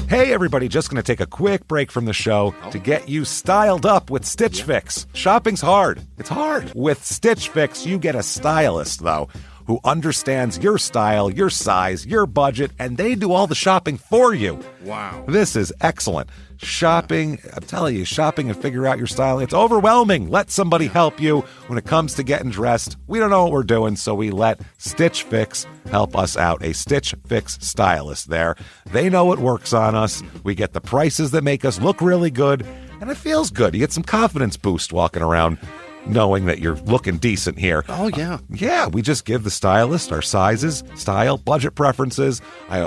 Hey everybody, just going to take a quick break from the show to get you styled up with Stitch Fix. Shopping's hard. It's hard. With Stitch Fix, you get a stylist, though, who understands your style, your size, your budget, and they do all the shopping for you. Wow. This is excellent. Shopping, I'm telling you, shopping and figure out your style, it's overwhelming. Let somebody help you when it comes to getting dressed. We don't know what we're doing, so we let Stitch Fix help us out. A Stitch Fix stylist there. They know what works on us. We get the prices that make us look really good, and it feels good. You get some confidence boost walking around knowing that you're looking decent here. Oh, yeah. Yeah, we just give the stylist our sizes, style, budget preferences.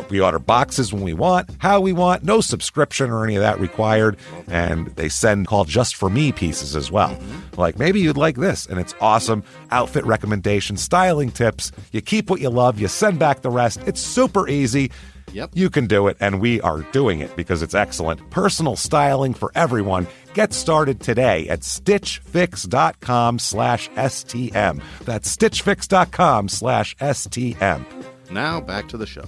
We order boxes when we want, how we want, no subscription or any of that required. And they send called Just For Me pieces as well. Like, maybe you'd like this, and it's awesome. Outfit recommendations, styling tips. You keep what you love, you send back the rest. It's super easy. Yep. You can do it, and we are doing it because it's excellent. Personal styling for everyone. Get started today at stitchfix.com/STM. That's stitchfix.com/STM. Now back to the show.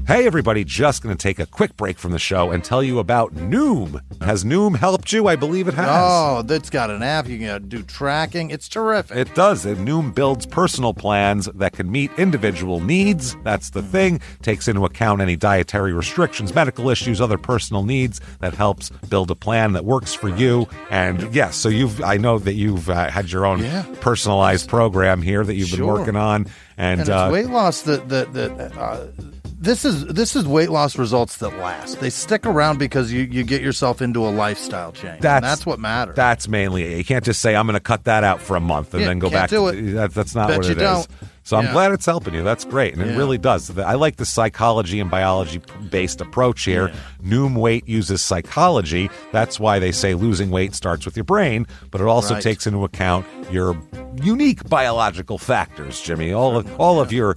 Hey everybody, just going to take a quick break from the show and tell you about Noom. Has Noom helped you? I believe it has. Oh, that's got an app. You can do tracking. It's terrific. It does. And Noom builds personal plans that can meet individual needs. That's the thing. Takes into account any dietary restrictions, medical issues, other personal needs. That helps build a plan that works for you. And yes, so I know that you've had your own personalized program here that you've been working on. And it's weight loss This is weight loss results that last. They stick around because you get yourself into a lifestyle change. That's what matters. That's mainly it. You can't just say, I'm going to cut that out for a month and then go back to it. That's not what it is. So I'm glad it's helping you. That's great. And it really does. I like the psychology and biology-based approach here. Yeah. Noom Weight uses psychology. That's why they say losing weight starts with your brain, but it also takes into account your unique biological factors, Jimmy. All of your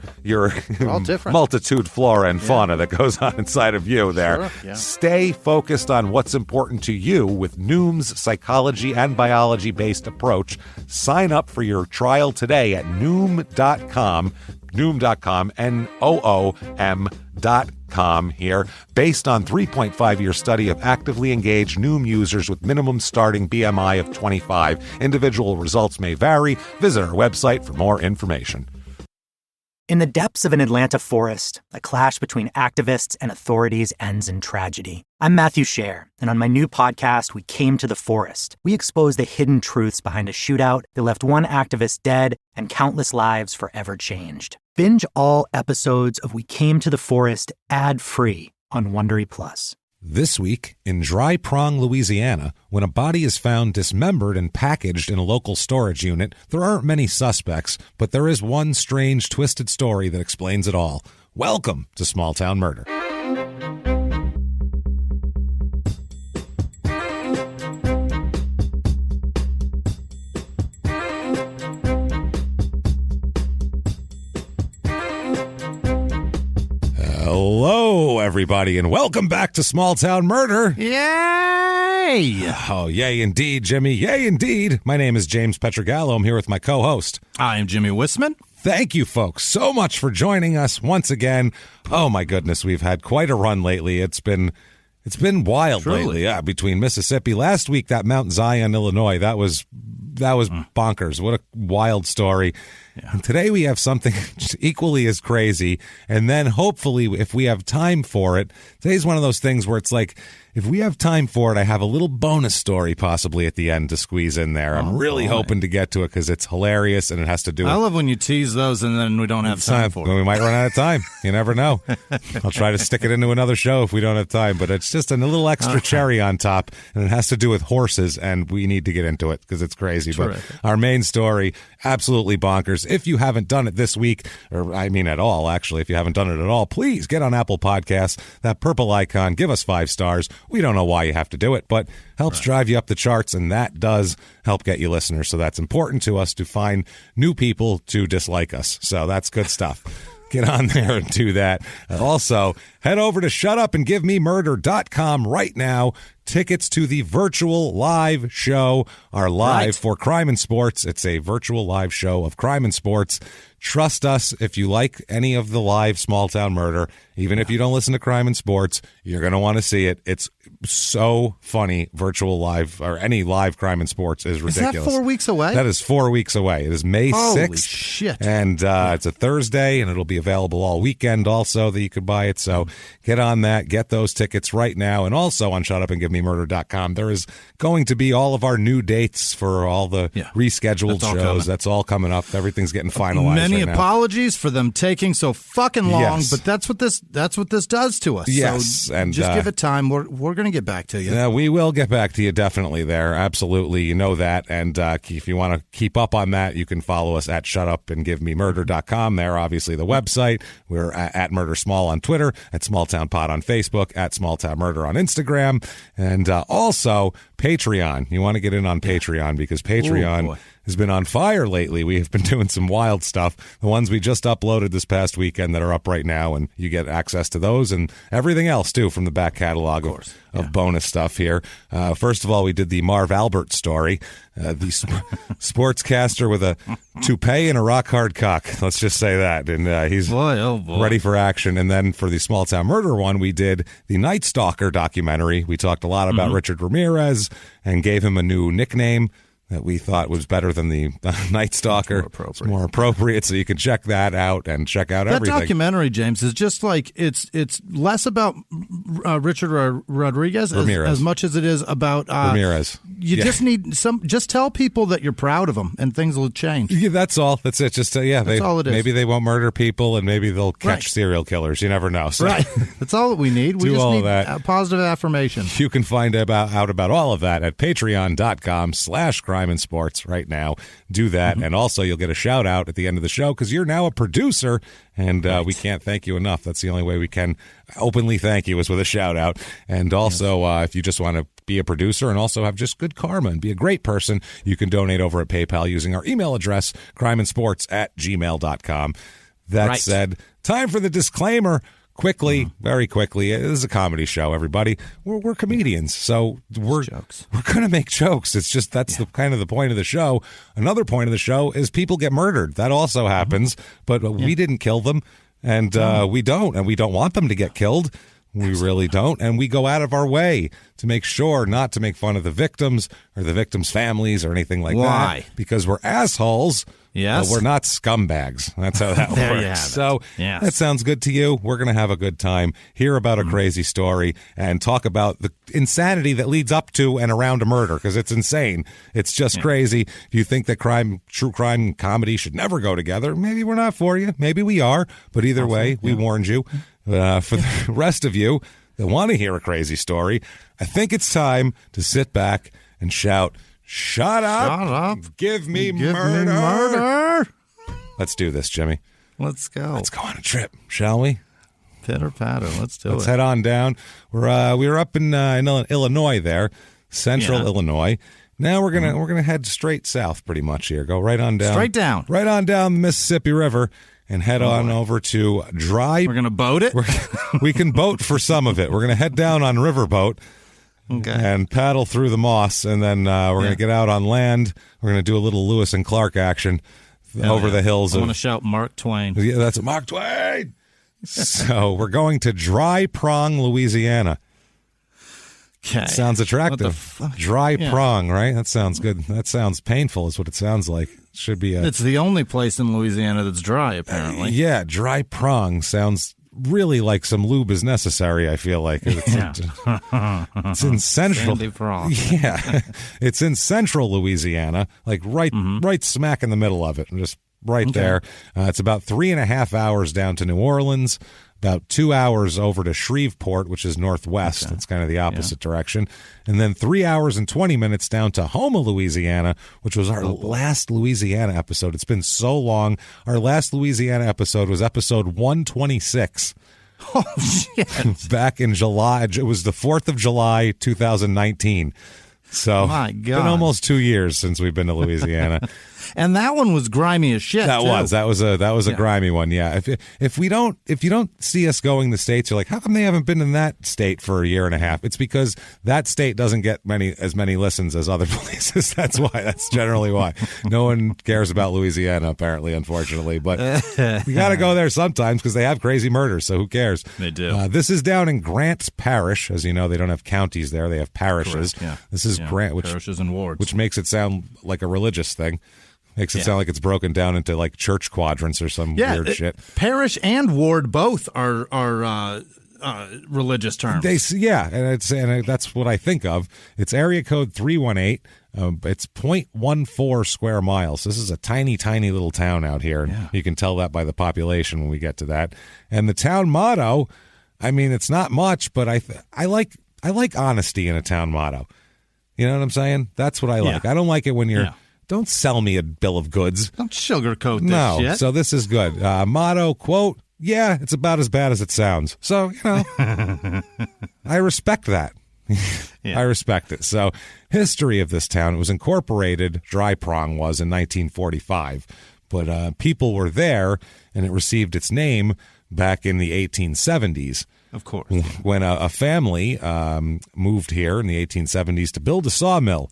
multitude flora and fauna that goes on inside of you there. Sure. Yeah. Stay focused on what's important to you with Noom's psychology and biology-based approach. Sign up for your trial today at Noom.com, Noom.com here. Based on 3.5-year study of actively engaged Noom users with minimum starting BMI of 25. Individual results may vary. Visit our website for more information. In the depths of an Atlanta forest, a clash between activists and authorities ends in tragedy. I'm Matthew Scher, and on my new podcast, We Came to the Forest, we expose the hidden truths behind a shootout that left one activist dead and countless lives forever changed. Binge all episodes of We Came to the Forest ad-free on Wondery Plus. This week, in Dry Prong, Louisiana, when a body is found dismembered and packaged in a local storage unit, there aren't many suspects, but there is one strange, twisted story that explains it all. Welcome to Small Town Murder. Hello, everybody, and welcome back to Small Town Murder. Yay! Oh, yay indeed, Jimmy. Yay indeed. My name is James Pietragallo. I'm here with my co-host. I am Jimmy Whisman. Thank you, folks, so much for joining us once again. Oh, my goodness, we've had quite a run lately. It's been wild lately. Yeah, between Mississippi. Last week, that Mount Zion, Illinois, that was bonkers. What a wild story. Yeah. And today we have something equally as crazy. And then hopefully, if we have time for it, today's one of those things where it's like, if we have time for it, I have a little bonus story possibly at the end to squeeze in there. I'm really hoping to get to it because it's hilarious and it has to do with... I love when you tease those and then we don't have time for it. We might run out of time. You never know. I'll try to stick it into another show if we don't have time, but it's just a little extra cherry on top, and it has to do with horses, and we need to get into it because it's crazy. Terrific. But our main story, absolutely bonkers. If you haven't done it this week, or I mean at all, actually, if you haven't done it at all, please get on Apple Podcasts, that purple icon, give us 5 stars. We don't know why you have to do it, but helps drive you up the charts, and that does help get you listeners. So that's important to us to find new people to dislike us. So that's good stuff. Get on there and do that. Also, head over to shutupandgivememurder.com right now. Tickets to the virtual live show are live for Crime and Sports. It's a virtual live show of Crime and Sports. trust us, if you like any of the live small town murder, even if you don't listen to Crime and Sports, you're going to want to see it. It's so funny. Virtual live or any live Crime and Sports is ridiculous. Is that 4 weeks away? That is 4 weeks away. It is May 6th. Holy shit. And it's a Thursday, and it'll be available all weekend also that you could buy it. So get on that. Get those tickets right now. And also on shutupandgivememurder.com, there is going to be all of our new dates for all the rescheduled shows. That's all coming up. Everything's getting finalized. Many right now. apologies for them taking so fucking long, but that's what this does to us. Yes, so and just give it time. We're going to get back to you. Yeah, we will get back to you definitely there. Absolutely, you know that. And if you want to keep up on that, you can follow us at shutupandgivememurder.com. There, obviously, the website. We're at Murder Small on Twitter, at Smalltown Pod on Facebook, at Smalltown Murder on Instagram, and also Patreon. You want to get in on Patreon because Patreon has been on fire lately. We have been doing some wild stuff. The ones we just uploaded this past weekend that are up right now, and you get access to those and everything else, too, from the back catalog of bonus stuff here. First of all, we did the Marv Albert story, the sportscaster with a toupee and a rock-hard cock. Let's just say that. And he's ready for action. And then for the Small Town Murder one, we did the Night Stalker documentary. We talked a lot about Richard Ramirez and gave him a new nickname that we thought was better than the Night Stalker. It's more appropriate, so you can check that out and check out everything. That documentary, James, is just like it's less about Richard Rodriguez as much as it is about Ramirez. You just need just tell people that you're proud of them, and things will change. Yeah, that's all. That's it. Just that's all it is. Maybe they won't murder people, and maybe they'll catch serial killers. You never know. So. Right. That's all that we need. We just need a positive affirmation. You can find out about all of that at patreon.com/crime and sports right now. Do that, and also you'll get a shout out at the end of the show because you're now a producer, and we can't thank you enough. That's the only way we can openly thank you is with a shout out. And also, if you just want to be a producer and also have just good karma and be a great person, you can donate over at PayPal using our email address, crimeandsports@gmail.com. That said, time for the disclaimer. Quickly, very quickly, it is a comedy show, everybody. We're comedians, so we're going to make jokes. It's just that's the kind of the point of the show. Another point of the show is people get murdered. That also happens, but we didn't kill them, and we don't want them to get killed. We really don't, and we go out of our way to make sure not to make fun of the victims or the victims' families or anything like that. Because we're assholes. Yes. But we're not scumbags. That's how that works. So that sounds good to you. We're going to have a good time, hear about a crazy story, and talk about the insanity that leads up to and around a murder, because it's insane. It's just crazy. If you think that true crime and comedy should never go together, maybe we're not for you. Maybe we are. But either way, we warned you. For the rest of you that want to hear a crazy story, I think it's time to sit back and shout, Shut up. Give me murder. Let's do this, Jimmy. Let's go. Let's go on a trip, shall we? Pitter patter. Let's do it. Let's head on down. We were up in Illinois there, central Illinois. Now we're gonna head straight south, pretty much here. Go right on down. Straight down. Right on down the Mississippi River. And head on over to Dry. We're going to boat it? We can boat for some of it. We're going to head down on riverboat and paddle through the moss. And then we're going to get out on land. We're going to do a little Lewis and Clark action over the hills. I'm going to shout Mark Twain. Yeah, that's Mark Twain. So we're going to Dry Prong, Louisiana. Okay. Sounds attractive. Dry Prong, right? That sounds good. That sounds painful is what it sounds like. Should be It's the only place in Louisiana that's dry, apparently. Dry prong sounds really like some lube is necessary, I feel like. It's in central. Sandy prong. Yeah. It's in central Louisiana, like right smack in the middle of it, just right there. It's about 3.5 hours down to New Orleans. About 2 hours over to Shreveport, which is northwest. It's kind of the opposite direction. And then 3 hours and 20 minutes down to Houma, Louisiana, which was our last Louisiana episode. It's been so long. Our last Louisiana episode was episode 126. Oh, shit. Back in July. It was the 4th of July, 2019. So my God. Been almost 2 years since we've been to Louisiana. And that one was grimy as shit. That was a grimy one. Yeah. If you don't see us going to states, you're like, how come they haven't been in that state for a year and a half? It's because that state doesn't get as many listens as other places. That's why. That's generally why. No one cares about Louisiana, apparently, unfortunately. But we got to go there sometimes because they have crazy murders. So who cares? They do. This is down in Grants Parish. As you know, they don't have counties there. They have parishes. Correct, yeah. This is Grant, which parishes and wards, which makes it sound like a religious thing. Makes it sound like it's broken down into like church quadrants or some weird shit. Parish and ward both are religious terms. And that's what I think of. It's area code 318. It's 0.14 square miles. This is a tiny, tiny little town out here. Yeah. You can tell that by the population when we get to that. And the town motto, I mean, it's not much, but I like honesty in a town motto. You know what I'm saying? That's what I like. I don't like it when you're don't sell me a bill of goods. Don't sugarcoat this shit. So this is good. Motto, quote, yeah, it's about as bad as it sounds. So, I respect that. I respect it. So, history of this town, it was incorporated, Dry Prong was, in 1945. But people were there, and it received its name back in the 1870s. Of course. When a family moved here in the 1870s to build a sawmill.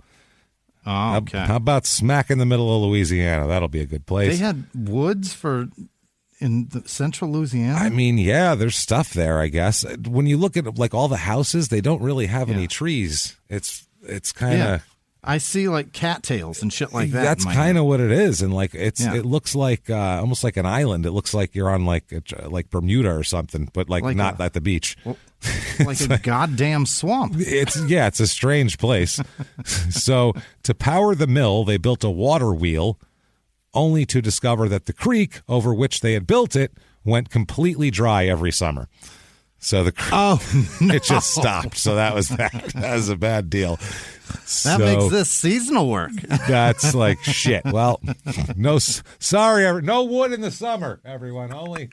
Oh, okay. How about smack in the middle of Louisiana? That'll be a good place. They had woods in the central Louisiana? I mean, yeah, there's stuff there, I guess. When you look at like all the houses, they don't really have any trees. It's kind of... I see like cattails and shit like that. That's kind of what it is, and like it looks like almost like an island. It looks like you're on like Bermuda or something, but like not at the beach. Well, like a goddamn swamp. It's a strange place. So to power the mill, they built a water wheel, only to discover that the creek over which they had built it went completely dry every summer. So it just stopped. So that was that. That was a bad deal. That makes this seasonal work. That's like shit. Well, no wood in the summer, everyone. Only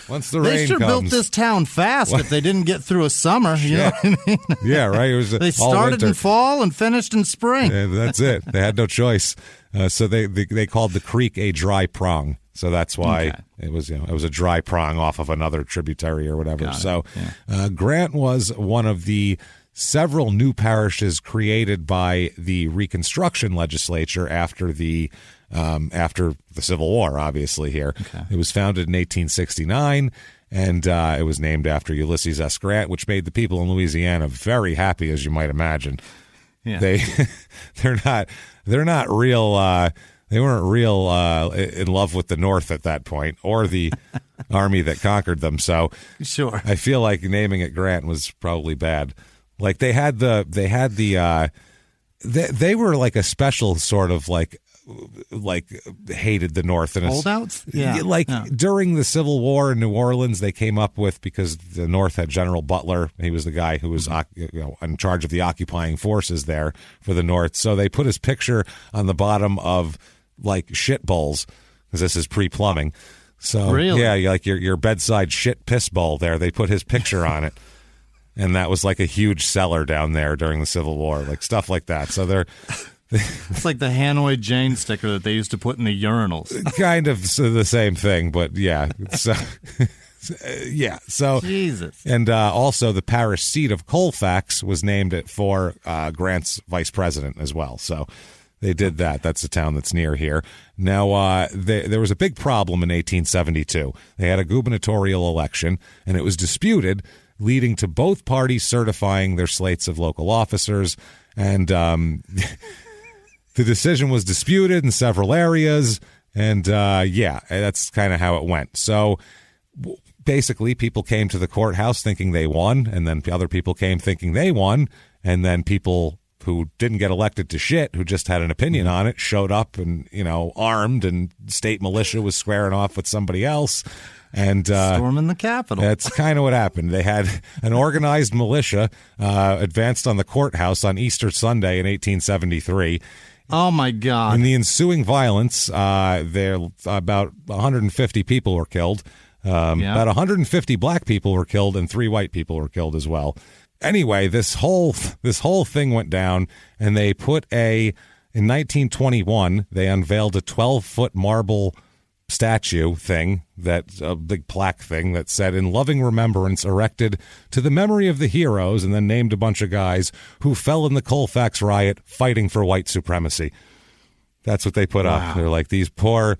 once the rain comes. They should have built this town fast if they didn't get through a summer. You know what I mean? Yeah, right. It was they started in fall and finished in spring. Yeah, that's it. They had no choice. So they called the creek a dry prong. So that's why it was a dry prong off of another tributary or whatever. Grant was one of the several new parishes created by the Reconstruction legislature after the Civil War, obviously here. Okay. It was founded in 1869, and it was named after Ulysses S. Grant, which made the people in Louisiana very happy, as you might imagine. Yeah. They're not real. They weren't real in love with the North at that point, or the army that conquered them. So, sure, I feel like naming it Grant was probably bad. Like they were like a special sort of like hated the North and holdouts. During the Civil War in New Orleans, they came up with, because the North had General Butler. He was the guy who was in charge of the occupying forces there for the North. So they put his picture on the bottom of like shit bowls, because this is pre-plumbing. So really? Like your bedside shit piss bowl there. They put his picture on it. And that was like a huge seller down there during the Civil War, like stuff like that. So they're it's like the Hanoi Jane sticker that they used to put in the urinals. Kind of the same thing, but yeah. So So Jesus. And also the parish seat of Colfax was named for Grant's vice president as well. So they did that. That's the town that's near here. Now, there was a big problem in 1872. They had a gubernatorial election, and it was disputed, leading to both parties certifying their slates of local officers. And the decision was disputed in several areas. And, that's kind of how it went. So basically, people came to the courthouse thinking they won, and then other people came thinking they won, and then people who didn't get elected to shit, who just had an opinion on it, showed up and, armed, and state militia was squaring off with somebody else. And storming the Capitol. That's kind of what happened. They had an organized militia advanced on the courthouse on Easter Sunday in 1873. Oh, my God. In the ensuing violence, about 150 people were killed. About 150 black people were killed, and 3 white people were killed as well. Anyway, this whole thing went down, and they put a In 1921, they unveiled a 12-foot marble statue thing, a big plaque thing that said, "In loving remembrance, erected to the memory of the heroes," and then named a bunch of guys who fell in the Colfax riot fighting for white supremacy. That's what they put up. They're like, these poor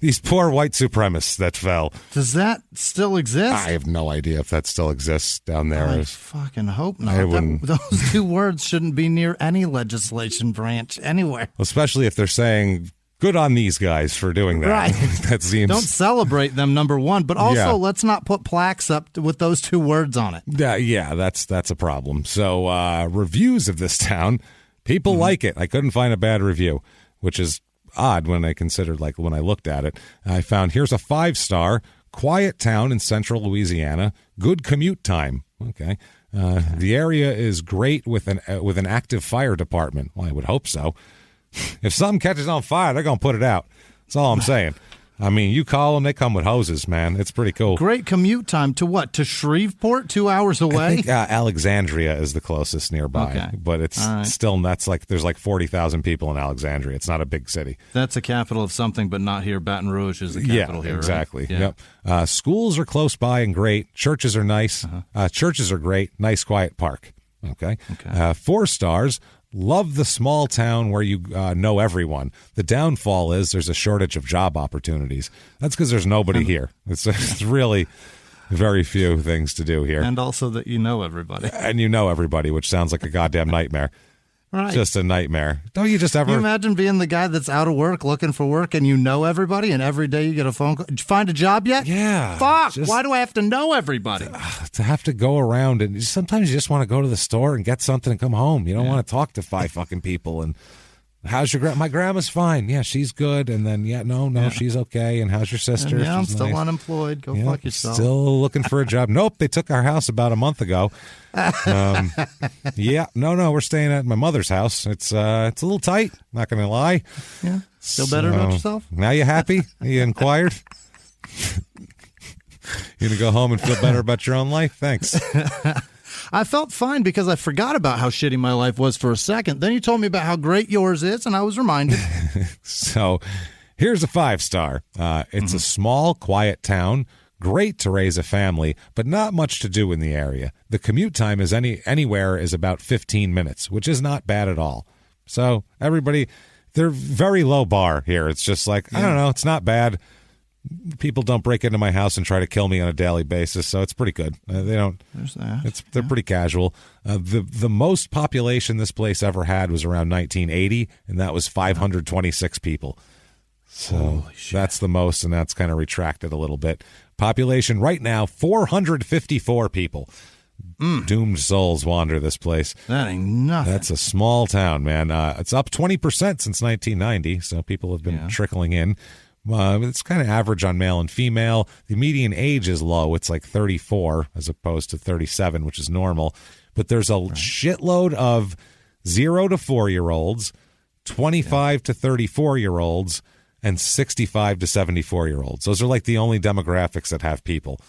white supremacists that fell. Does that still exist? I have no idea if that still exists down there. I fucking hope not. Those two words shouldn't be near any legislation branch anywhere. Especially if they're saying, good on these guys for doing that. Right. That seems... Don't celebrate them, number one, but also let's not put plaques up with those two words on it. Yeah, that's a problem. So reviews of this town, people like it. I couldn't find a bad review, which is odd when I considered, when I looked at it. I found, here's a 5-star, quiet town in central Louisiana, good commute time. Okay. The area is great with an active fire department. Well, I would hope so. If something catches on fire, they're going to put it out. That's all I'm saying. I mean, you call them, they come with hoses, man. It's pretty cool. Great commute time to what? To Shreveport, 2 hours away? I think Alexandria is the closest nearby. Okay. But it's still nuts. There's 40,000 people in Alexandria. It's not a big city. That's the capital of something, but not here. Baton Rouge is the capital here, exactly. Right? Yeah, Yep. Schools are close by and great. Churches are nice. Churches are great. Nice, quiet park. Okay. 4 stars. Love the small town where you know everyone. The downfall is there's a shortage of job opportunities. That's because there's nobody here. It's really very few things to do here. And also that you know everybody. And you know everybody, which sounds like a goddamn nightmare. Right. Just a nightmare. Don't you just ever... Can you imagine being the guy that's out of work looking for work and you know everybody and every day you get a phone call? Did you find a job yet? Yeah. Fuck. Why do I have to know everybody? To have to go around and sometimes you just want to go to the store and get something and come home. You don't want to talk to 5 fucking people and... How's your my grandma's fine. Yeah, she's good. And then, no, she's okay. And how's your sister? And I'm she's still nice. Unemployed. Go fuck yourself. Still looking for a job. Nope, they took our house about a month ago. No, we're staying at my mother's house. It's a little tight, not going to lie. Yeah, feel better about yourself? Now you happy? You inquired? You going to go home and feel better about your own life? Thanks. I felt fine because I forgot about how shitty my life was for a second. Then you told me about how great yours is, and I was reminded. So here's a 5-star. It's a small, quiet town. Great to raise a family, but not much to do in the area. The commute time is anywhere is about 15 minutes, which is not bad at all. So everybody, they're very low bar here. It's just I don't know, it's not bad. People don't break into my house and try to kill me on a daily basis, so it's pretty good. They don't. There's that. They're pretty casual. The most population this place ever had was around 1980, and that was 526 people. So that's the most, and that's kind of retracted a little bit. Population right now, 454 people. Doomed souls wander this place. That ain't nothing. That's a small town, man. It's up 20% since 1990, so people have been trickling in. It's kind of average on male and female. The median age is low. It's 34 as opposed to 37, which is normal. But there's a shitload of 0 to 4-year-olds, 25 to 34-year-olds, and 65 to 74-year-olds. Those are the only demographics that have people.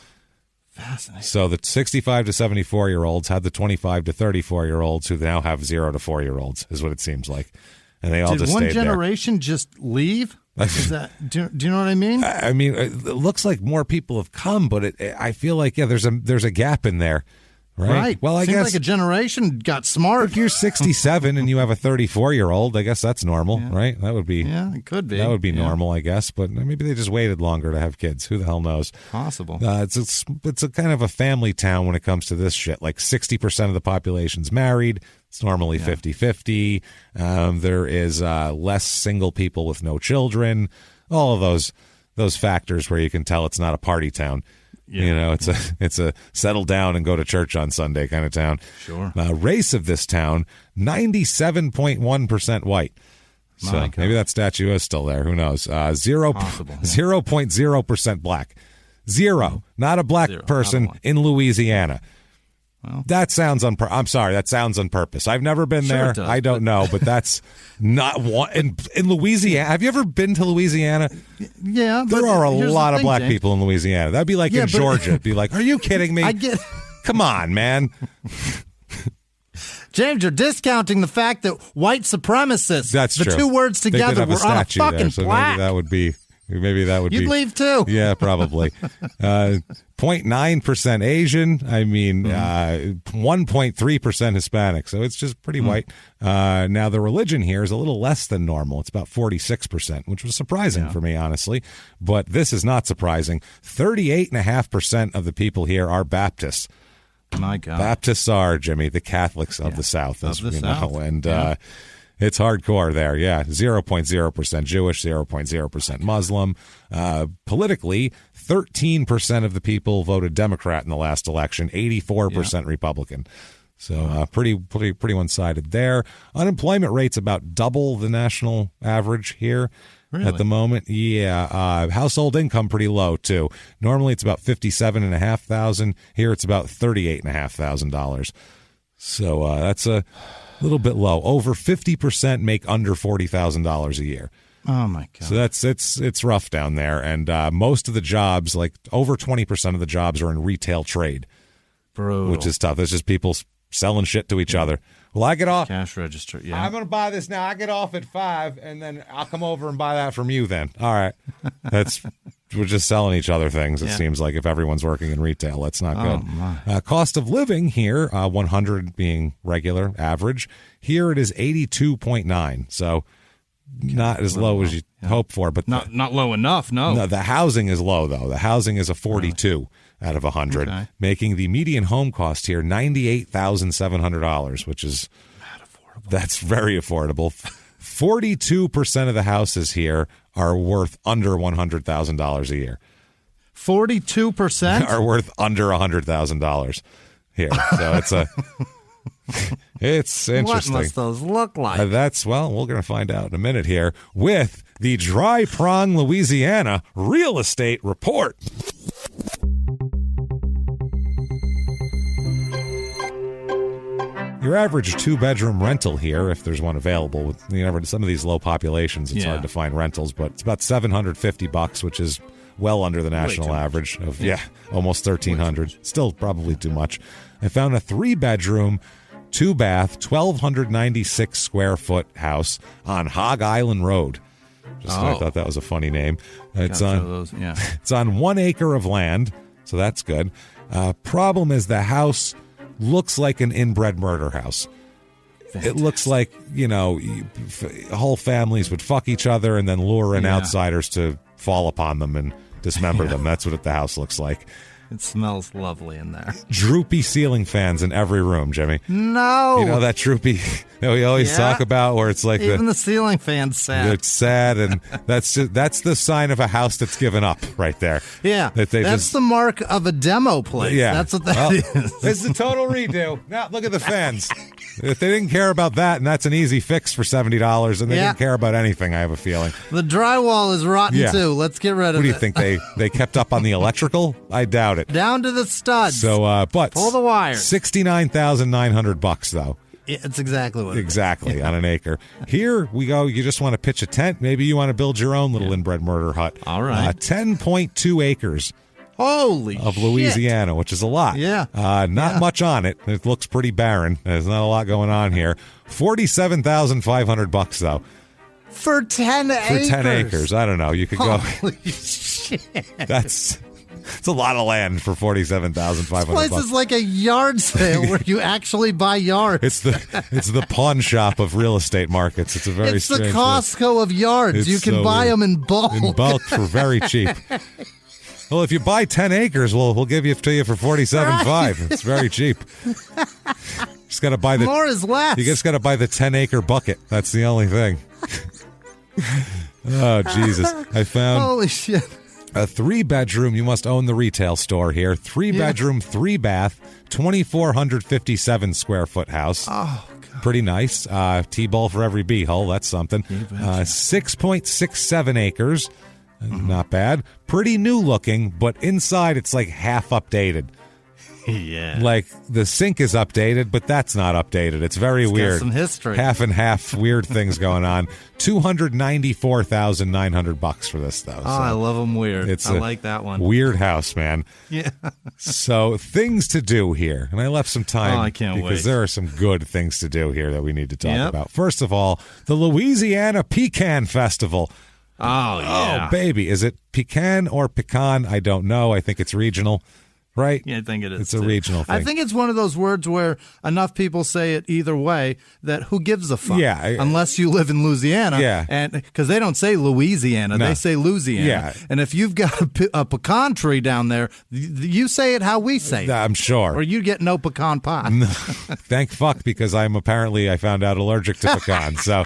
Fascinating. So the 65 to 74-year-olds had the 25 to 34-year-olds who now have 0 to 4-year-olds, is what it seems like. And they all just stayed there. Did one generation just leave? Is that, do you know what I mean? I mean, it looks like more people have come, but I feel like there's a gap in there, right? Well, I guess like a generation got smart. If you're 67 and you have a 34-year-old, I guess that's normal, right? That would be it could be. That would be normal, I guess. But maybe they just waited longer to have kids. Who the hell knows? Possible. It's a kind of a family town when it comes to this shit. 60% of the population's married. It's normally 50-50. There is less single people with no children. All of those factors where you can tell it's not a party town. Yeah. It's a settle down and go to church on Sunday kind of town. Sure. Race of this town, 97.1% white. So maybe that statue is still there. Who knows? 0.0% black. Zero. Not a black person in Louisiana. Well, that sounds I'm sorry, that sounds on purpose. I've never been there. I don't know, but that's not one in Louisiana. Have you ever been to Louisiana? Yeah, there are a lot of black people in Louisiana. That'd be like in Georgia. It'd be like, are you kidding me? I get. Come on, man. James, you're discounting the fact that white supremacists, That's the true. two words together, were on a fucking there, so plaque. Maybe that would be. You'd leave too. Yeah, probably. 0.9% Asian. I mean, 1.3% Hispanic. So it's just pretty white. Now, the religion here is a little less than normal. It's about 46%, which was surprising for me, honestly. But this is not surprising. 38.5% of the people here are Baptists. My God. Baptists are, Jimmy, the Catholics of the South, as we know. And it's hardcore there, 0.0% Jewish, 0.0% Muslim. Politically, 13% of the people voted Democrat in the last election, 84% Republican. So pretty one-sided there. Unemployment rate's about double the national average here. Really? At the moment. Yeah. Household income pretty low, too. Normally it's about $57,500. Here it's about $38,500. So that's a little bit low. Over 50% make under $40,000 a year. Oh, my God. So it's rough down there. And most of the jobs, like over 20% of the jobs are in retail trade. Brutal. Which is tough. It's just people selling shit to each other. Well, I get off. Cash register, I'm going to buy this now. I get off at 5, and then I'll come over and buy that from you then. All right. We're just selling each other things, it seems like, if everyone's working in retail. That's not good. Cost of living here, 100 being regular, average. Here it is 82.9, so not as low as you hope for. But not low enough, no. No, the housing is low, though. The housing is a 42 out of 100, making the median home cost here $98,700, which is that's very affordable. 42% of the houses here are worth under $100,000 a year. 42% are worth under $100,000 here. So it's interesting. What must those look like? We're going to find out in a minute here with the Dry Prong, Louisiana real estate report. Your average 2-bedroom rental here, if there's one available, some of these low populations, it's hard to find rentals, but it's about $750, which is well under the national average of almost $1,300. Still probably too much. I found a 3-bedroom, 2-bath, 1,296 square foot house on Hog Island Road. I thought that was a funny name. It's on 1 acre of land, so that's good. Problem is the house looks like an inbred murder house. Fantastic. It looks like, whole families would fuck each other and then lure in outsiders to fall upon them and dismember them. That's what the house looks like. It smells lovely in there. Droopy ceiling fans in every room, Jimmy. No. You know that droopy that we always talk about where it's like even the ceiling fan's sad. It's sad, and that's the sign of a house that's given up right there. Yeah. That's the mark of a demo place. Yeah. That's what that is. It's a total redo. Now, look at the fans. If they didn't care about that, and that's an easy fix for $70, and they didn't care about anything, I have a feeling. The drywall is rotten, too. Let's get rid of it. What do you think? They kept up on the electrical? I doubt it. Down to the studs. So, but pull the wire. $69,900 though. It's exactly what it is. On an acre. Here we go. You just want to pitch a tent. Maybe you want to build your own little inbred murder hut. All right. 10.2 acres. Holy of Louisiana, shit. Which is a lot. Yeah. Not much on it. It looks pretty barren. There's not a lot going on here. $47,500 though. For 10 acres. For 10 acres. I don't know. You could go. Holy shit. It's a lot of land for $47,500. This place is like a yard sale where you actually buy yards. It's the pawn shop of real estate markets. It's a very It's the strange Costco of yards. You can buy them in bulk. In bulk for very cheap. Well, if you buy 10 acres, we'll give it to you for $47,500. It's very cheap. Just got to buy the more is less. You just got to buy the 10-acre bucket. That's the only thing. Oh Jesus! I found holy shit. A 3-bedroom, you must own the retail store here. 3-bedroom, 3-bath, 2,457 square foot house. Oh, God. Pretty nice. T-ball for every bee-hole. That's something. 6.67 acres. Not bad. Pretty new looking, but inside it's like half updated. Yeah. Like, the sink is updated, but that's not updated. It's very weird. Got some history. Half and half weird things going on. $294,900 for this, though. Oh, I love them weird. I like that one. Weird house, man. Yeah. So, things to do here. And I left some time I can't because wait. there are some good things to do here that we need to talk about. First of all, the Louisiana Pecan Festival. Oh, yeah. Oh, baby. Is it pecan or pecan? I don't know. I think it's regional, right? Yeah, I think it is. It's a regional thing. I think it's one of those words where enough people say it either way that who gives a fuck? Yeah. Unless you live in Louisiana. Yeah. And because they don't say Louisiana, No. they say Louisiana. Yeah. And if you've got a pecan tree down there, you say it how we say it. I'm sure. Or you get no pecan pie. Thank fuck, because I found out allergic to pecans. So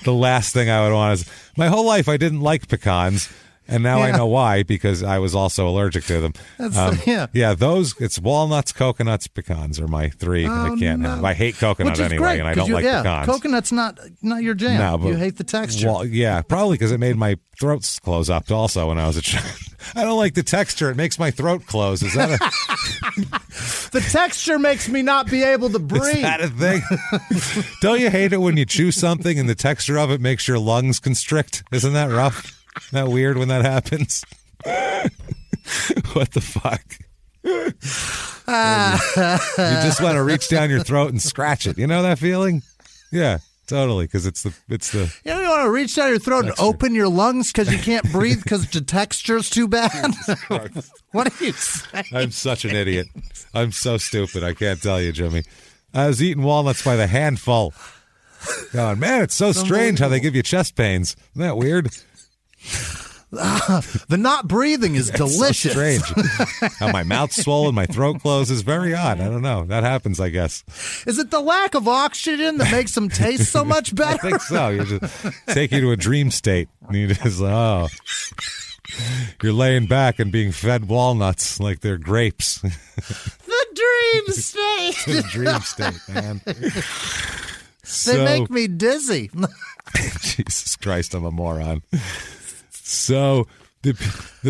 the last thing I would want is, my whole life I didn't like pecans. And now I know why, because I was also allergic to them. It's walnuts, coconuts, pecans are my three. I can't have. I hate coconut anyway, great, and I don't like pecans. Coconut's not your jam. No, but, you hate the texture. Well, yeah, probably because it made my throat close up also when I was a child. I don't like the texture. It makes my throat close. Is that the texture makes me not be able to breathe. Is that a thing? Don't you hate it when you chew something and the texture of it makes your lungs constrict? Isn't that rough? Isn't that weird when that happens? What the fuck? You just want to reach down your throat and scratch it. You know that feeling? Yeah, totally. Because it's the. You don't want to reach down your throat and open your lungs because you can't breathe because the texture's too bad. What are you saying? I'm such an idiot. I'm so stupid. I can't tell you, Jimmy. I was eating walnuts by the handful. God, man, it's so strange how they give you chest pains. Isn't that weird? The not breathing is delicious. So strange. How my mouth's swollen, my throat closes. Very odd. I don't know. That happens, I guess. Is it the lack of oxygen that makes them taste so much better? I think so. You just take you to a dream state. And you just, you're laying back and being fed walnuts like they're grapes. The dream state. The dream state, man. They make me dizzy. Jesus Christ, I'm a moron. So the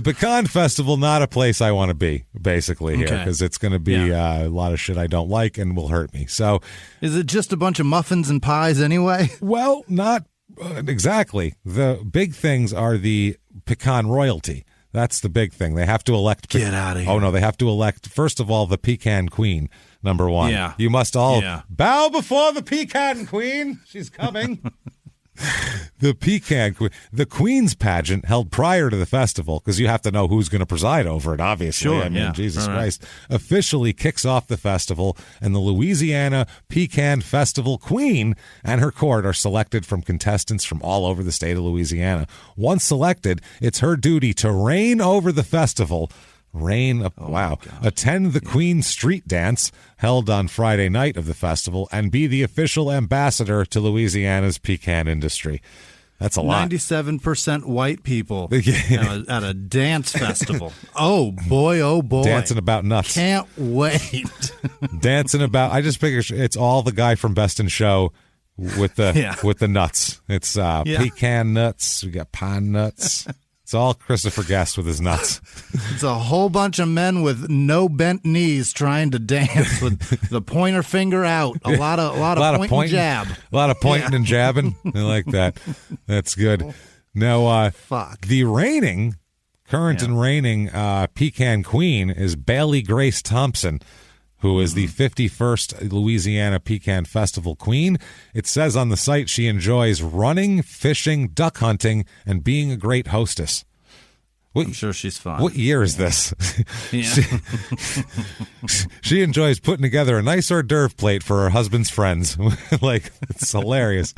Pecan Festival, not a place I want to be, basically, here, because it's going to be a lot of shit I don't like and will hurt me. So, is it just a bunch of muffins and pies anyway? Well, not exactly. The big things are the pecan royalty. That's the big thing. They have to elect. Get out of here. Oh, no, they have to elect, first of all, the pecan queen, number one. Yeah. You must all bow before the pecan queen. She's coming. The pecan queen, the Queen's pageant held prior to the festival, because you have to know who's going to preside over it, obviously. Sure, I mean, Jesus Christ. Officially kicks off the festival, and the Louisiana Pecan Festival Queen and her court are selected from contestants from all over the state of Louisiana. Once selected, it's her duty to reign over the festival. Attend the Queen Street Dance held on Friday night of the festival and be the official ambassador to Louisiana's pecan industry. That's a lot. 97% white people at a dance festival. Oh, boy. Dancing about nuts. Can't wait. Dancing about, I just figure it's all the guy from Best in Show with the nuts. It's pecan nuts. We got pine nuts. It's all Christopher Guest with his nuts. It's a whole bunch of men with no bent knees trying to dance with the pointer finger out. A lot of point and jab. A lot of pointing and jabbing. I like that. That's good. Now, the current and reigning pecan queen is Bailey Grace Thompson, who is the 51st Louisiana Pecan Festival Queen. It says on the site she enjoys running, fishing, duck hunting, and being a great hostess. I'm sure she's fun. What year is this? Yeah. She enjoys putting together a nice hors d'oeuvre plate for her husband's friends. Like, it's hilarious.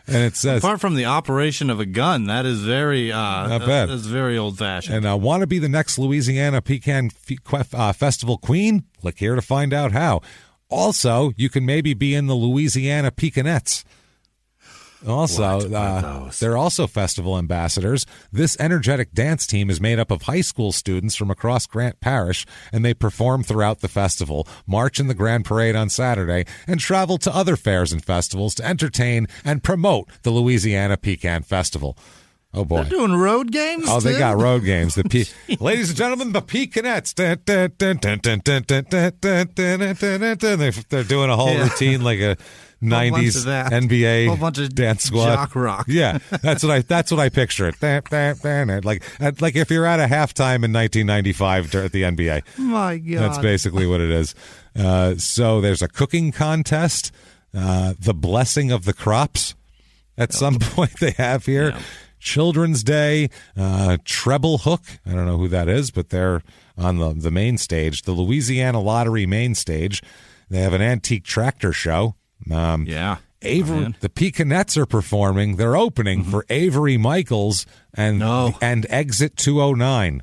And it says, apart from the operation of a gun, that is very not bad. That's very old-fashioned. And I want to be the next Louisiana Pecan Festival Queen? Click here to find out how. Also, you can maybe be in the Louisiana Pecanettes. Also, they're also festival ambassadors. This energetic dance team is made up of high school students from across Grant Parish, and they perform throughout the festival, march in the Grand Parade on Saturday, and travel to other fairs and festivals to entertain and promote the Louisiana Pecan Festival. Oh, boy. They're doing road games, Oh, they too? got road games. Ladies and gentlemen, the Peaconettes. They're doing a whole routine like a 90s NBA whole bunch of dance squad. jock rock. Yeah, that's what I picture it. Like if you're at a halftime in 1995 at the NBA. My God. That's basically what it is. So there's a cooking contest, the blessing of the crops at some point they have here. Yeah. Children's Day, Treble Hook. I don't know who that is, but they're on the main stage. The Louisiana Lottery main stage. They have an antique tractor show. Yeah. Avery, the Peaconettes are performing. They're opening for Avery Michaels and Exit 209.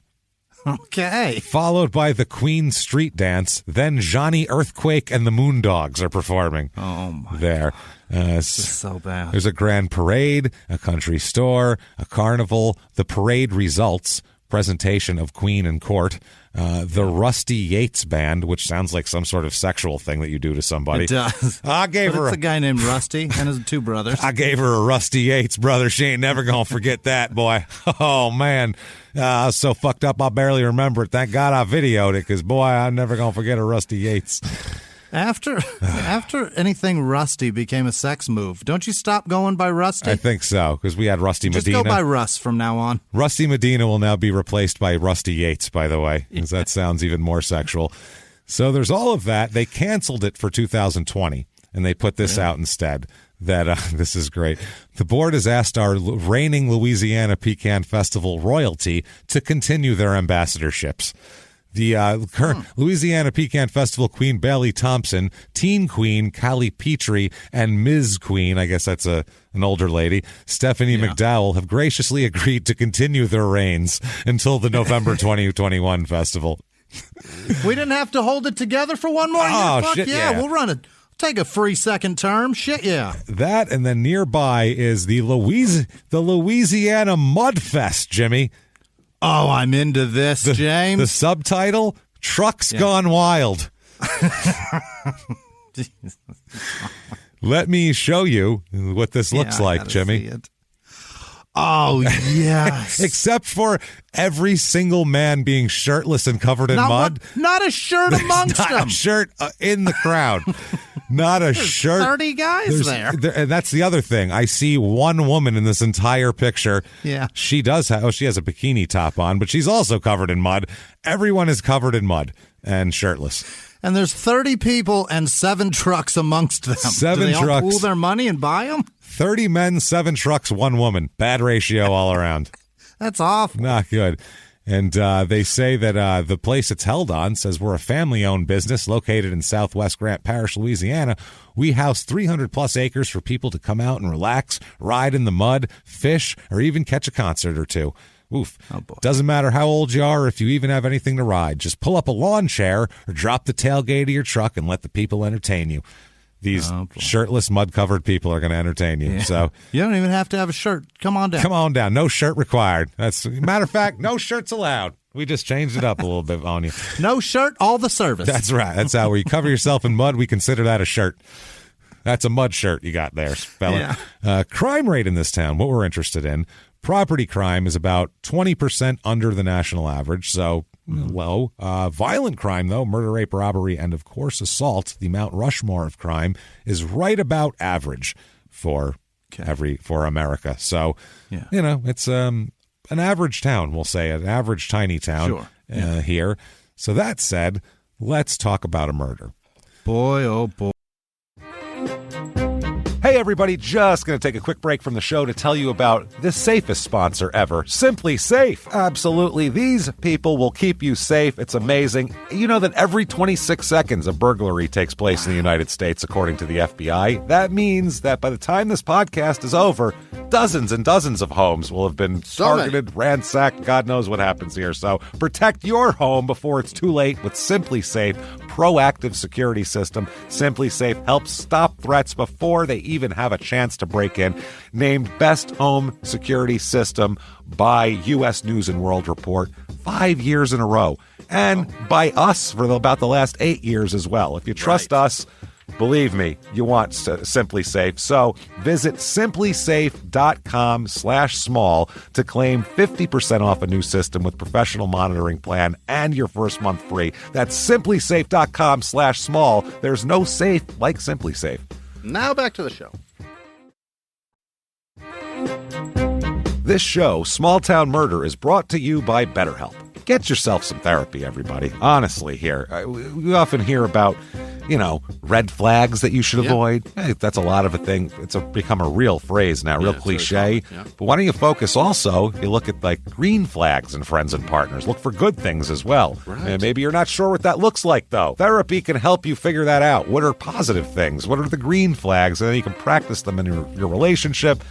Okay. Followed by the Queen Street Dance. Then Johnny Earthquake and the Moondogs are performing. Oh, my there. This is so bad. There's a grand parade, a country store, a carnival. The parade results, presentation of Queen and Court. The Rusty Yates Band, which sounds like some sort of sexual thing that you do to somebody. It does. It's a guy named Rusty and his two brothers. I gave her a Rusty Yates, brother. She ain't never going to forget that, boy. Oh, man. I was so fucked up I barely remember it. Thank God I videoed it because, boy, I'm never going to forget a Rusty Yates. After anything Rusty became a sex move, don't you stop going by Rusty? I think so, because we had Rusty Medina. Just go by Russ from now on. Rusty Medina will now be replaced by Rusty Yates, by the way, because that sounds even more sexual. So there's all of that. They canceled it for 2020, and they put this out instead. This is great. The board has asked our reigning Louisiana Pecan Festival royalty to continue their ambassadorships. The current Louisiana Pecan Festival Queen Bailey Thompson, Teen Queen Callie Petrie, and Ms. Queen, I guess that's an older lady, Stephanie McDowell, have graciously agreed to continue their reigns until the November 2021 festival. We didn't have to hold it together for one more year? Fuck shit, yeah, we'll run it. Take a free second term. Shit, yeah. That, and then nearby is the Louisiana Mudfest, Jimmy. Oh, I'm into this, James. The subtitle, Trucks Gone Wild. Let me show you what this looks like, Jimmy. Oh, yes. Except for every single man being shirtless and covered in mud. Not a shirt amongst them. Not a shirt in the crowd. Not a shirt. 30 guys there. And that's the other thing. I see one woman in this entire picture. Yeah. She has a bikini top on, but she's also covered in mud. Everyone is covered in mud and shirtless. And there's 30 people and 7 trucks amongst them. 7 Do they trucks. all pool their money and buy them? 30 men, 7 trucks, 1 woman. Bad ratio all around. That's awful. Not good. And they say that the place it's held on says we're a family-owned business located in Southwest Grant Parish, Louisiana. We house 300-plus acres for people to come out and relax, ride in the mud, fish, or even catch a concert or two. Oof. Oh, boy. Doesn't matter how old you are or if you even have anything to ride. Just pull up a lawn chair or drop the tailgate of your truck and let the people entertain you. These shirtless, mud-covered people are going to entertain you. Yeah. So you don't even have to have a shirt. Come on down. Come on down. No shirt required. Matter of fact, no shirts allowed. We just changed it up a little bit on you. No shirt, all the service. That's right. That's how where you cover yourself in mud, we consider that a shirt. That's a mud shirt you got there, fella. Yeah. Crime rate in this town, what we're interested in. Property crime is about 20% under the national average, so low. Violent crime, though, murder, rape, robbery, and, of course, assault, the Mount Rushmore of crime, is right about average for America. So, it's an average town, we'll say, an average tiny town here. So that said, let's talk about a murder. Boy, oh boy. Hey everybody, just going to take a quick break from the show to tell you about the safest sponsor ever, Simply Safe. Absolutely, these people will keep you safe. It's amazing. You know that every 26 seconds a burglary takes place in the United States, according to the FBI. That means that by the time this podcast is over, dozens and dozens of homes will have been targeted, ransacked. God knows what happens here. So protect your home before it's too late with Simply Safe proactive security system. Simply Safe helps stop threats before they even have a chance to break in. Named Best Home Security System by U.S. News & World Report 5 years in a row. And by us for about the last 8 years as well. If you trust us, Believe me, you want Simply Safe. So visit simplysafe.com/small to claim 50% off a new system with professional monitoring plan and your first month free. That's simplysafe.com/small. There's no safe like Simply Safe. Now back to the show. This show, Small Town Murder, is brought to you by BetterHelp. Get yourself some therapy, everybody. Honestly, here. We often hear about, red flags that you should avoid. Hey, that's a lot of a thing. It's become a real phrase now, real cliche. But why don't you focus also, you look at like green flags in friends and partners. Look for good things as well. Right. And maybe you're not sure what that looks like, though. Therapy can help you figure that out. What are positive things? What are the green flags? And then you can practice them in your relationship.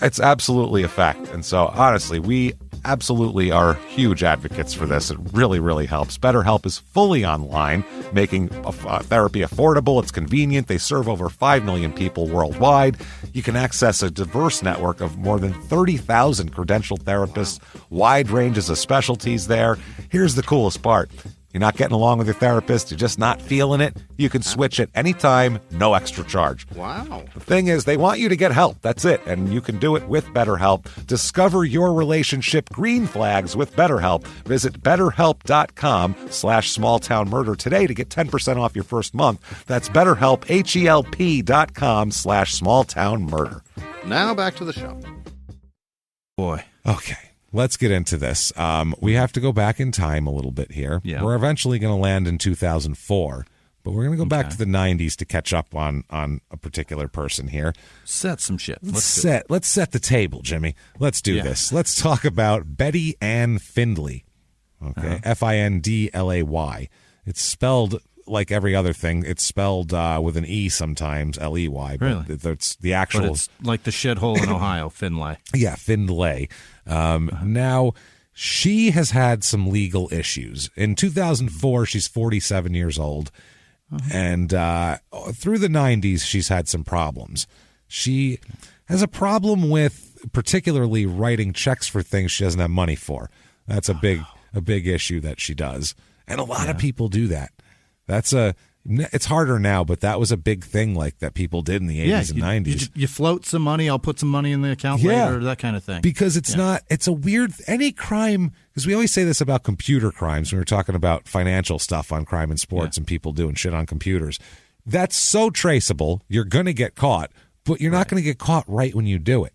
It's absolutely a fact. And so, honestly, we absolutely are huge advocates for this. It really, really helps. BetterHelp is fully online, making therapy affordable. It's convenient. They serve over 5 million people worldwide. You can access a diverse network of more than 30,000 credentialed therapists, wide ranges of specialties there. Here's the coolest part. You're not getting along with your therapist, you're just not feeling it, you can switch at any time, no extra charge. Wow. The thing is, they want you to get help. That's it. And you can do it with BetterHelp. Discover your relationship green flags with BetterHelp. Visit BetterHelp.com/smalltownmurder today to get 10% off your first month. That's BetterHelp, HELP.com/smalltownmurder. Now back to the show. Boy. Okay. Let's get into this. We have to go back in time a little bit here. Yeah. We're eventually going to land in 2004, but we're going to go back to the 90s to catch up on a particular person here. Set some shit. Let's set the table, Jimmy. Let's do this. Let's talk about Betty Ann Findlay. Okay, Findlay. It's spelled like every other thing. It's spelled with an E sometimes, Ley. Really? But it's the actual. But it's like the shithole in Ohio, Findlay. Yeah, Findlay. Now, she has had some legal issues. In 2004, she's 47 years old. And through the 90s, she's had some problems. She has a problem with particularly writing checks for things she doesn't have money for. That's a big issue that she does. And a lot of people do that. It's harder now, but that was a big thing like that people did in the 80s and 90s. You float some money, I'll put some money in the account later, that kind of thing. Because it's a weird, any crime, because we always say this about computer crimes when we're talking about financial stuff on Crime and Sports and people doing shit on computers. That's so traceable, you're going to get caught, but you're not going to get caught right when you do it.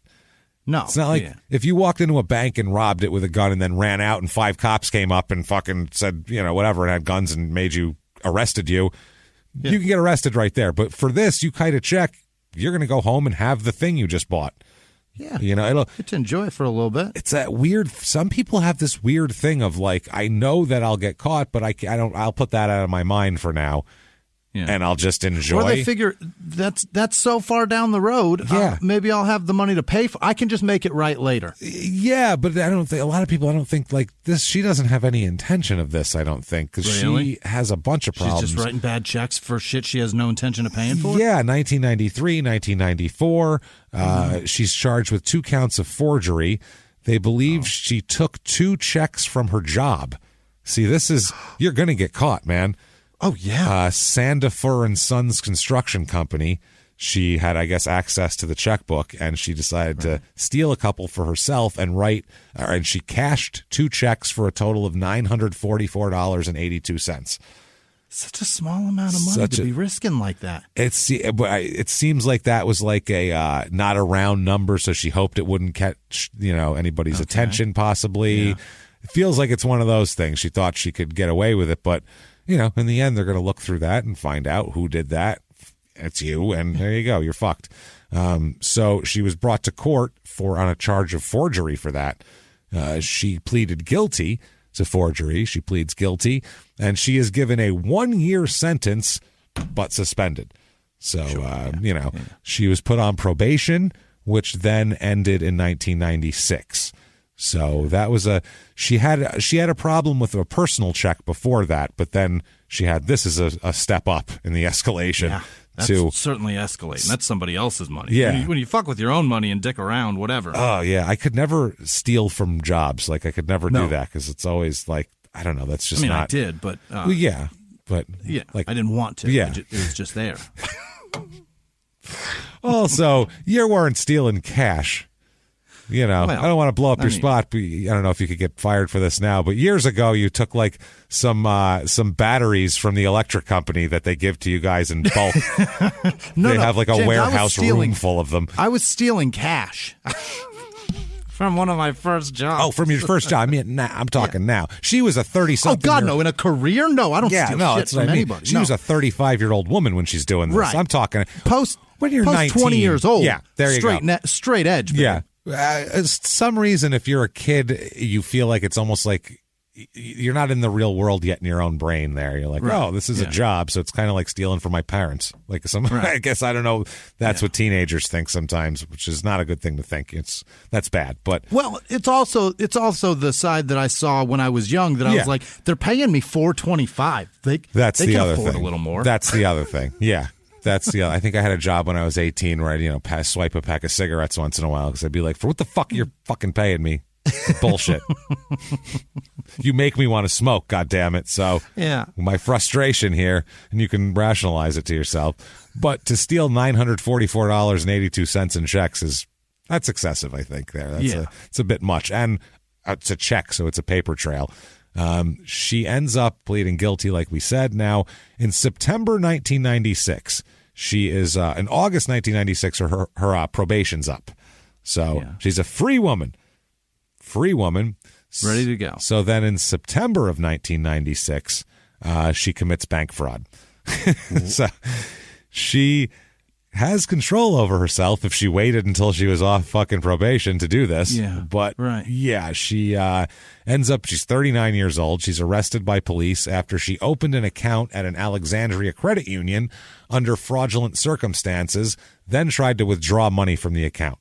No. It's not like if you walked into a bank and robbed it with a gun and then ran out and 5 cops came up and fucking said, whatever, and had guns and arrested you. You can get arrested right there. But for this, you kite a check, you're going to go home and have the thing you just bought. Yeah. Get to enjoy it for a little bit. It's that weird, some people have this weird thing of like, I know that I'll get caught, but I'll put that out of my mind for now. Yeah. And I'll just enjoy. Or they figure that's so far down the road. Yeah. Maybe I'll have the money to pay for. I can just make it right later. Yeah, but I don't think a lot of people. I don't think like this. She doesn't have any intention of this. I don't think because she has a bunch of problems. She's just writing bad checks for shit she has no intention of paying for. Yeah, 1993, 1994. She's charged with 2 counts of forgery. They believe she took 2 checks from her job. See, you're going to get caught, man. Oh, yeah. Sandifer and Sons Construction Company. She had, I guess, access to the checkbook, and she decided to steal a couple for herself and she cashed 2 checks for a total of $944.82. Such a small amount of money to be risking like that. It seems like that was like a not a round number, so she hoped it wouldn't catch anybody's attention, possibly. Yeah. It feels like it's one of those things. She thought she could get away with it, but in the end, they're going to look through that and find out who did that. It's you, and there you go. You're fucked. So she was brought to court on a charge of forgery for that. She pleaded guilty to forgery. She pleads guilty, and she is given a 1-year sentence, but suspended. So, she was put on probation, which then ended in 1996. So that was she had a problem with a personal check before that, but then she had this as a step up in the escalation. Yeah, that's certainly escalating. That's somebody else's money. Yeah. When you fuck with your own money and dick around, whatever. Oh, yeah. I could never steal from jobs. Like, I could never do that because it's always like, I don't know. That's just not. I did, but. Well, yeah. But like, I didn't want to. Yeah. It was just there. Also, you weren't stealing cash. You know, Well, I don't want to blow up your spot. But I don't know if you could get fired for this now, but years ago you took like some batteries from the electric company that they give to you guys in bulk. They have like a James, warehouse room full of them. I was stealing cash from one of my first jobs. Oh, from your first job? I mean, I'm talking now. She was a 30-something. Oh God, no! In a career, no, I don't steal shit from anybody. She was a 35-year-old woman when she's doing this. Right. I'm talking when you're post 19, 20 years old. Yeah, there you go. Straight edge. Baby. Yeah. Some reason, if you're a kid, you feel like it's almost like you're not in the real world yet in your own brain there. You're like, oh, this is a job, so it's kind of like stealing from my parents. Like I guess, I don't know, that's what teenagers think sometimes, which is not a good thing to think. That's bad. But well, it's also the side that I saw when I was young that I was like, they're paying me $4.25. They can afford a little more. That's the other thing. Yeah. That's the. I think I had a job when I was 18 where I'd swipe a pack of cigarettes once in a while because I'd be like, "For what the fuck you're fucking paying me? Bullshit. You make me want to smoke. God damn it." So my frustration here, and you can rationalize it to yourself, but to steal $944.82 in checks that's excessive. I think it's a bit much, and it's a check, so it's a paper trail. She ends up pleading guilty, like we said. Now, in September 1996, she is in August 1996, her probation's up. So she's a free woman. Ready to go. So then in September of 1996, she commits bank fraud. So she has control over herself if she waited until she was off fucking probation to do this. Yeah. But she ends up, she's 39 years old. She's arrested by police after she opened an account at an Alexandria credit union under fraudulent circumstances, then tried to withdraw money from the account.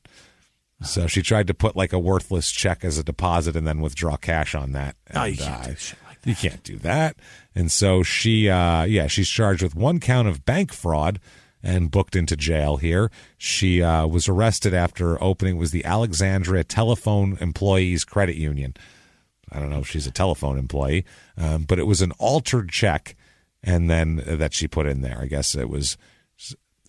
So she tried to put like a worthless check as a deposit and then withdraw cash on that. And, you can't do shit like that. You can't do that. And so she's charged with one count of bank fraud and booked into jail here. She was arrested after opening was the Alexandria Telephone Employees Credit Union. I don't know if she's a telephone employee, but it was an altered check, and then that she put in there. I guess it was.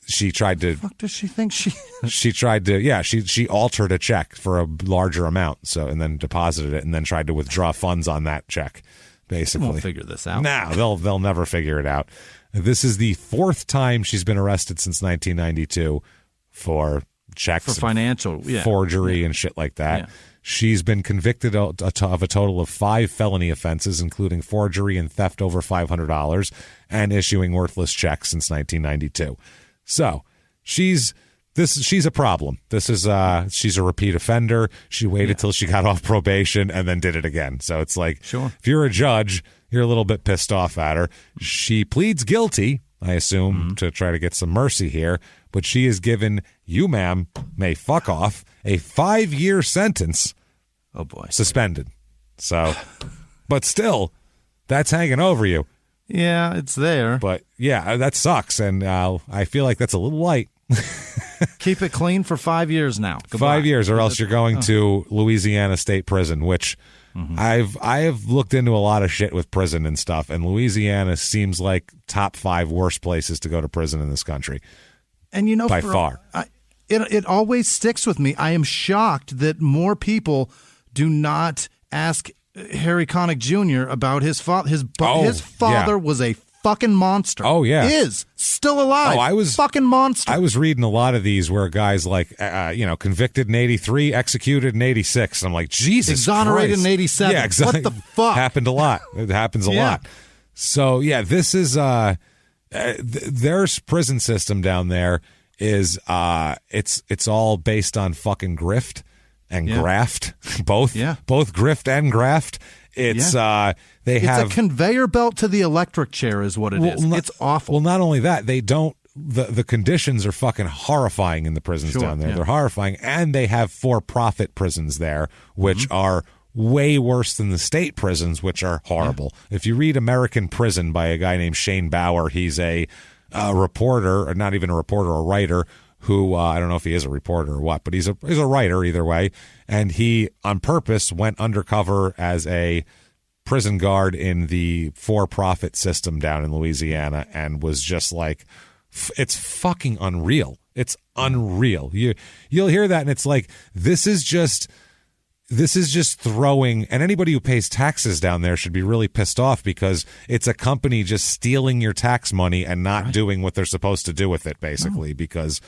She tried to. What the fuck does she think she? She tried to. Yeah, she altered a check for a larger amount, so and then deposited it, and then tried to withdraw funds on that check. Basically, they won't figure this out. No, they'll never figure it out. This is the fourth time she's been arrested since 1992 for checks, for financial forgery and shit like that. Yeah. She's been convicted of a total of 5 felony offenses, including forgery and theft over $500, and issuing worthless checks since 1992. So she's a problem. She's a repeat offender. She waited till she got off probation and then did it again. So it's like, if you're a judge, you're a little bit pissed off at her. She pleads guilty, I assume, to try to get some mercy here, but she is given, you ma'am, may fuck off, a 5-year sentence. Oh boy. Suspended. So, but still, that's hanging over you. Yeah, it's there. But yeah, that sucks. And I feel like that's a little light. Keep it clean for 5 years now. Goodbye. 5 years, or else you're going to Louisiana State Prison, which I have looked into a lot of shit with prison and stuff, and Louisiana seems like top 5 worst places to go to prison in this country. And by far. It always sticks with me. I am shocked that more people do not ask Harry Connick Jr. about his father. His father was a fucking monster. Oh, yeah. Is still alive. Fucking monster. I was reading a lot of these where guys like, convicted in 83, executed in 86. I'm like, Jesus exonerated Christ. in 87. Yeah, exactly. What the fuck? Happened a lot. It happens a lot. So, yeah, this is, their prison system down there is, it's all based on fucking grift and graft. Both grift and graft. It's it's a conveyor belt to the electric chair is what it is. It's awful. Well, not only that, they don't the conditions are fucking horrifying in the prisons down there. They're horrifying, and they have for-profit prisons there, which are way worse than the state prisons, which are horrible. If you read American Prison by a guy named Shane Bauer, he's a reporter, or not even a reporter, a writer, who I don't know if he is a reporter or what, but he's a writer either way, and he on purpose went undercover as a prison guard in the for-profit system down in Louisiana and was just like It's fucking unreal. It's unreal. You'll hear that, and it's like, this is just throwing, and anybody who pays taxes down there should be really pissed off, because it's a company just stealing your tax money and not doing what they're supposed to do with it, basically, because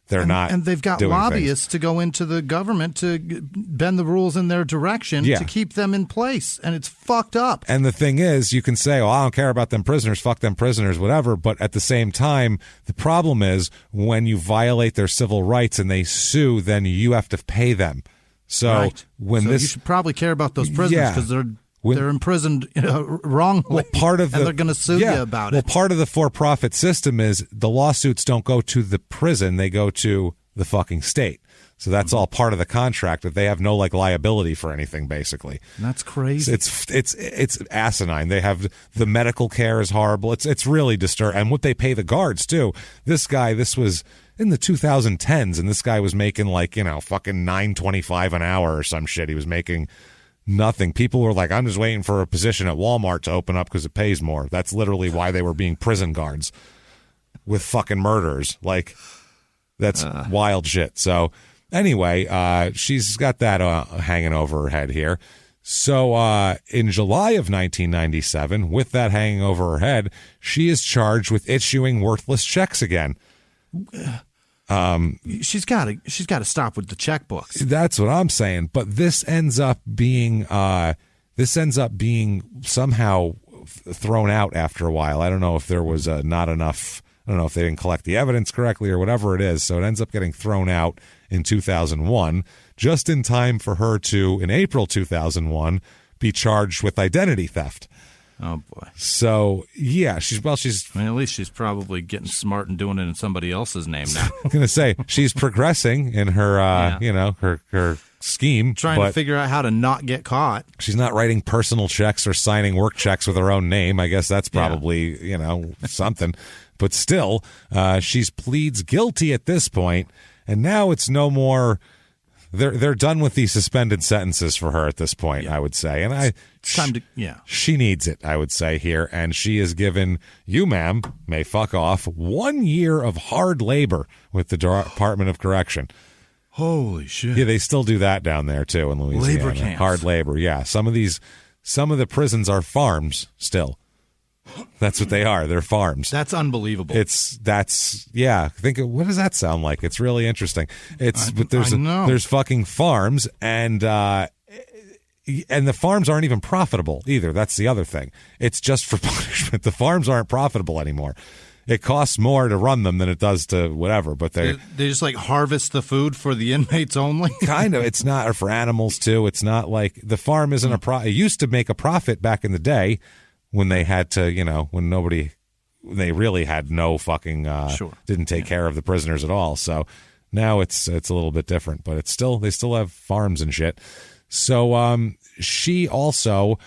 they're not. And they've got lobbyists to go into the government to bend the rules in their direction to keep them in place, and it's fucked up. And the thing is, you can say, "Oh, I don't care about them prisoners, fuck them prisoners, whatever," but at the same time, the problem is when you violate their civil rights and they sue, then you have to pay them. So you should probably care about those prisoners, because they're imprisoned wrongly. Well, and they're going to sue you about it. Well, part of the for-profit system is the lawsuits don't go to the prison; they go to the fucking state. So that's all part of the contract, that they have no liability for anything, basically. That's crazy. It's asinine. They have the medical care is horrible. It's really disturbing, and what they pay the guards too. This was in the 2010s, and this guy was making fucking $9.25 an hour or some shit. He was making nothing. People were like, I'm just waiting for a position at Walmart to open up because it pays more. That's literally why they were being prison guards with fucking murderers. That's wild shit. So anyway, she's got that hanging over her head here. So in July of 1997, with that hanging over her head, she is charged with issuing worthless checks again. She's got to stop with the checkbooks. That's what I'm saying. But this ends up being somehow thrown out after a while. I don't know if there was not enough. I don't know if they didn't collect the evidence correctly or whatever it is. So it ends up getting thrown out in 2001, just in time for her to, in April 2001, be charged with identity theft. Oh boy! So yeah, she's. I mean, at least she's probably getting smart and doing it in somebody else's name now. I'm gonna say she's progressing in her, her scheme, trying to figure out how to not get caught. She's not writing personal checks or signing work checks with her own name. I guess that's probably something. But still, she pleads guilty at this point, and now it's no more. They're done with these suspended sentences for her at this point, I would say. And she needs it, I would say, here. And she is given, you, ma'am, may fuck off, 1 year of hard labor with the Department of Correction. Holy shit. Yeah, they still do that down there, too, in Louisiana. Labor camps. Hard labor, yeah. Some of the prisons are farms still. That's what they are. They're farms. That's unbelievable. Think of, what does that sound like? It's really interesting. There's fucking farms, and the farms aren't even profitable either. That's the other thing. It's just for punishment. The farms aren't profitable anymore. It costs more to run them than it does to whatever, but they just harvest the food for the inmates only. Kind of. It's not, or for animals too. It's not like the farm isn't it used to make a profit back in the day, when they had to, when they really had no fucking, didn't take care of the prisoners at all. So now it's a little bit different, but they still have farms and shit. So she also,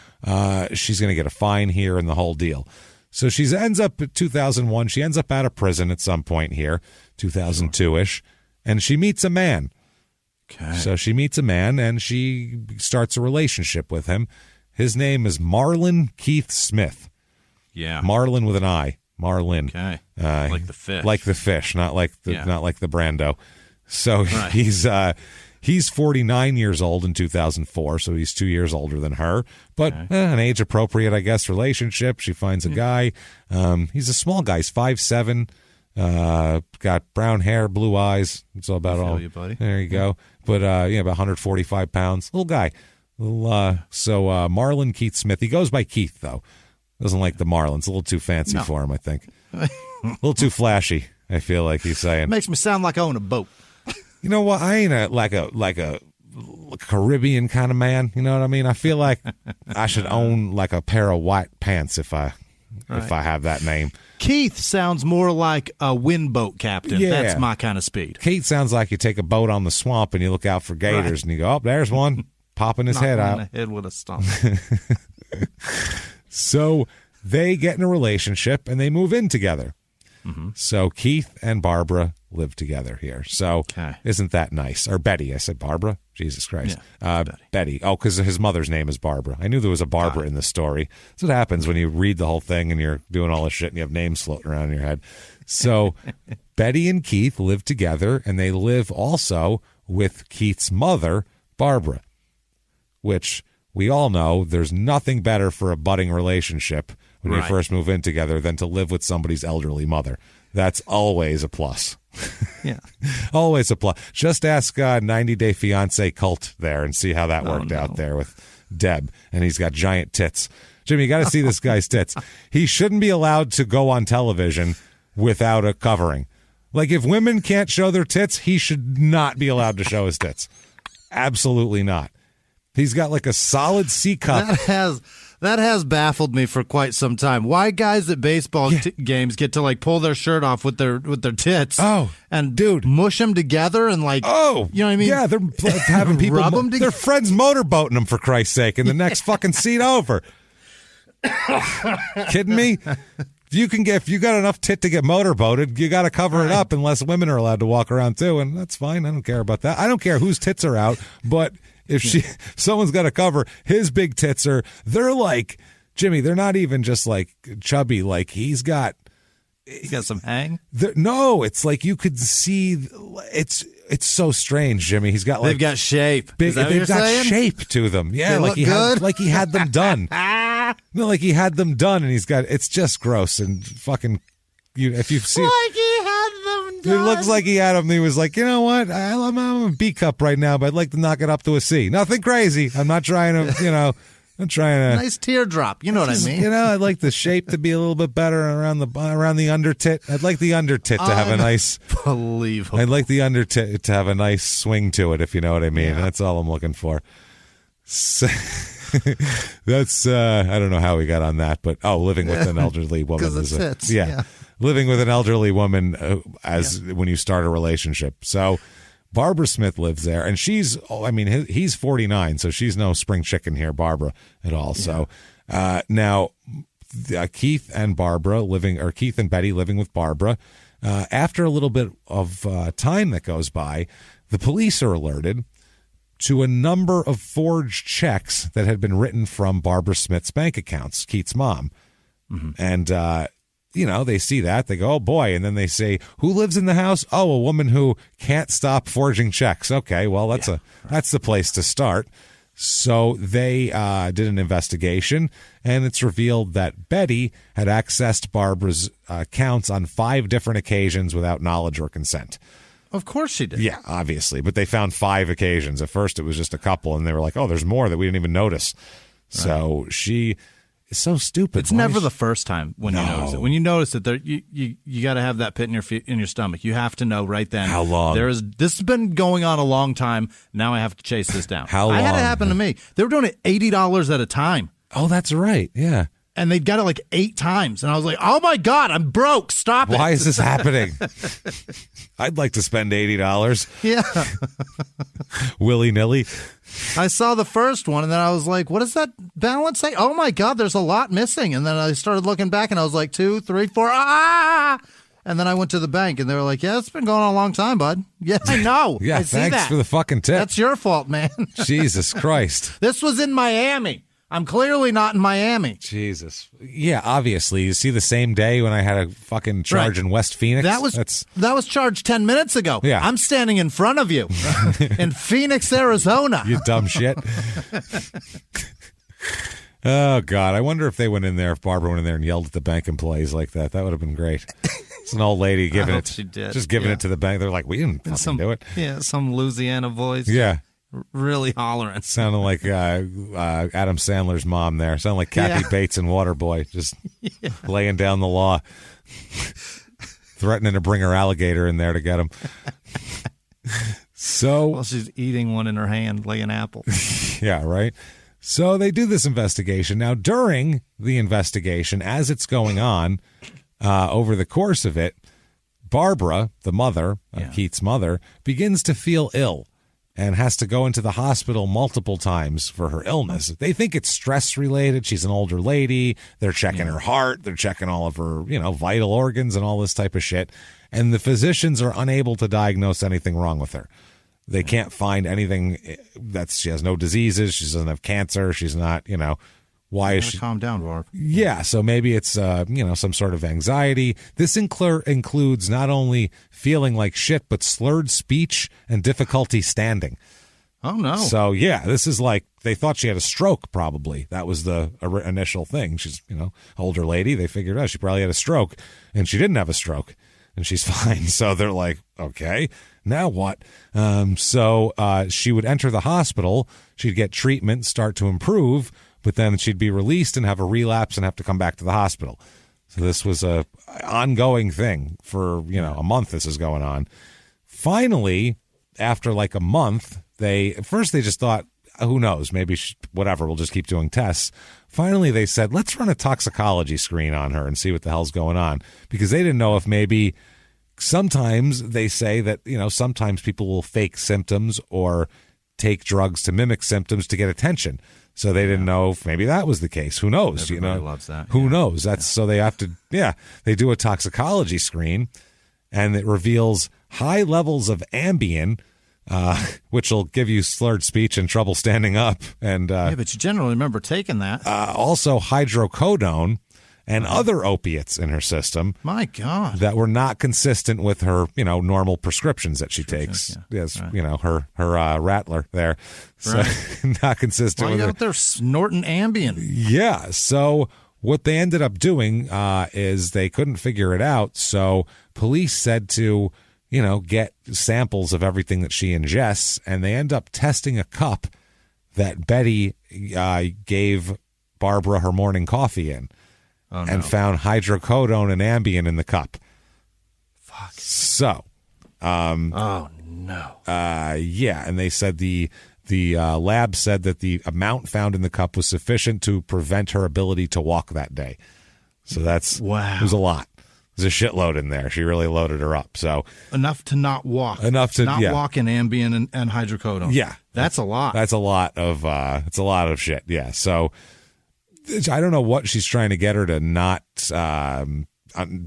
she's going to get a fine here and the whole deal. So she ends up at 2001. She ends up out of prison at some point here, 2002-ish, and she meets a man. Okay. So she meets a man and she starts a relationship with him. His name is Marlon Keith Smith. Yeah. Marlon with an I. Marlon. Okay. Like the fish. Like the fish, not like the Brando. So he's 49 years old in 2004, so he's 2 years older than her. But an age-appropriate, I guess, relationship. She finds a guy. He's a small guy. He's 5'7", got brown hair, blue eyes. It's all about all. You, buddy. There you go. But about 145 pounds. Little guy. Marlon Keith Smith. He goes by Keith, though. Doesn't like the Marlins. A little too fancy for him, I think. A little too flashy, I feel like he's saying. Makes me sound like I own a boat. You know what? I ain't like a Caribbean kind of man. You know what I mean? I feel like I should own like a pair of white pants if I have that name. Keith sounds more like a windboat captain. Yeah. That's my kind of speed. Keith sounds like you take a boat on the swamp and you look out for gators and you go, oh, there's one. Popping his head out. Head with a stump. So they get in a relationship and they move in together. Mm-hmm. So Keith and Barbara live together here. So isn't that nice? Or Betty. I said Barbara? Jesus Christ. Yeah, Betty. Oh, because his mother's name is Barbara. I knew there was a Barbara in the story. That's what happens when you read the whole thing and you're doing all this shit and you have names floating around in your head. So Betty and Keith live together, and they live also with Keith's mother, Barbara, which we all know there's nothing better for a budding relationship when you first move in together than to live with somebody's elderly mother. That's always a plus. Yeah. Always a plus. Just ask 90 Day Fiancé Cult there and see how that worked out there with Deb. And he's got giant tits. Jimmy, you got to see this guy's tits. He shouldn't be allowed to go on television without a covering. Like, if women can't show their tits, he should not be allowed to show his tits. Absolutely not. He's got like a solid C cup. That has baffled me for quite some time. Why guys at baseball games get to like pull their shirt off with their tits? Oh, and dude, mush them together and like, oh, you know what I mean? Yeah, they're having people rub them their friends motorboating them, for Christ's sake, in the next fucking seat over. Kidding me? If you got enough tit to get motorboated, you got to cover it up unless women are allowed to walk around too, and that's fine. I don't care about that. I don't care whose tits are out, but if someone's got to cover his big tits, they're like, Jimmy, they're not even just like chubby. Like he's got some hang. No, it's like you could see. It's so strange, Jimmy. He's got like they've got shape. They've got shape to them. Yeah, they like he had them done. No, like he had them done, and it's just gross and fucking. If you see, like he had them done. It looks like he had them. He was like, you know what? I'm a B cup right now, but I'd like to knock it up to a C. Nothing crazy. I'm not trying to, I'm trying to. Nice teardrop. You know what I mean? I'd like the shape to be a little bit better around the under tit. I'd like the under tit to have a nice. Unbelievable. I'd like the under tit to have a nice swing to it, if you know what I mean. Yeah. That's all I'm looking for. So, that's I don't know how we got on that, but living with an elderly woman is yeah. Living with an elderly woman when you start a relationship. So Barbara Smith lives there, and he's 49, so she's no spring chicken here, Barbara, at all. Yeah. So now Keith and Betty living with Barbara. After a little bit of time that goes by, the police are alerted to a number of forged checks that had been written from Barbara Smith's bank accounts, Keith's mom. Mm-hmm. And, they see that. They go, oh, boy. And then they say, who lives in the house? Oh, a woman who can't stop forging checks. Okay, well, that's the place to start. So they did an investigation, and it's revealed that Betty had accessed Barbara's accounts on 5 different occasions without knowledge or consent. Of course she did. Yeah, obviously. But they found 5 occasions. At first, it was just a couple, and they were like, oh, there's more that we didn't even notice. Right. So she is so stupid. It's never the first time when you notice it. When you notice it, you got to have that pit in your stomach. You have to know right then. How long? This has been going on a long time. Now I have to chase this down. How long? I had it happen to me. They were doing it $80 at a time. Oh, that's right. Yeah. And they'd got it like 8 times. And I was like, oh, my God, I'm broke. Stop it. Why is this happening? I'd like to spend $80. Yeah. Willy-nilly. I saw the first one, and then I was like, what does that balance say? Oh, my God, there's a lot missing. And then I started looking back, and I was like, 2, 3, 4, And then I went to the bank, and they were like, yeah, it's been going on a long time, bud. Yeah, I know. Yeah, I see thanks that. for the fucking tip. That's your fault, man. Jesus Christ. This was in Miami. I'm clearly not in Miami. Jesus. Yeah, obviously. You see the same day when I had a fucking charge in West Phoenix? That was charged 10 minutes ago. Yeah. I'm standing in front of you in Phoenix, Arizona. You dumb shit. Oh, God. I wonder if Barbara went in there and yelled at the bank employees like that. That would have been great. It's an old lady giving it. She did. Just giving it to the bank. They're like, we didn't fucking do it. Yeah, some Louisiana voice. Yeah. Really hollering. Sounded like Adam Sandler's mom there. Sounded like Kathy Bates in Waterboy, just laying down the law, threatening to bring her alligator in there to get him. So, she's eating one in her hand, laying apple. Yeah, right. So they do this investigation. Now, during the investigation, as it's going on, over the course of it, Barbara, the mother, Keith's mother, begins to feel ill. and has to go into the hospital multiple times for her illness. They think it's stress related. She's an older lady. They're checking her heart. They're checking all of her, vital organs and all this type of shit. And the physicians are unable to diagnose anything wrong with her. They can't find anything she has no diseases. She doesn't have cancer. She's not, why is she? Calm down, Barb. Yeah. So maybe it's, some sort of anxiety. This includes not only feeling like shit, but slurred speech and difficulty standing. Oh, no. So, yeah, this is like they thought she had a stroke, probably. That was the initial thing. She's, older lady. They figured out she probably had a stroke, and she didn't have a stroke, and she's fine. So they're like, okay, now what? So she would enter the hospital. She'd get treatment, start to improve, but then she'd be released and have a relapse and have to come back to the hospital. So this was a ongoing thing for, a month this is going on. Finally, after like a month, they just thought, who knows, maybe whatever, we'll just keep doing tests. Finally, they said, let's run a toxicology screen on her and see what the hell's going on. Because they didn't know if maybe sometimes they say that, sometimes people will fake symptoms or take drugs to mimic symptoms to get attention. So they didn't know if maybe that was the case. Who knows? Everybody loves that. Who knows? So they have to, they do a toxicology screen, and it reveals high levels of Ambien, which will give you slurred speech and trouble standing up. And but you generally remember taking that. Also hydrocodone and other opiates in her system. My God. That were not consistent with her, normal prescriptions that she takes. Yeah. Yes, right. Her Rattler there. So right. Not consistent with her. Out there snorting Ambien. Yeah. So what they ended up doing is they couldn't figure it out. So police said to, get samples of everything that she ingests, and they end up testing a cup that Betty gave Barbara her morning coffee in. Oh, no. And found hydrocodone and Ambien in the cup. Fuck. So. Oh, no. Yeah, and they said the lab said that the amount found in the cup was sufficient to prevent her ability to walk that day. So that's, wow. It was a lot. There's a shitload in there. She really loaded her up. So enough to not walk. Enough to not walk in Ambien and hydrocodone. Yeah. That's a lot. That's a lot of shit. Yeah. So I don't know what she's trying to get her to not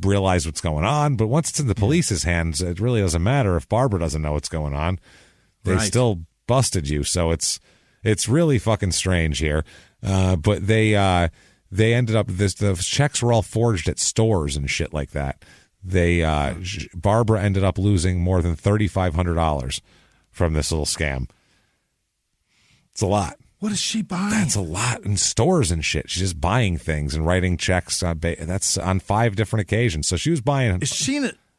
realize what's going on, but once it's in the police's hands, it really doesn't matter if Barbara doesn't know what's going on. They still busted you, so it's really fucking strange here. But they ended up the checks were all forged at stores and shit like that. Barbara ended up losing more than $3,500 from this little scam. It's a lot. What is she buying? That's a lot in stores and shit. She's just buying things and writing checks. That's on 5 different occasions. So she was buying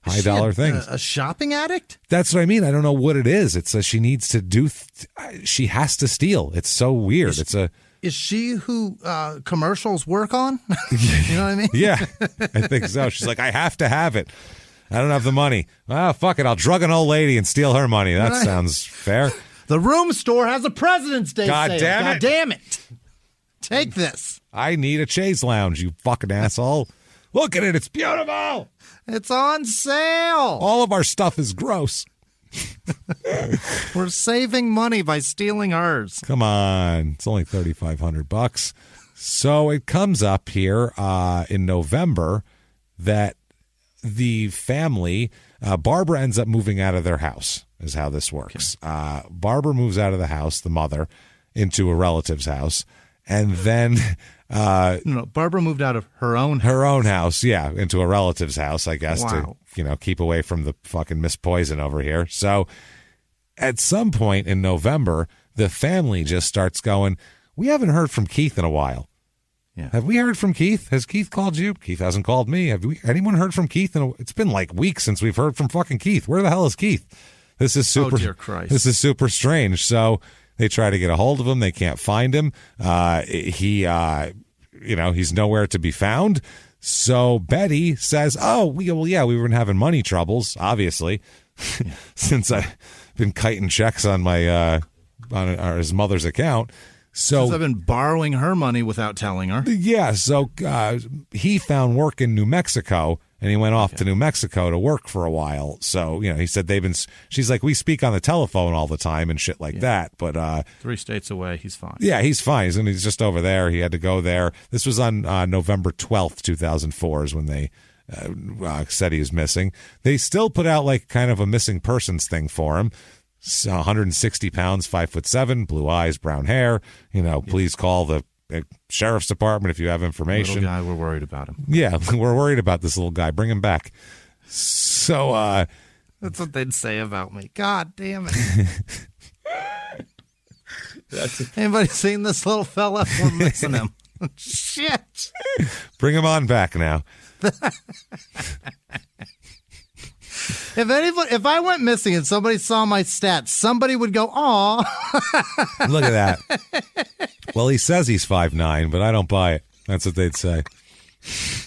high dollar things. A shopping addict? That's what I mean. I don't know what it is. It's she needs to do. She has to steal. It's so weird. Is she who commercials work on? You know what I mean? Yeah, I think so. She's like, I have to have it. I don't have the money. Well, fuck it. I'll drug an old lady and steal her money. That sounds fair. The Room Store has a President's Day sale. God damn it. Take this. I need a chaise lounge, you fucking asshole. Look at it. It's beautiful. It's on sale. All of our stuff is gross. We're saving money by stealing hers. Come on. It's only $3,500. So it comes up here in November that the family, Barbara ends up moving out of their house. Is how this works. Okay. Barbara moves out of the house, the mother, into a relative's house, and then Barbara moved out of her own house, yeah, into a relative's house, I guess, wow. to keep away from the fucking Miss Poison over here. So at some point in November, the family just starts going, we haven't heard from Keith in a while. Yeah. Have we heard from Keith? Has Keith called you? Keith hasn't called me. Have anyone heard from Keith? It's been like weeks since we've heard from fucking Keith. Where the hell is Keith? This is super. Oh, dear Christ. This is super strange. So they try to get a hold of him. They can't find him. He's nowhere to be found. So Betty says, we were having money troubles, obviously, since I've been kiting checks on my on his mother's account. So since I've been borrowing her money without telling her. Yeah. So he found work in New Mexico and he went off to New Mexico to work for a while. So, he said she's like, we speak on the telephone all the time and shit like that. But 3 states away, he's fine. Yeah, he's fine. He's just over there. He had to go there. This was on November 12th, 2004 is when they said he was missing. They still put out like kind of a missing persons thing for him. 160 pounds, 5'7", blue eyes, brown hair. Please call the sheriff's department if you have information. Little guy, we're worried about him. Yeah, we're worried about this little guy. Bring him back. So that's what they'd say about me. God damn it. Anybody seen this little fella? We're missing him. Shit. Bring him on back now. If I went missing and somebody saw my stats, somebody would go, "Aw." Look at that. Well, he says he's 5'9", but I don't buy it. That's what they'd say.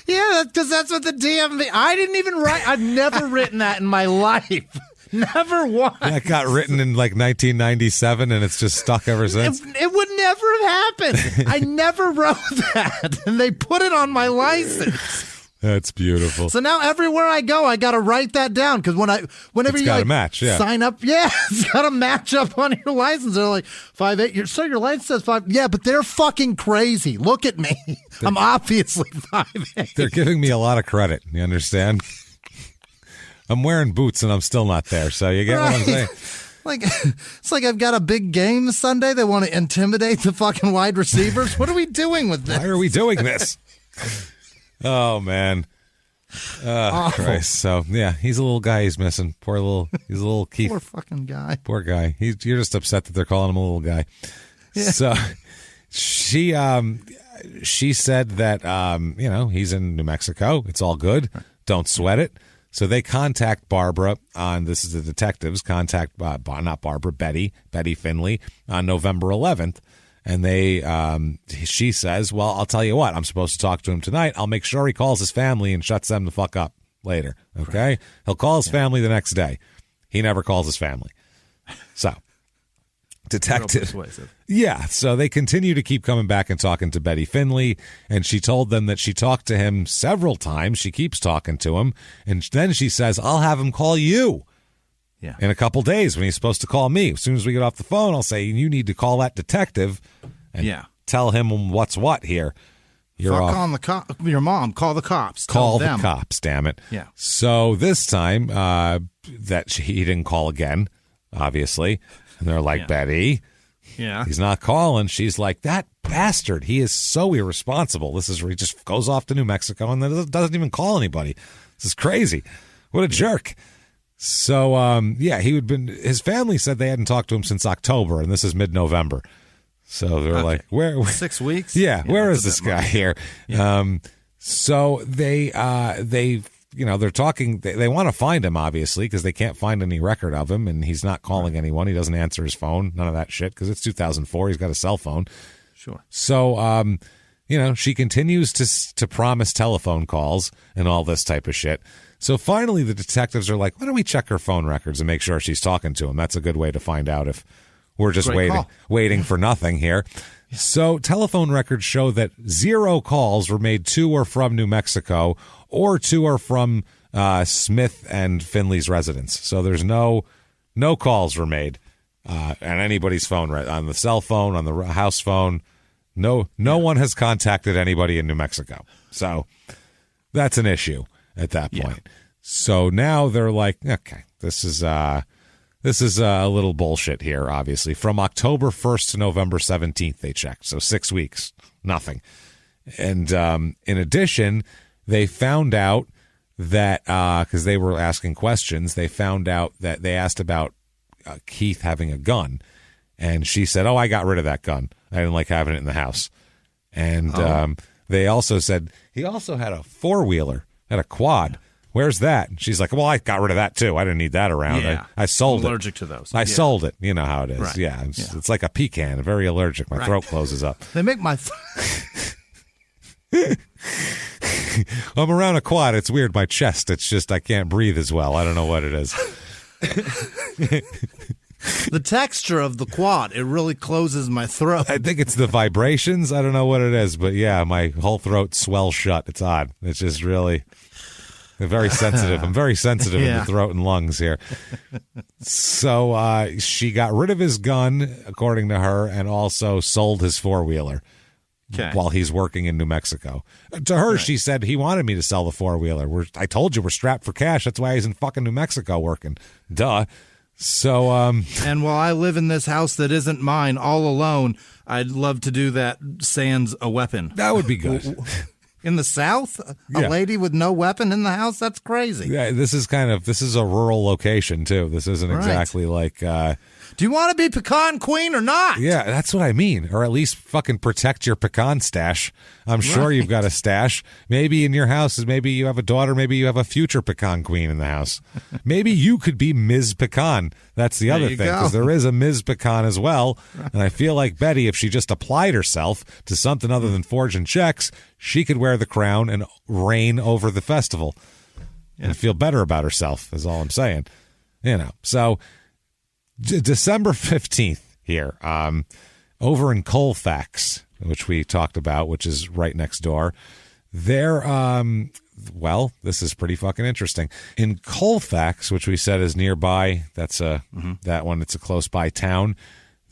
Yeah, because that's what the DMV. I didn't even write. I've never written that in my life. Never once. That got written in like 1997, and it's just stuck ever since. It would never have happened. I never wrote that, and they put it on my license. That's beautiful. So now everywhere I go, I got to write that down because whenever you match, sign up, it's got to match up on your license. They're like 5'8". So your license says 5. Yeah, but they're fucking crazy. Look at me. I'm obviously 5'8". They're giving me a lot of credit. You understand? I'm wearing boots and I'm still not there. So you get what I'm saying? It's like I've got a big game Sunday. They want to intimidate the fucking wide receivers. What are we doing with this? Why are we doing this? Oh, man. Christ. So, yeah, he's a little guy he's missing. He's a little Keith. Poor fucking guy. Poor guy. You're just upset that they're calling him a little guy. Yeah. So, she said that, he's in New Mexico. It's all good. Don't sweat it. So they contact Barbara this is the detectives, not Barbara, Betty Finley on November 11th. And she says, well, I'll tell you what, I'm supposed to talk to him tonight. I'll make sure he calls his family and shuts them the fuck up later. Okay. Right. He'll call his family the next day. He never calls his family. So detective. Yeah. So they continue to keep coming back and talking to Betty Finley. And she told them that she talked to him several times. She keeps talking to him. And then she says, I'll have him call you. Yeah. In a couple days when he's supposed to call me. As soon as we get off the phone, I'll say, you need to call that detective and tell him what's what here. You're calling your mom. Call the cops. Call the cops, damn it. Yeah. So this time he didn't call again, obviously. And they're like, Betty, he's not calling. She's like, that bastard. He is so irresponsible. This is where he just goes off to New Mexico and then doesn't even call anybody. This is crazy. What a jerk. So, his family said they hadn't talked to him since October, and this is mid-November. So they're like, where 6 weeks? Yeah, where is this guy here? Yeah. So they're talking, they want to find him, obviously, because they can't find any record of him, and he's not calling anyone. He doesn't answer his phone, none of that shit, because it's 2004. He's got a cell phone. Sure. So, she continues to promise telephone calls and all this type of shit. So finally, the detectives are like, why don't we check her phone records and make sure she's talking to him? That's a good way to find out if we're just waiting for nothing here. Yeah. So telephone records show that 0 calls were made to or from New Mexico or to or from Smith and Finley's residence. So there's no calls were made on anybody's phone, right? On the cell phone, on the house phone. No one has contacted anybody in New Mexico. So that's an issue at that point. Yeah. So now they're like, okay, this is a little bullshit here, obviously. From October 1st to November 17th, they checked. So 6 weeks, nothing. And in addition, they found out that, because they were asking questions, they found out that they asked about Keith having a gun. And she said, I got rid of that gun. I didn't like having it in the house. And they also said he also had a 4-wheeler. Had a quad. Where's that? And she's like, well, I got rid of that too. I didn't need that around. Yeah. I sold it. Allergic to those. I sold it. You know how it is. Right. Yeah. It's like a pecan. Very allergic. My throat closes up. They make my... I'm around a quad. It's weird. My chest. It's just I can't breathe as well. I don't know what it is. The texture of the quad, it really closes my throat. I think it's the vibrations. I don't know what it is, but yeah, my whole throat swells shut. It's odd. It's just really, Very sensitive. I'm very sensitive in the throat and lungs here. So she got rid of his gun, according to her, and also sold his four-wheeler while he's working in New Mexico. To her, she said he wanted me to sell the four-wheeler. I told you we're strapped for cash. That's why he's in fucking New Mexico working. Duh. So, and while I live in this house that isn't mine all alone, I'd love to do that sans a weapon. That would be good. In the South, a lady with no weapon in the house? That's crazy. Yeah, this is a rural location, too. This isn't exactly like... do you want to be pecan queen or not? Yeah, that's what I mean. Or at least fucking protect your pecan stash. I'm sure you've got a stash. Maybe in your house, maybe you have a daughter, maybe you have a future pecan queen in the house. Maybe you could be Ms. Pecan. That's the other thing, because there is a Ms. Pecan as well. And I feel like Betty, if she just applied herself to something other than forging checks, she could wear the crown and reign over the festival and feel better about herself, is all I'm saying. So December 15th here, over in Colfax, which we talked about, which is right next door. There, this is pretty fucking interesting. In Colfax, which we said is nearby, that's that one. It's a close by town.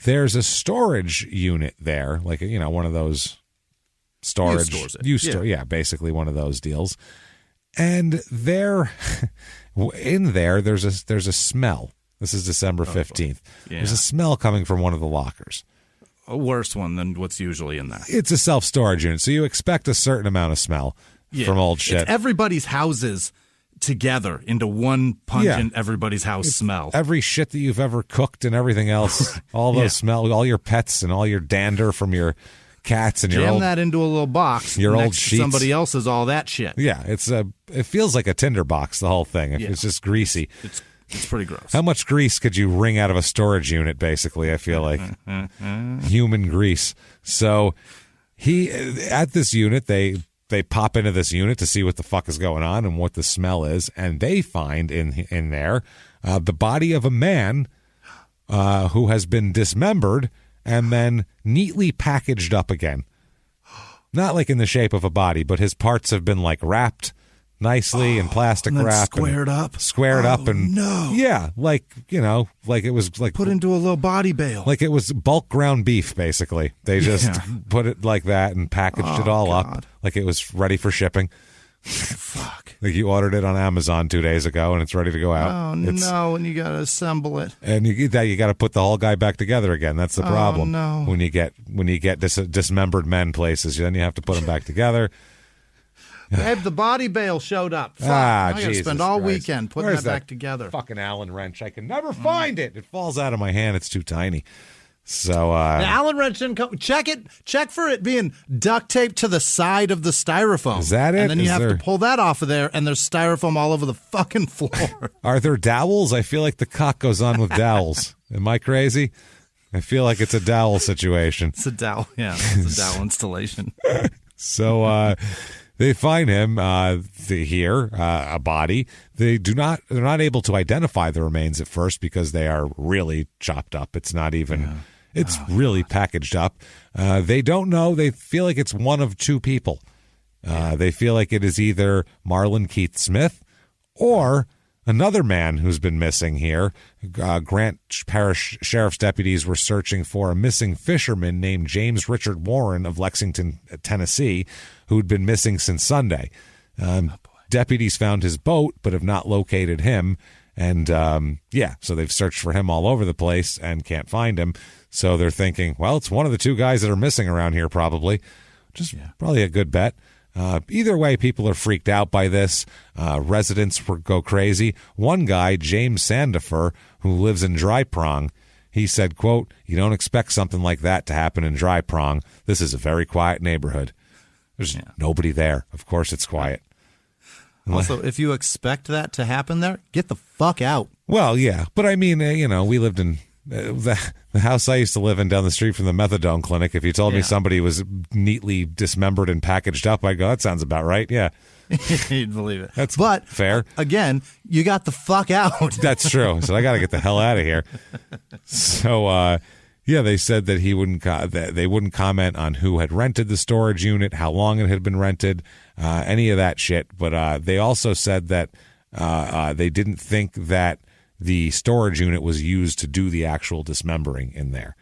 There's a storage unit there, like one of those storage basically one of those deals. And there, in there's a smell. This is December 15th. There's a smell coming from one of the lockers. A worse one than what's usually in there. It's a self-storage unit, so you expect a certain amount of smell from old shit. It's everybody's houses together into one pungent everybody's house smell. Every shit that you've ever cooked and everything else, all those smell, all your pets and all your dander from your cats and jam that into a little box. Your next old sheets. To somebody else's, all that shit. Yeah, it feels like a tinderbox, the whole thing. It's just greasy. It's pretty gross. How much grease could you wring out of a storage unit, basically, I feel like? Human grease. So at this unit, they pop into this unit to see what the fuck is going on and what the smell is, and they find in there the body of a man who has been dismembered and then neatly packaged up again. Not like in the shape of a body, but his parts have been like wrapped nicely in plastic wrap, squared up, and like it was like put into a little body bale, like it was bulk ground beef. Basically, they just put it like that and packaged it all up like it was ready for shipping. Fuck! Like you ordered it on Amazon 2 days ago and it's ready to go out. Oh no! And you got to assemble it, and you got to put the whole guy back together again. That's the problem. No. When you get dismembered men places, then you have to put them back together. Babe, the body bale showed up. Fuck. I got to spend all weekend putting that back together. Fucking Allen wrench. I can never find it. It falls out of my hand. It's too tiny. So the Allen wrench didn't come. Check it. Check for it being duct taped to the side of the styrofoam. Is that it? And then you have to pull that off of there, and there's styrofoam all over the fucking floor. Are there dowels? I feel like the cock goes on with dowels. Am I crazy? I feel like it's a dowel situation. It's a dowel. Yeah, it's a dowel installation. So they find him here, a body. They're not able to identify the remains at first because they are really chopped up. It's not even. It's really packaged up. They don't know. They feel like it's one of two people. They feel like it is either Marlon Keith Smith or another man who's been missing here. Grant Parish Sheriff's deputies were searching for a missing fisherman named James Richard Warren of Lexington, Tennessee, who'd been missing since Sunday. Deputies found his boat, but have not located him. And, so they've searched for him all over the place and can't find him. So they're thinking, well, it's one of the two guys that are missing around here probably. Just probably a good bet. Either way, people are freaked out by this. Residents go crazy. One guy, James Sandifer, who lives in Dry Prong, he said, quote, "You don't expect something like that to happen in Dry Prong. This is a very quiet neighborhood. There's nobody there. Of course it's quiet." Also, if you expect that to happen there, get the fuck out. Well, yeah. But I mean, we lived in the house I used to live in down the street from the methadone clinic. If you told me somebody was neatly dismembered and packaged up, I'd go, that sounds about right. Yeah. You'd believe it. That's but fair. Again, you got the fuck out. That's true. So I got to get the hell out of here. So Yeah, they said that that they wouldn't comment on who had rented the storage unit, how long it had been rented, any of that shit. But they also said that they didn't think that the storage unit was used to do the actual dismembering in there.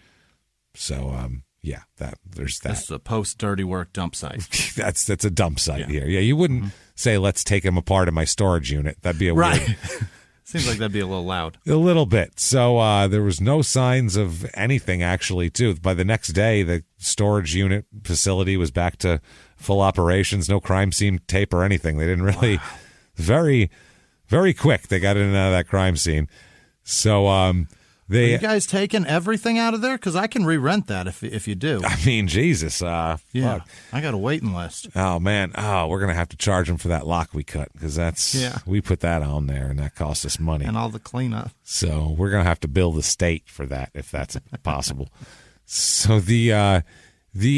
So, yeah, there's that. It's a post-dirty work dump site. that's a dump site here. Yeah, you wouldn't say, let's take him apart in my storage unit. That'd be a weird... Seems like that'd be a little loud. A little bit. So there was no signs of anything, actually, too. By the next day, the storage unit facility was back to full operations. No crime scene tape or anything. They didn't really... Wow. Very, very quick, they got in and out of that crime scene. So... Are you guys taking everything out of there? Because I can re-rent that if you do. I mean, Jesus. Yeah, fuck. I got a waiting list. Oh, man. Oh, we're going to have to charge them for that lock we cut because we put that on there and that cost us money. And all the cleanup. So we're going to have to bill the state for that if that's possible. So they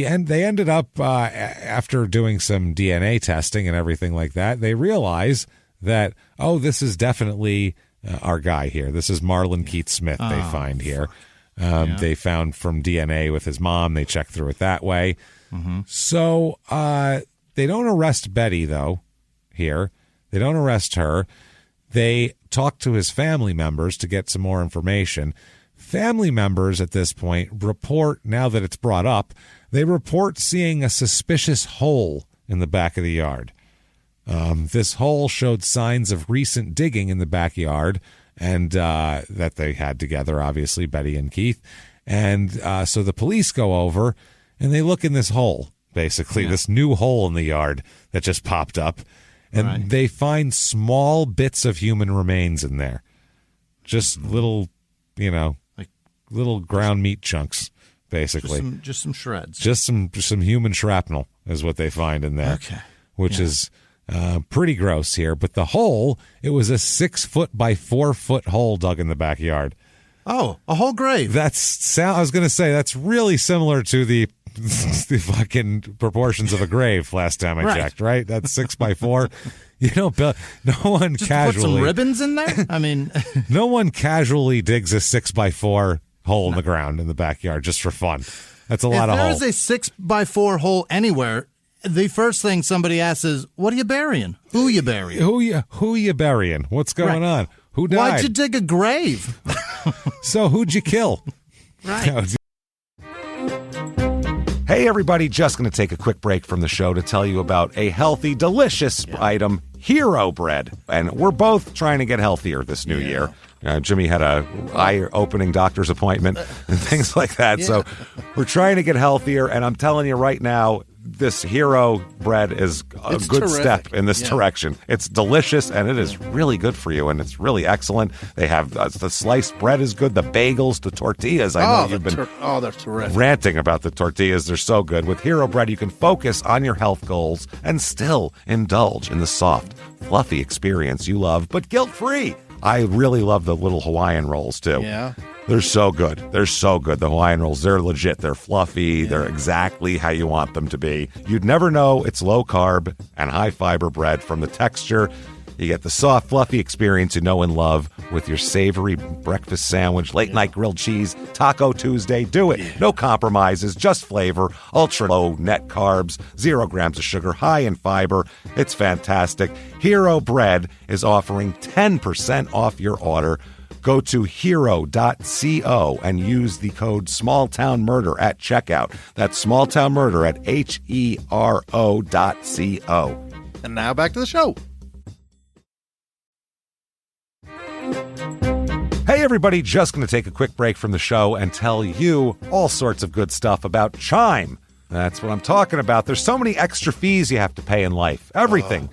ended up, after doing some DNA testing and everything like that, they realize that, this is definitely... our guy here. This is Marlon Keith Smith they find here. They found from DNA with his mom. They checked through it that way. Mm-hmm. So they don't arrest Betty, though, here. They don't arrest her. They talk to his family members to get some more information. Family members at this point report, now that it's brought up, they report seeing a suspicious hole in the back of the yard. This hole showed signs of recent digging in the backyard and that they had together, obviously, Betty and Keith. And so the police go over and they look in this hole, basically, this new hole in the yard that just popped up. And they find small bits of human remains in there. Just little, like little ground meat chunks, basically. Just some shreds. Just some human shrapnel is what they find in there. Okay. Which is... pretty gross here, but the hole, it was a 6-foot by 4-foot hole dug in the backyard. Oh, a whole grave. I was going to say, that's really similar to the fucking proportions of a grave last time I checked, right? That's 6 by 4. No one just casually... put some ribbons in there? I mean... No one casually digs a 6 by 4 hole in the ground in the backyard just for fun. That's a lot of holes. If there's a 6 by 4 hole anywhere... The first thing somebody asks is, what are you burying? Who you burying? Who you burying? What's going on? Who died? Why'd you dig a grave? So who'd you kill? Right. Hey, everybody, just going to take a quick break from the show to tell you about a healthy, delicious item, Hero Bread. And we're both trying to get healthier this new year. Jimmy had a eye-opening doctor's appointment and things like that. Yeah. So we're trying to get healthier, and I'm telling you right now, this Hero Bread is a good step in this direction. It's delicious, and it is really good for you, and it's really excellent. They have the sliced bread is good, the bagels, the tortillas. I know you've been they're terrific. Ranting about the tortillas. They're so good. With Hero Bread, you can focus on your health goals and still indulge in the soft, fluffy experience you love, but guilt-free. I really love the little Hawaiian rolls, too. Yeah. They're so good. They're so good. The Hawaiian rolls, they're legit. They're fluffy. Yeah. They're exactly how you want them to be. You'd never know it's low-carb and high-fiber bread from the texture. You get the soft, fluffy experience you know and love with your savory breakfast sandwich, late-night grilled cheese, Taco Tuesday. Do it. Yeah. No compromises, just flavor, ultra-low net carbs, 0 grams of sugar, high in fiber. It's fantastic. Hero Bread is offering 10% off your order. Go to hero.co and use the code SmallTownMurder at checkout. That's SmallTownMurder at HERO.co. And now back to the show. Hey, everybody, just going to take a quick break from the show and tell you all sorts of good stuff about Chime. That's what I'm talking about. There's so many extra fees you have to pay in life. Everything.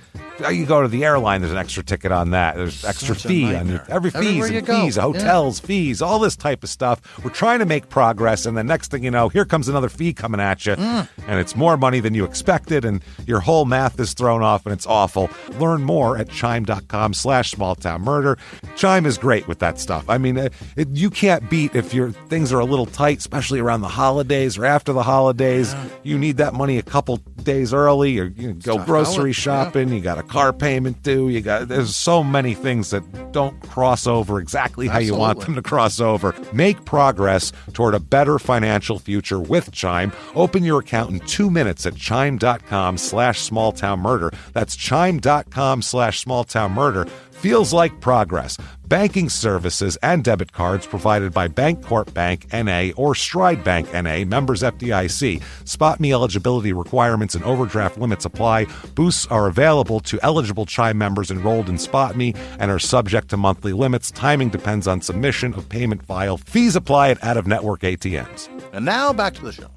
You go to the airline, there's an extra ticket on that. There's extra fee on every fees and fees, hotels, fees, all this type of stuff. We're trying to make progress, and the next thing you know, here comes another fee coming at you, and it's more money than you expected, and your whole math is thrown off, and it's awful. Learn more at chime.com/smalltownmurder. Chime is great with that stuff. I mean, you can't beat if your things are a little tight, especially around the holidays or after the holidays. you need that money a couple days early, or you go grocery shopping, you got a car payment due, there's so many things that don't cross over exactly how you want them to cross over. Make progress toward a better financial future with Chime. Open your account in 2 minutes at chime.com/smalltownmurder. That's chime.com/smalltownmurder. Feels like progress. Banking services and debit cards provided by Bancorp Bank N.A. or Stride Bank N.A., members FDIC. Spot Me eligibility requirements and overdraft limits apply. Boosts are available to eligible Chime members enrolled in Spot Me and are subject to monthly limits. Timing depends on submission of payment file. Fees apply at out-of-network ATMs. And now back to the show.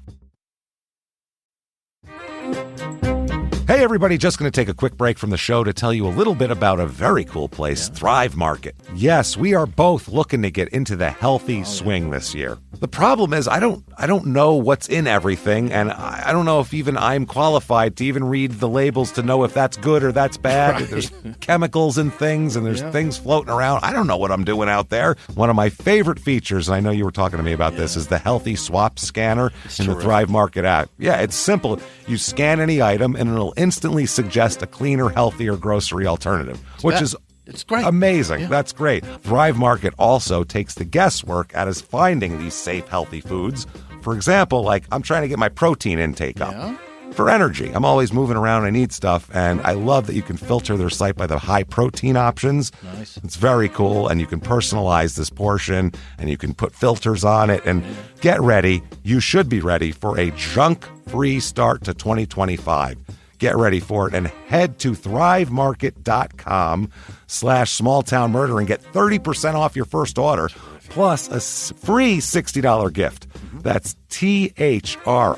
Hey, everybody, just going to take a quick break from the show to tell you a little bit about a very cool place, Thrive Market. Yes, we are both looking to get into the healthy swing this year. The problem is I don't know what's in everything, and I don't know if even I'm qualified to even read the labels to know if that's good or that's bad. Right. There's chemicals in things, and there's things floating around. I don't know what I'm doing out there. One of my favorite features, and I know you were talking to me about this, is the Healthy Swap Scanner in the Thrive Market app. Yeah, it's simple. You scan any item, and it'll instantly suggest a cleaner, healthier grocery alternative, which is it's great. Amazing. Yeah. That's great. Thrive Market also takes the guesswork out of finding these safe, healthy foods. For example, like I'm trying to get my protein intake up for energy. I'm always moving around. I need stuff, and I love that you can filter their site by the high protein options. Nice. It's very cool, and you can personalize this portion, and you can put filters on it, and get ready. You should be ready for a junk-free start to 2025. Get ready for it and head to thrivemarket.com/smalltownmurder and get 30% off your first order plus a free $60 gift. That's THRIVE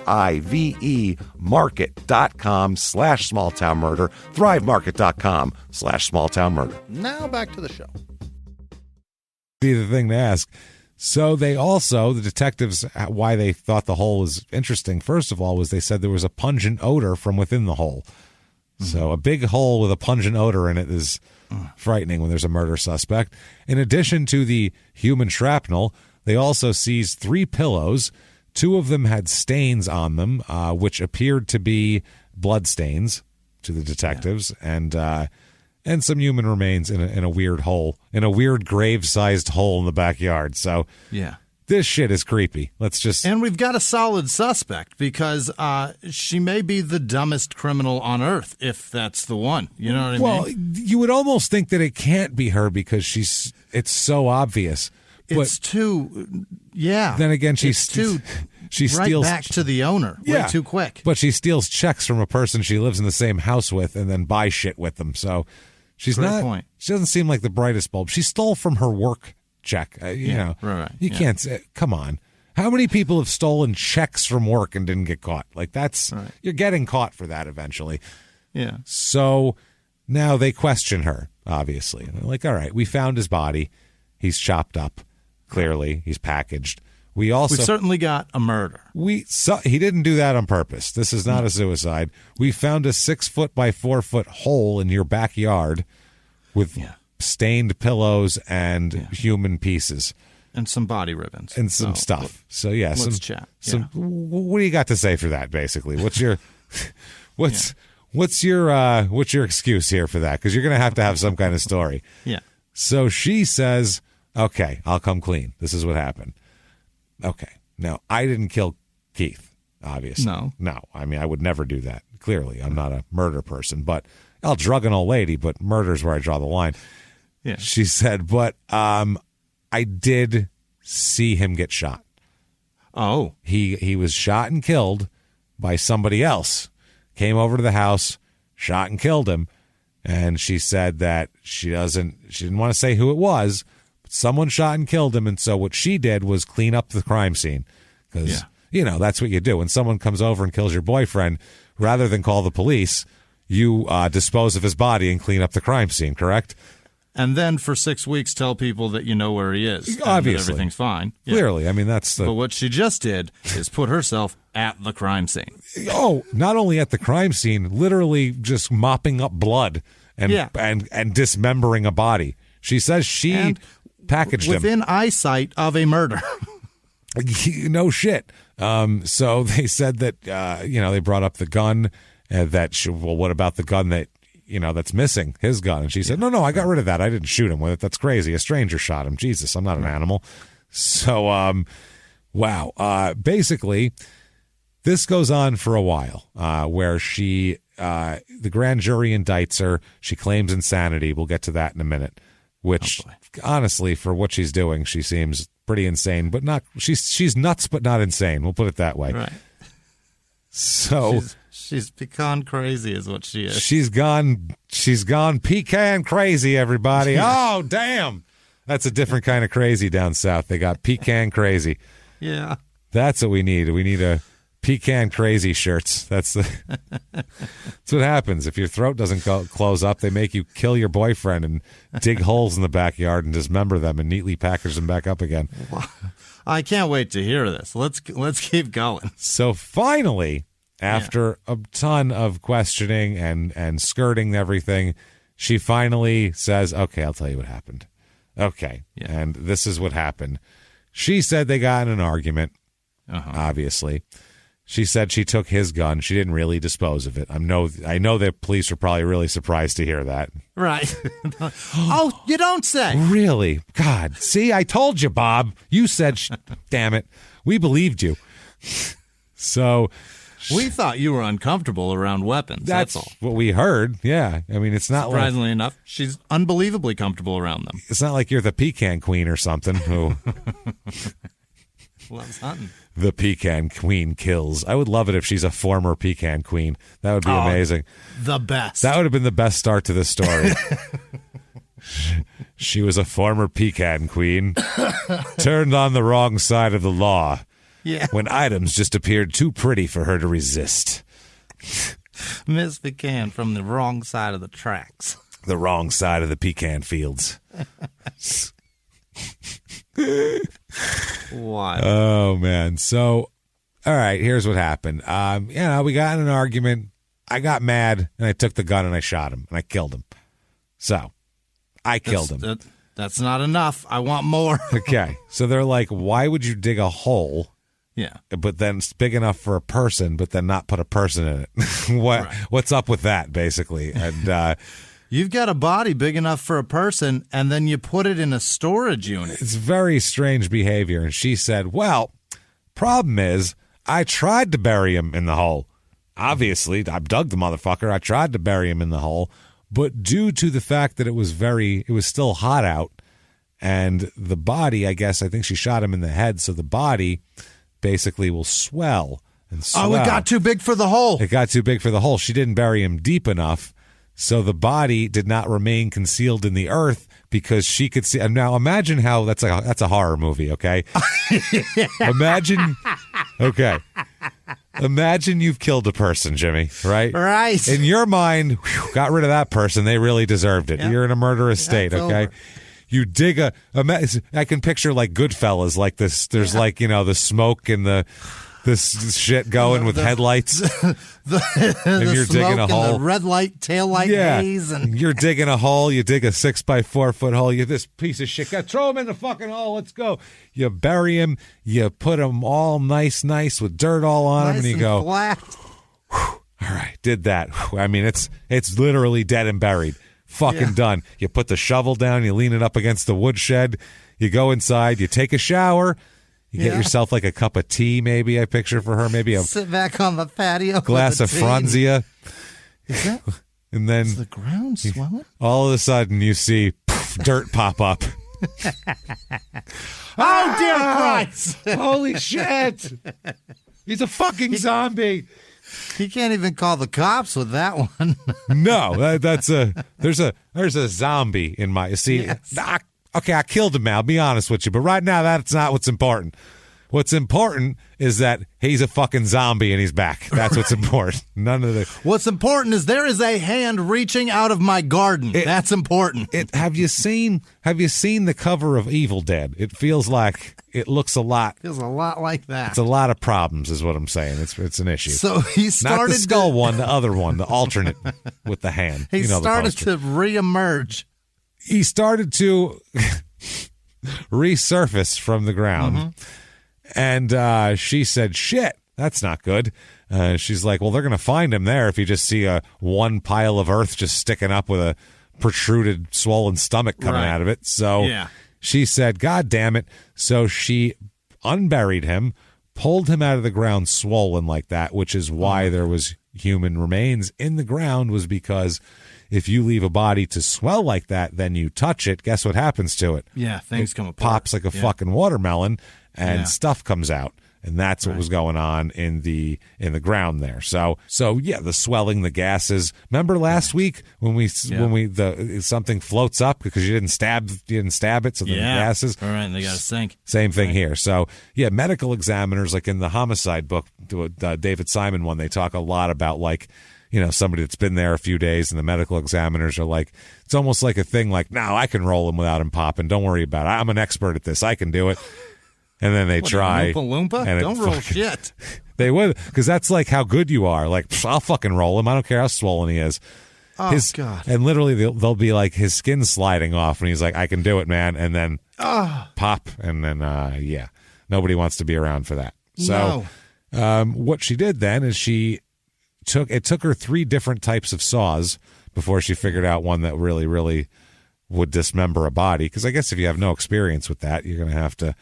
market.com/smalltownmurder, thrivemarket.com/smalltownmurder. Now back to the show. Be the thing to ask. So they also, the detectives, why they thought the hole was interesting, first of all, was they said there was a pungent odor from within the hole. Mm-hmm. So a big hole with a pungent odor in it is frightening when there's a murder suspect. In addition to the human shrapnel, they also seized 3 pillows. 2 of them had stains on them, which appeared to be blood stains to the detectives, and some human remains in a weird hole, in a weird grave-sized hole in the backyard. So this shit is creepy. And we've got a solid suspect because she may be the dumbest criminal on earth, if that's the one. You know what I mean? Well, you would almost think that it can't be her because it's so obvious. It's too, Then again, she steals back to the owner way too quick. But she steals checks from a person she lives in the same house with and then buys shit with them. So she's Great not. Point. She doesn't seem like the brightest bulb. She stole from her work check. You can't say. Come on. How many people have stolen checks from work and didn't get caught? Like you're getting caught for that eventually. Yeah. So now they question her. Obviously, and they're like, all right, we found his body. He's chopped up. Clearly, he's packaged. We've certainly got a murder. He didn't do that on purpose. This is not a suicide. We found a 6-foot by 4-foot hole in your backyard with stained pillows and human pieces. And some body ribbons. And some stuff. So, let's chat. What do you got to say for that, basically? What's your excuse here for that? Because you're going to have some kind of story. Yeah. So she says, okay, I'll come clean. This is what happened. Okay. Now, I didn't kill Keith, obviously. No. I mean, I would never do that. Clearly, I'm not a murder person, but I'll drug an old lady, but murder's where I draw the line. Yeah. She said, but I did see him get shot. Oh. He was shot and killed by somebody else. Came over to the house, shot and killed him. And she said that she didn't want to say who it was, but someone shot and killed him. And so what she did was clean up the crime scene because, that's what you do. When someone comes over and kills your boyfriend, rather than call the police, you dispose of his body and clean up the crime scene, correct? And then for 6 weeks, tell people that you know where he is. Obviously. Everything's fine. Yeah. Clearly. I mean, that's But what she just did is put herself at the crime scene. Oh, not only at the crime scene, literally just mopping up blood and dismembering a body. She says she packaged him. Within eyesight of a murder. No shit. So they said that, they brought up the gun what about the gun that, that's missing, his gun? And she said, no, I got rid of that. I didn't shoot him with it. That's crazy. A stranger shot him. Jesus, I'm not an animal. So, wow. Basically, this goes on for a while, where the grand jury indicts her. She claims insanity. We'll get to that in a minute, which honestly, for what she's doing, she seems pretty insane, but not, she's nuts, but not insane. We'll put it that way. Right. So she's pecan crazy is what she is. She's gone pecan crazy, everybody. Oh, damn. That's a different kind of crazy down south. They got pecan crazy. Yeah. That's what we need. We need a pecan crazy shirts. That's what happens. If your throat doesn't close up, they make you kill your boyfriend and dig holes in the backyard and dismember them and neatly package them back up again. I can't wait to hear this. Let's keep going. So finally, after a ton of questioning and skirting everything, she finally says, okay, I'll tell you what happened. Okay. Yeah. And this is what happened. She said they got in an argument, obviously. She said she took his gun. She didn't really dispose of it. I know that police were probably really surprised to hear that. Right. Oh, you don't say. Really? God. See, I told you, Bob. You said, damn it. We believed you. So we thought you were uncomfortable around weapons. That's all. What we heard. Yeah. I mean, it's not surprisingly enough, she's unbelievably comfortable around them. It's not like you're the pecan queen or something who loves hunting. The pecan queen kills. I would love it if she's a former pecan queen. That would be amazing. The best. That would have been the best start to this story. She was a former pecan queen, turned on the wrong side of the law. Yeah. When items just appeared too pretty for her to resist. Miss Pecan from the wrong side of the tracks. The wrong side of the pecan fields. What? Oh, man. So, all right, here's what happened. We got in an argument. I got mad, and I took the gun, and I shot him, and I killed him. So, I killed him. That's not enough. I want more. Okay. So they're like, why would you dig a hole? Yeah. But then it's big enough for a person, but then not put a person in it. What's up with that, basically? And you've got a body big enough for a person, and then you put it in a storage unit. It's very strange behavior. And she said, well, problem is, I tried to bury him in the hole. Obviously, I dug the motherfucker. I tried to bury him in the hole. But due to the fact that it was still hot out, and the body, I think she shot him in the head, so the body basically will swell and swell. Oh, it got too big for the hole. It got too big for the hole. She didn't bury him deep enough, so the body did not remain concealed in the earth because she could see. And now imagine how that's a horror movie, okay? Imagine you've killed a person, Jimmy, right? Right. In your mind, got rid of that person. They really deserved it. Yep. You're in a murderous state, okay? Over. You dig I can picture like Goodfellas, like this. There's the smoke and this shit going with headlights. And you're digging a hole. The red light, tail light haze. And you're digging a hole. You dig a 6x4 foot hole. You this piece of shit. Throw him in the fucking hole. Let's go. You bury him. You put him all nice with dirt all on him, and you go, flat. All right, did that. I mean, it's literally dead and buried. Fucking done. You put the shovel down, you lean it up against the woodshed, you go inside, you take a shower, you get yourself like a cup of tea, maybe I picture for her, maybe sit back on the patio, glass of Franzia. And then is the ground swelling? All of a sudden you see dirt pop up. Oh, dear Christ. Holy shit. He's a fucking zombie. He can't even call the cops with that one. No, there's a zombie in my. See, I killed him. I'll be honest with you, but right now that's not what's important. What's important is that he's a fucking zombie and he's back. That's what's important. None of the. What's important is there is a hand reaching out of my garden. That's important. Have you seen the cover of Evil Dead? It feels like it looks a lot. Feels a lot like that. It's a lot of problems, is what I'm saying. It's an issue. So he started not the skull one, the other one, the alternate with the hand. He started to reemerge. He started to resurface from the ground. Mm-hmm. And she said, shit, that's not good. She's like, well, they're going to find him there if you just see one pile of earth just sticking up with a protruded, swollen stomach coming out of it. So she said, God damn it. So she unburied him, pulled him out of the ground swollen like that, which is why there was human remains in the ground, was because if you leave a body to swell like that, then you touch it, guess what happens to it? Yeah, things come apart. Pops like a fucking watermelon, and stuff comes out. And that's what was going on in the ground there. So yeah, the swelling, the gases. Remember last week when something floats up because you didn't stab it, so the gases. All right, and they got to sink. Same thing here. So yeah, medical examiners, like in the homicide book, David Simon one, they talk a lot about like, somebody that's been there a few days, and the medical examiners are like, it's almost like a thing like, no, I can roll him without him popping. Don't worry about it. I'm an expert at this. I can do it. And then they try. Oompa Loompa? And don't roll shit. They would, because that's like how good you are. Like, I'll fucking roll him. I don't care how swollen he is. Oh, God. And literally, they'll be like, his skin's sliding off, and he's like, I can do it, man. And then pop, and then, nobody wants to be around for that. So what she did then is it took her 3 different types of saws before she figured out one that really, really would dismember a body. Because I guess if you have no experience with that, you're going to have to...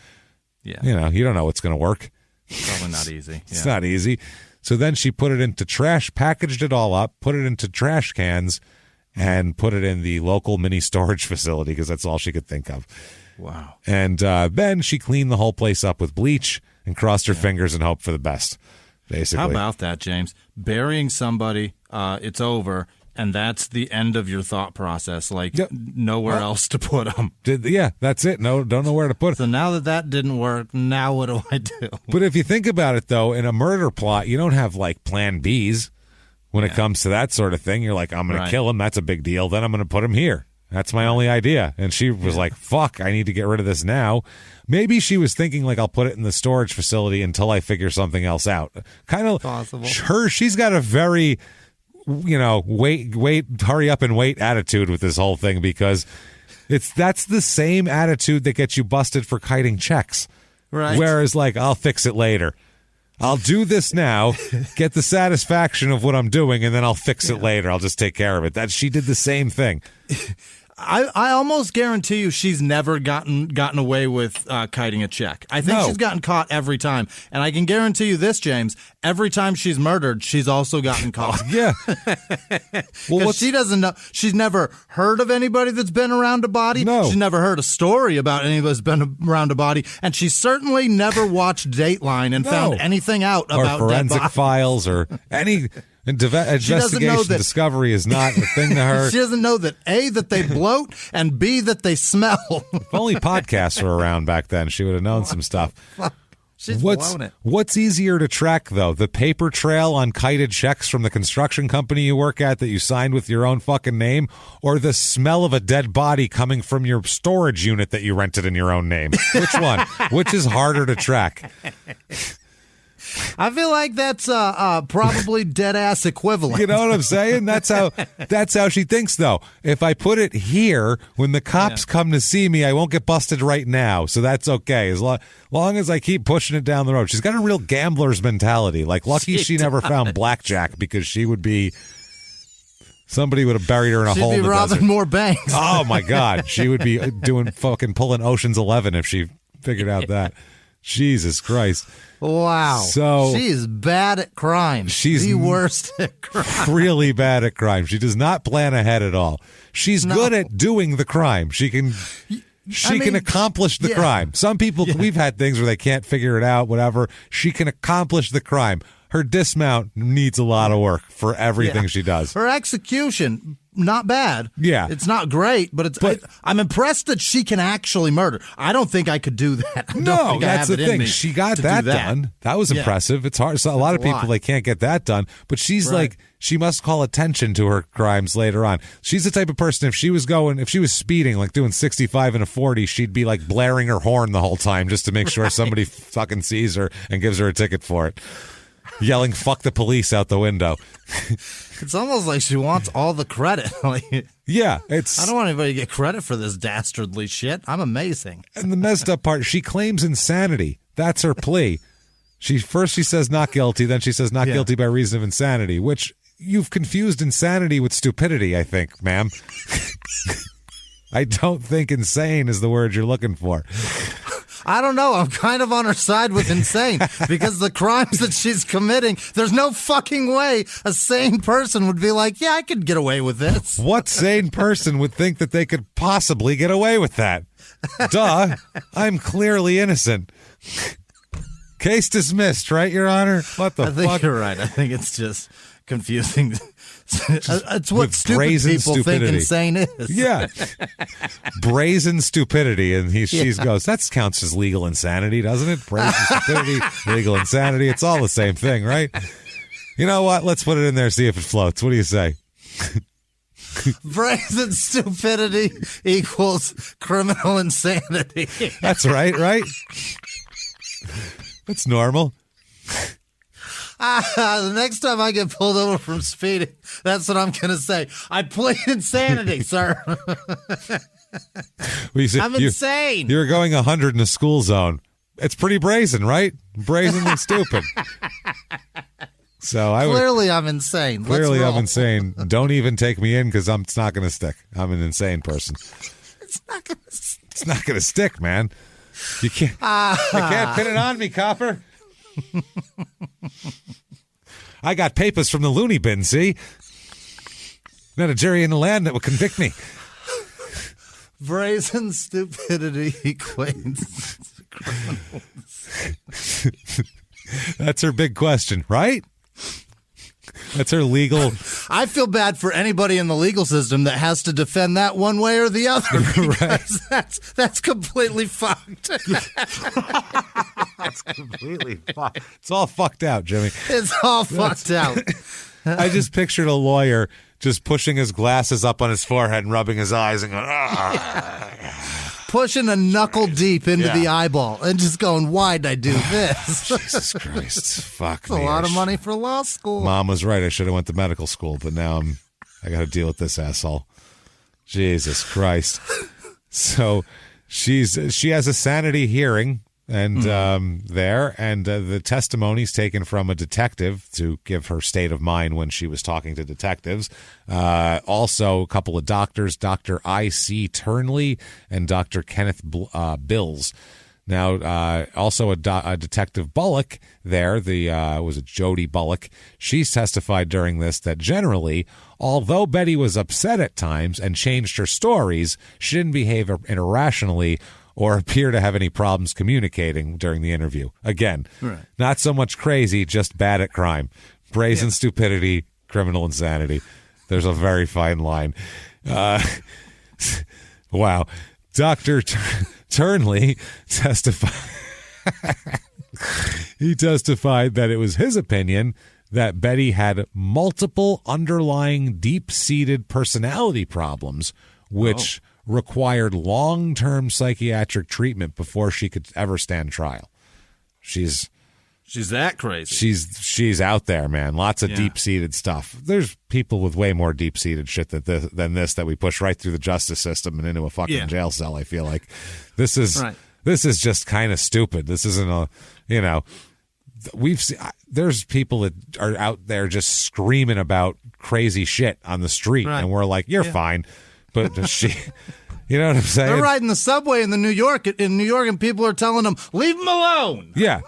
Yeah. You don't know what's going to work. Probably not easy. It's not easy. So then she put it into trash, packaged it all up, put it into trash cans, and put it in the local mini storage facility because that's all she could think of. Wow. And then she cleaned the whole place up with bleach and crossed her fingers and hoped for the best, basically. How about that, James? Burying somebody, it's over. And that's the end of your thought process. Like, nowhere else to put them. That's it. No, don't know where to put it. So now that didn't work, now what do I do? But if you think about it, though, in a murder plot, you don't have, like, plan Bs when it comes to that sort of thing. You're like, I'm going to kill him. That's a big deal. Then I'm going to put him here. That's my only idea. And she was like, fuck, I need to get rid of this now. Maybe she was thinking, like, I'll put it in the storage facility until I figure something else out. Kind of possible. She's got a very... wait, hurry up and wait attitude with this whole thing, because that's the same attitude that gets you busted for kiting checks. Right. Whereas, like, I'll fix it later. I'll do this now, get the satisfaction of what I'm doing, and then I'll fix it later. I'll just take care of it. She did the same thing. I almost guarantee you she's never gotten away with kiting a check. I think she's gotten caught every time. And I can guarantee you this, James, every time she's murdered, she's also gotten caught. Yeah. Well, she doesn't know. She's never heard of anybody that's been around a body. No. She's never heard a story about anybody that's been around a body. And she's certainly never watched Dateline and found anything out about forensic dead files or any... Investigation discovery is not a thing to her. She doesn't know that A, that they bloat, and B, that they smell. If only podcasts were around back then, she would have known some stuff. She's blown it. What's easier to track, though? The paper trail on kited checks from the construction company you work at that you signed with your own fucking name, or the smell of a dead body coming from your storage unit that you rented in your own name? Which one? Which is harder to track? I feel like that's probably dead ass equivalent. You know what I'm saying? That's how she thinks, though. If I put it here, when the cops come to see me, I won't get busted right now. So that's okay. As long as I keep pushing it down the road. She's got a real gambler's mentality. Like, lucky she never found blackjack, because she would be... Somebody would have buried her in a hole in the desert. She'd be robbing more banks. Oh, my God. She would be pulling Ocean's 11 if she figured out that. Jesus Christ. Wow. So she is bad at crime. She's the worst at crime. Really bad at crime. She does not plan ahead at all. She's good at doing the crime. She can accomplish the crime. Some people, we've had things where they can't figure it out, whatever. She can accomplish the crime. Her dismount needs a lot of work for everything she does. Her execution, not bad. Yeah. It's not great, but I'm impressed that she can actually murder. I don't think I could do that. No, that's the thing. She got that done. That was impressive. It's hard. So a lot of people, they can't get that done. But she's like, she must call attention to her crimes later on. She's the type of person, if she was speeding, like doing 65 and a 40, she'd be like blaring her horn the whole time just to make sure somebody fucking sees her and gives her a ticket for it. Yelling "fuck the police" out the window. It's almost like she wants all the credit. Yeah, I don't want anybody to get credit for this dastardly shit. I'm amazing. And the messed up part, she claims insanity. That's her plea. She says not guilty, then she says not guilty by reason of insanity, which you've confused insanity with stupidity, I think, ma'am. I don't think insane is the word you're looking for. I don't know. I'm kind of on her side with insane because the crimes that she's committing, there's no fucking way a sane person would be like, yeah, I could get away with this. What sane person would think that they could possibly get away with that? Duh. I'm clearly innocent. Case dismissed, right, Your Honor? What the fuck? I think you're right. I think it's just confusing. It's what stupid people think insane is. Yeah. Brazen stupidity. And she goes, that counts as legal insanity, doesn't it? Brazen stupidity, legal insanity. It's all the same thing, right? You know what? Let's put it in there, see if it floats. What do you say? Brazen stupidity equals criminal insanity. That's right? That's normal. The next time I get pulled over from speeding, that's what I'm going to say. I plead insanity, sir. I'm insane. You're going 100 in a school zone. It's pretty brazen, right? Brazen and stupid. So clearly I'm insane. Clearly I'm insane. Don't even take me in because it's not going to stick. I'm an insane person. It's not going to stick. It's not going to stick, man. You can't pin it on me, copper. I got papers from the loony bin, see? Not a jury in the land that would convict me. Brazen stupidity equates criminals. That's her big question, right? That's her legal... I feel bad for anybody in the legal system that has to defend that one way or the other. Right. That's completely fucked. That's completely fucked. It's all fucked out, Jimmy. It's all fucked out. I just pictured a lawyer just pushing his glasses up on his forehead and rubbing his eyes and going, pushing a knuckle deep into the eyeball and just going, why'd I do this? Jesus Christ. Fuck me. It's a lot of money for law school. Mom was right. I should have went to medical school, but now I got to deal with this asshole. Jesus Christ. So she has a sanity hearing and the testimony's taken from a detective to give her state of mind when she was talking to detectives. Also, a couple of doctors, Dr. I.C. Turnley and Dr. Kenneth Bills. Now, also a Detective Bullock there, was it Jody Bullock? She's testified during this that generally, although Betty was upset at times and changed her stories, she didn't behave irrationally or appear to have any problems communicating during the interview. Again, not so much crazy, just bad at crime. Brazen stupidity, criminal insanity. There's a very fine line. Wow. Dr. Turnley testified. He testified that it was his opinion that Betty had multiple underlying deep-seated personality problems, which required long-term psychiatric treatment before she could ever stand trial. She's that crazy. She's out there, man. Lots of deep-seated stuff. There's people with way more deep-seated shit than this that we push right through the justice system and into a fucking jail cell, I feel like. This is just kind of stupid. This isn't there's people that are out there just screaming about crazy shit on the street, and we're like, you're fine. But you know what I'm saying? They're riding the subway in New York, and people are telling them, leave them alone. Yeah,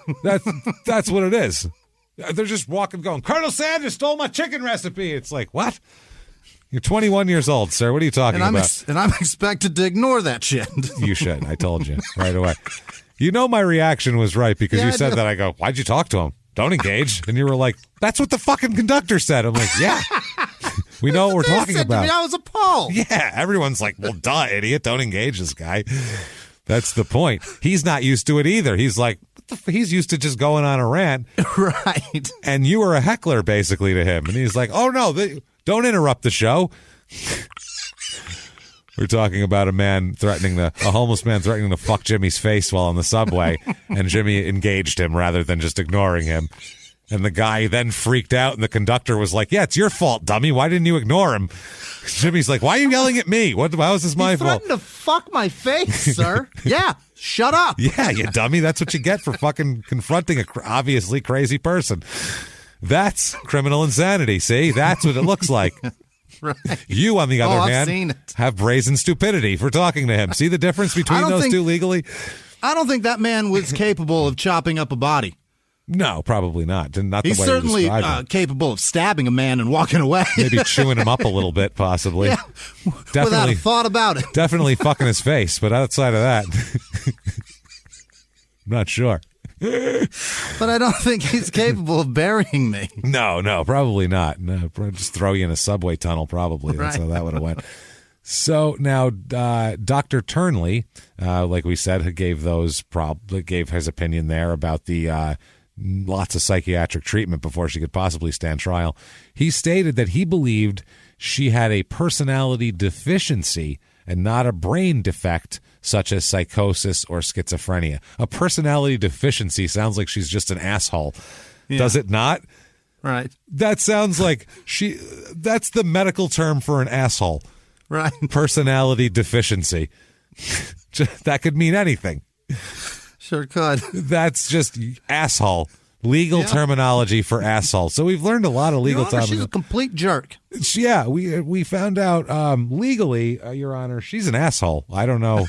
that's what it is. They're just walking, going, Colonel Sanders stole my chicken recipe. It's like, what? You're 21 years old, sir. What are you talking about? And I'm expected to ignore that shit. You should. I told you right away. You know my reaction was right because you said that. I go, why'd you talk to him? Don't engage. And you were like, that's what the fucking conductor said. I'm like, yeah. We know what we're talking about. I was appalled. Yeah, everyone's like, well, duh, idiot. Don't engage this guy. That's the point. He's not used to it either. He's like, he's used to just going on a rant. Right. And you were a heckler, basically, to him. And he's like, oh, no, don't interrupt the show. We're talking about a homeless man threatening to fuck Jimmy's face while on the subway. And Jimmy engaged him rather than just ignoring him. And the guy then freaked out, and the conductor was like, yeah, it's your fault, dummy. Why didn't you ignore him? Jimmy's like, why are you yelling at me? How is this my fault? You threatened to fuck my face, sir. Yeah, shut up. Yeah, you dummy. That's what you get for fucking confronting a obviously crazy person. That's criminal insanity, see? That's what it looks like. Right. You, on the other I've hand, seen it. have brazen stupidity for talking to him. See the difference between those two legally? I don't think that man was capable of chopping up a body. No, probably not. Not He's the way certainly you described it. capable of stabbing a man and walking away. Maybe chewing him up a little bit, possibly. Yeah, without a thought about it. Definitely fucking his face, but outside of that, I'm not sure. But I don't think he's capable of burying me. No, probably not. No, just throw you in a subway tunnel, probably. That's how that would have went. So now, Dr. Turnley, like we said, gave his opinion there about the lots of psychiatric treatment before she could possibly stand trial. He stated that he believed she had a personality deficiency and not a brain defect, such as psychosis or schizophrenia. A personality deficiency sounds like she's just an asshole. Yeah. Does it not? Right. That sounds like that's the medical term for an asshole. Right. Personality deficiency. That could mean anything. Sure could. That's just asshole. Legal terminology for asshole. So we've learned a lot of legal terminology. She's a complete jerk. Yeah, we found out legally, Your Honor, she's an asshole. I don't know.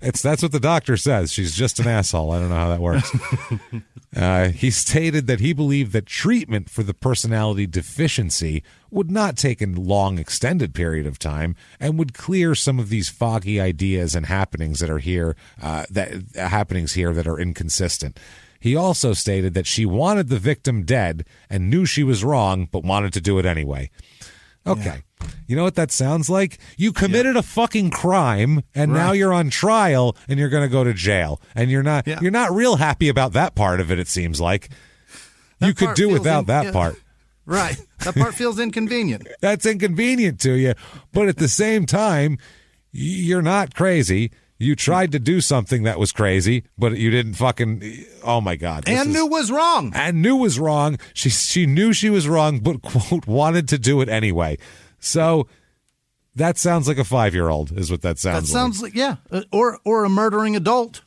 That's what the doctor says. She's just an asshole. I don't know how that works. He stated that he believed that treatment for the personality deficiency would not take a long, extended period of time and would clear some of these foggy ideas and happenings that are here, that are inconsistent. He also stated that she wanted the victim dead and knew she was wrong, but wanted to do it anyway. Okay. Yeah. You know what that sounds like? You committed a fucking crime, and now you're on trial, and you're going to go to jail. And you're not real happy about that part of it, it seems like. You could do without that part. Right. That part feels inconvenient. That's inconvenient to you. But at the same time, you're not crazy. You tried to do something that was crazy, but you didn't fucking, oh my God. Knew was wrong. And knew was wrong. She knew she was wrong, but, quote, wanted to do it anyway. So that sounds like a 5-year-old is what that sounds like. That sounds like, yeah. Or a murdering adult.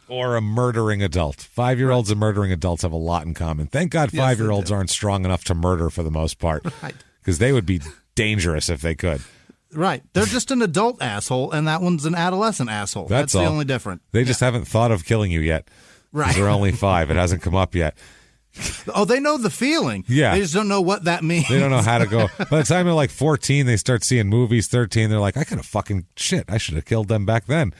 Or a murdering adult. 5-year-olds and murdering adults have a lot in common. Thank God 5-year-olds aren't strong enough to murder for the most part. Right. Because they would be dangerous if they could. Right. They're just an adult asshole, and that one's an adolescent asshole. That's the only difference. They just haven't thought of killing you yet. Right. They're only 5. It hasn't come up yet. Oh, they know the feeling. Yeah. They just don't know what that means. They don't know how to go. By the time they're like 14, they start seeing movies. 13, they're like, I could have fucking shit. I should have killed them back then.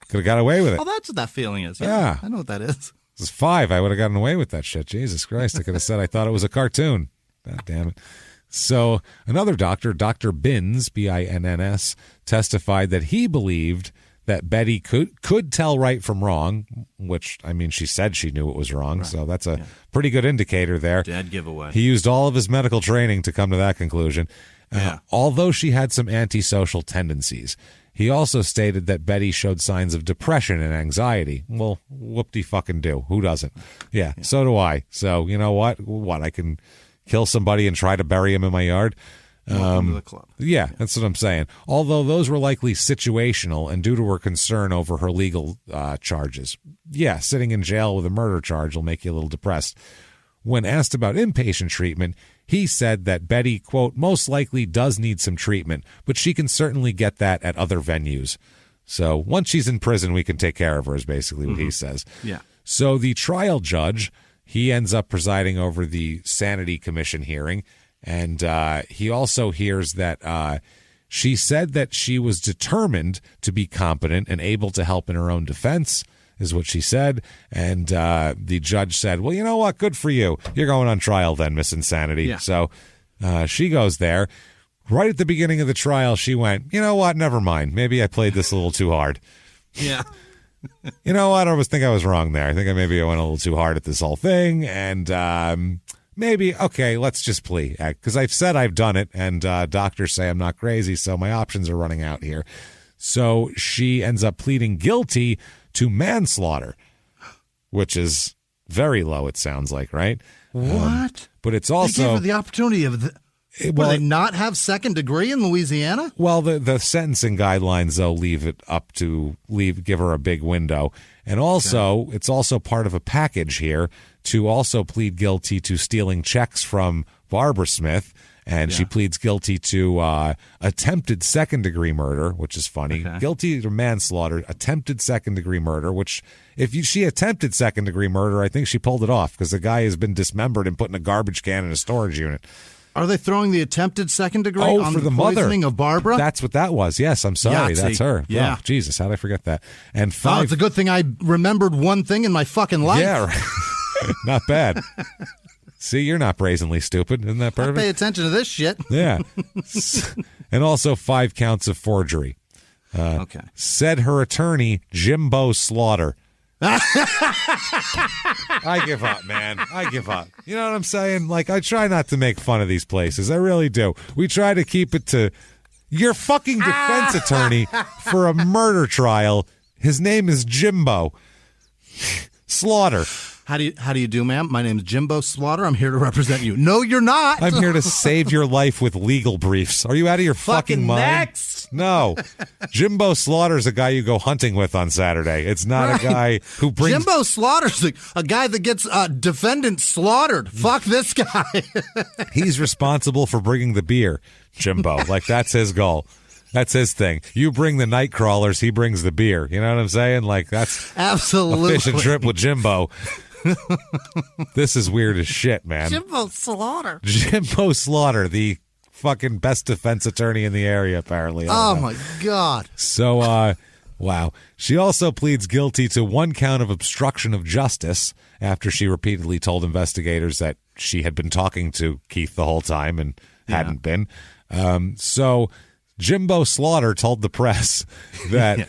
Could have got away with it. Oh, that's what that feeling is. Yeah. I know what that is. This is 5. I would have gotten away with that shit. Jesus Christ. I could have said I thought it was a cartoon. God damn it. So another doctor, Dr. Binns, B-I-N-N-S, testified that he believed that Betty could tell right from wrong, which, I mean, she said she knew it was wrong, right. So that's a pretty good indicator there. Dead giveaway. He used all of his medical training to come to that conclusion. Although she had some antisocial tendencies, he also stated that Betty showed signs of depression and anxiety. Well, whoop-de-fucking-do. Who doesn't? Yeah, so do I. So, you know what? I can kill somebody and try to bury him in my yard. Welcome to the club. Yeah, that's what I'm saying. Although those were likely situational and due to her concern over her legal charges. Yeah, sitting in jail with a murder charge will make you a little depressed. When asked about inpatient treatment, he said that Betty, quote, most likely does need some treatment, but she can certainly get that at other venues. So once she's in prison, we can take care of her is basically what he says. Yeah. So the trial judge, he ends up presiding over the Sanity Commission hearing, and he also hears that she said that she was determined to be competent and able to help in her own defense, is what she said. And the judge said, well, you know what? Good for you. You're going on trial then, Miss Insanity. Yeah. So she goes there. Right at the beginning of the trial, she went, you know what? Never mind. Maybe I played this a little too hard. Yeah. You know what? I was wrong there. I think maybe I went a little too hard at this whole thing. And maybe, okay, let's just plea. Because I've said I've done it, and doctors say I'm not crazy, so my options are running out here. So she ends up pleading guilty to manslaughter, which is Very low, it sounds like, right? What? But it's They also... gave her the opportunity of... Will they not have second degree in Louisiana? Well, the sentencing guidelines, though, give her a big window. And also, It's also part of a package here to also plead guilty to stealing checks from Barbara Smith. And she pleads guilty to attempted second-degree murder, which is funny. Okay. Guilty to manslaughter, attempted second-degree murder, which she attempted second-degree murder, I think she pulled it off because the guy has been dismembered and put in a garbage can in a storage unit. Are they throwing the attempted second degree on for the poisoning mother of Barbara? That's what that was. Yes, I'm sorry. Yahtzee. That's her. Yeah. Oh, Jesus, how did I forget that? And Oh, it's a good thing I remembered one thing in my fucking life. Yeah, right. Not bad. See, you're not brazenly stupid. Isn't that perfect? I pay attention to this shit. Yeah. And also 5 counts of forgery. Okay. Said her attorney, Jimbo Slaughter. I give up, man. I give up. You know what I'm saying? Like, I try not to make fun of these places. I really do. We try to keep it to your fucking defense attorney for a murder trial. His name is Jimbo Slaughter. How do you do, ma'am? My name is Jimbo Slaughter. I'm here to represent you. No, you're not. I'm here to save your life with legal briefs. Are you out of your fucking mind? Next. No. Jimbo Slaughter's a guy you go hunting with on Saturday. It's not a guy who brings... Jimbo Slaughter's a guy that gets defendants slaughtered. Fuck this guy. He's responsible for bringing the beer, Jimbo. Like, that's his goal. That's his thing. You bring the night crawlers, he brings the beer. You know what I'm saying? Like, that's absolutely a fishing trip with Jimbo. This is weird as shit, man. Jimbo Slaughter. Jimbo Slaughter, the fucking best defense attorney in the area, apparently. Oh, my God. So, wow. She also pleads guilty to 1 count of obstruction of justice after she repeatedly told investigators that she had been talking to Keith the whole time and hadn't been. So Jimbo Slaughter told the press that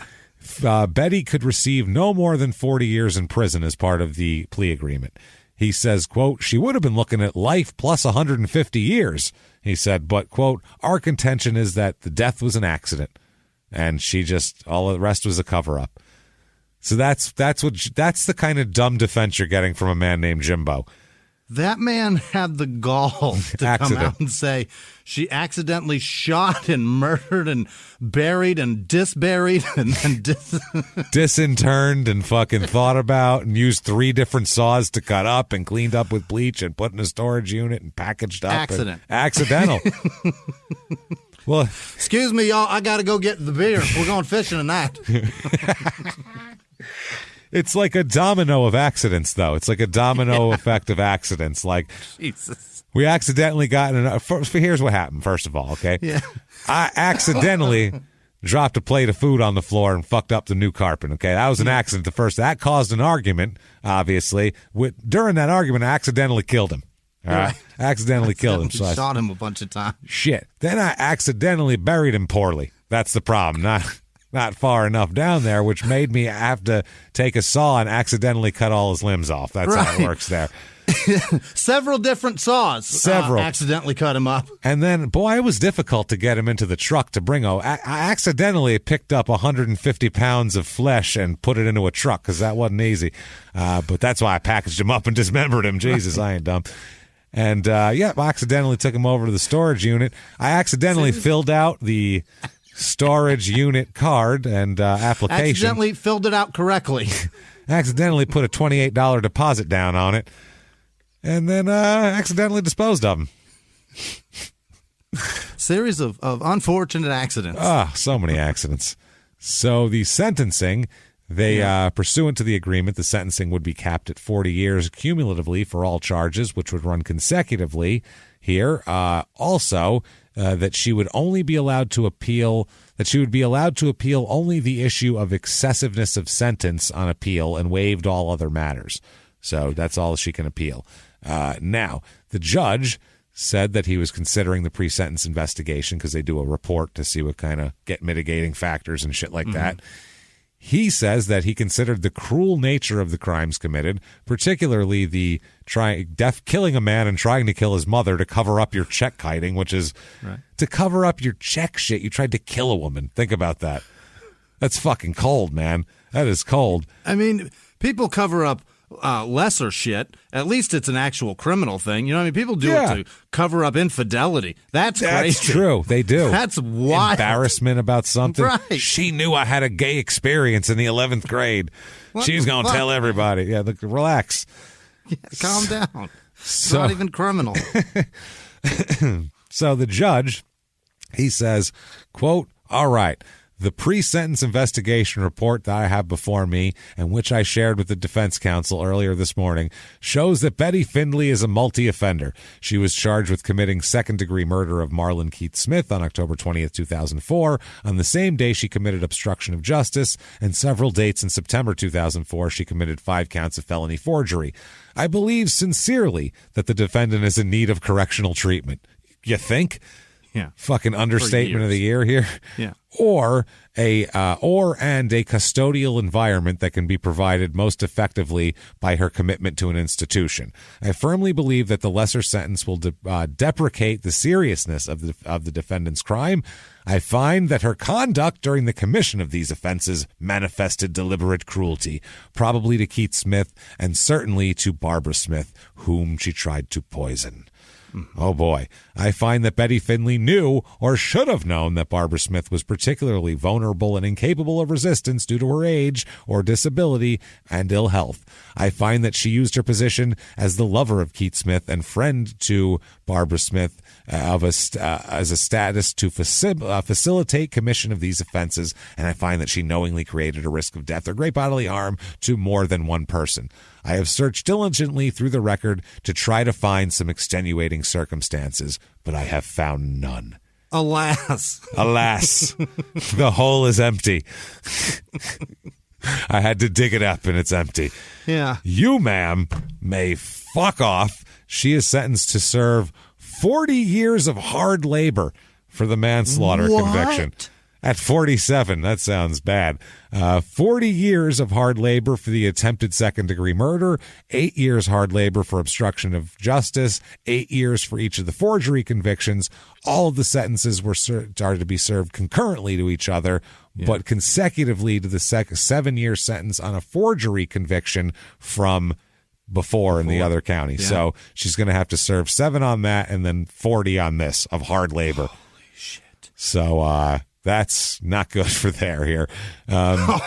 Betty could receive no more than 40 years in prison as part of the plea agreement. He says, quote, she would have been looking at life plus 150 years, he said, but, quote, our contention is that the death was an accident and all the rest was a cover-up. So that's the kind of dumb defense you're getting from a man named Jimbo. That man had the gall to come out and say she accidentally shot and murdered and buried and disburied and disinterred and fucking thought about and used 3 different saws to cut up and cleaned up with bleach and put in a storage unit and packaged up. Accidental. Well, excuse me, y'all. I got to go get the beer. We're going fishing tonight. It's like a domino of accidents, though. It's like a domino effect of accidents. Like, Jesus. We accidentally got here's what happened, first of all, okay? Yeah. I accidentally dropped a plate of food on the floor and fucked up the new carpet, okay? That was an accident. That caused an argument, obviously. During that argument, I accidentally killed him. All right? I accidentally killed him. So I shot him a bunch of times. Shit. Then I accidentally buried him poorly. That's the problem. Not far enough down there, which made me have to take a saw and accidentally cut all his limbs off. That's how it works there. Several different saws. Accidentally cut him up. And then, boy, it was difficult to get him into the truck to bring. I accidentally picked up 150 pounds of flesh and put it into a truck because that wasn't easy. But that's why I packaged him up and dismembered him. Jesus, I ain't dumb. And, I accidentally took him over to the storage unit. I accidentally filled out the storage unit card and application. Accidentally filled it out correctly. Accidentally put a $28 deposit down on it. And then accidentally disposed of him. Series of unfortunate accidents. So many accidents. So the sentencing, pursuant to the agreement, the sentencing would be capped at 40 years cumulatively for all charges, which would run consecutively here. Also, that she would only be allowed to appeal, only the issue of excessiveness of sentence on appeal and waived all other matters. So that's all she can appeal. Now, the judge said that he was considering the pre-sentence investigation because they do a report to see what kind of get mitigating factors and shit like that. He says that he considered the cruel nature of the crimes committed, particularly the killing a man and trying to kill his mother to cover up your check kiting, which is to cover up your check shit. You tried to kill a woman. Think about that. That's fucking cold, man. That is cold. I mean, people cover up lesser shit, at least it's an actual criminal thing. You know what I mean? People do it to cover up infidelity. That's crazy. That's true. They do. That's wild. Embarrassment about something. Right. She knew I had a gay experience in the 11th grade. She's going to tell everybody. Yeah, look, relax. Yeah, calm down. It's not even criminal. So the judge, he says, quote, all right, the pre-sentence investigation report that I have before me, and which I shared with the defense counsel earlier this morning, shows that Betty Findley is a multi-offender. She was charged with committing second-degree murder of Marlon Keith Smith on October 20th, 2004. On the same day, she committed obstruction of justice, and several dates in September 2004, she committed 5 counts of felony forgery. I believe sincerely that the defendant is in need of correctional treatment. You think? Yeah. Fucking understatement of the year here. Yeah. Or a custodial environment that can be provided most effectively by her commitment to an institution. I firmly believe that the lesser sentence will deprecate the seriousness of the defendant's crime. I find that her conduct during the commission of these offenses manifested deliberate cruelty, probably to Keith Smith and certainly to Barbara Smith, whom she tried to poison. Oh, boy. I find that Betty Findley knew or should have known that Barbara Smith was particularly vulnerable and incapable of resistance due to her age or disability and ill health. I find that she used her position as the lover of Keith Smith and friend to Barbara Smith as a status to facilitate commission of these offenses, and I find that she knowingly created a risk of death or great bodily harm to more than one person. I have searched diligently through the record to try to find some extenuating circumstances, but I have found none. Alas. Alas. The hole is empty. I had to dig it up and it's empty. Yeah. You, ma'am, may fuck off. She is sentenced to serve 40 years of hard labor for the manslaughter conviction. At 47, that sounds bad. 40 years of hard labor for the attempted second-degree murder, 8 years hard labor for obstruction of justice, 8 years for each of the forgery convictions. All of the sentences are to be served concurrently to each other, but consecutively to the 7-year sentence on a forgery conviction from before in the other county. Yeah. So she's going to have to serve 7 on that and then 40 on this of hard labor. Holy shit. So, that's not good for there here.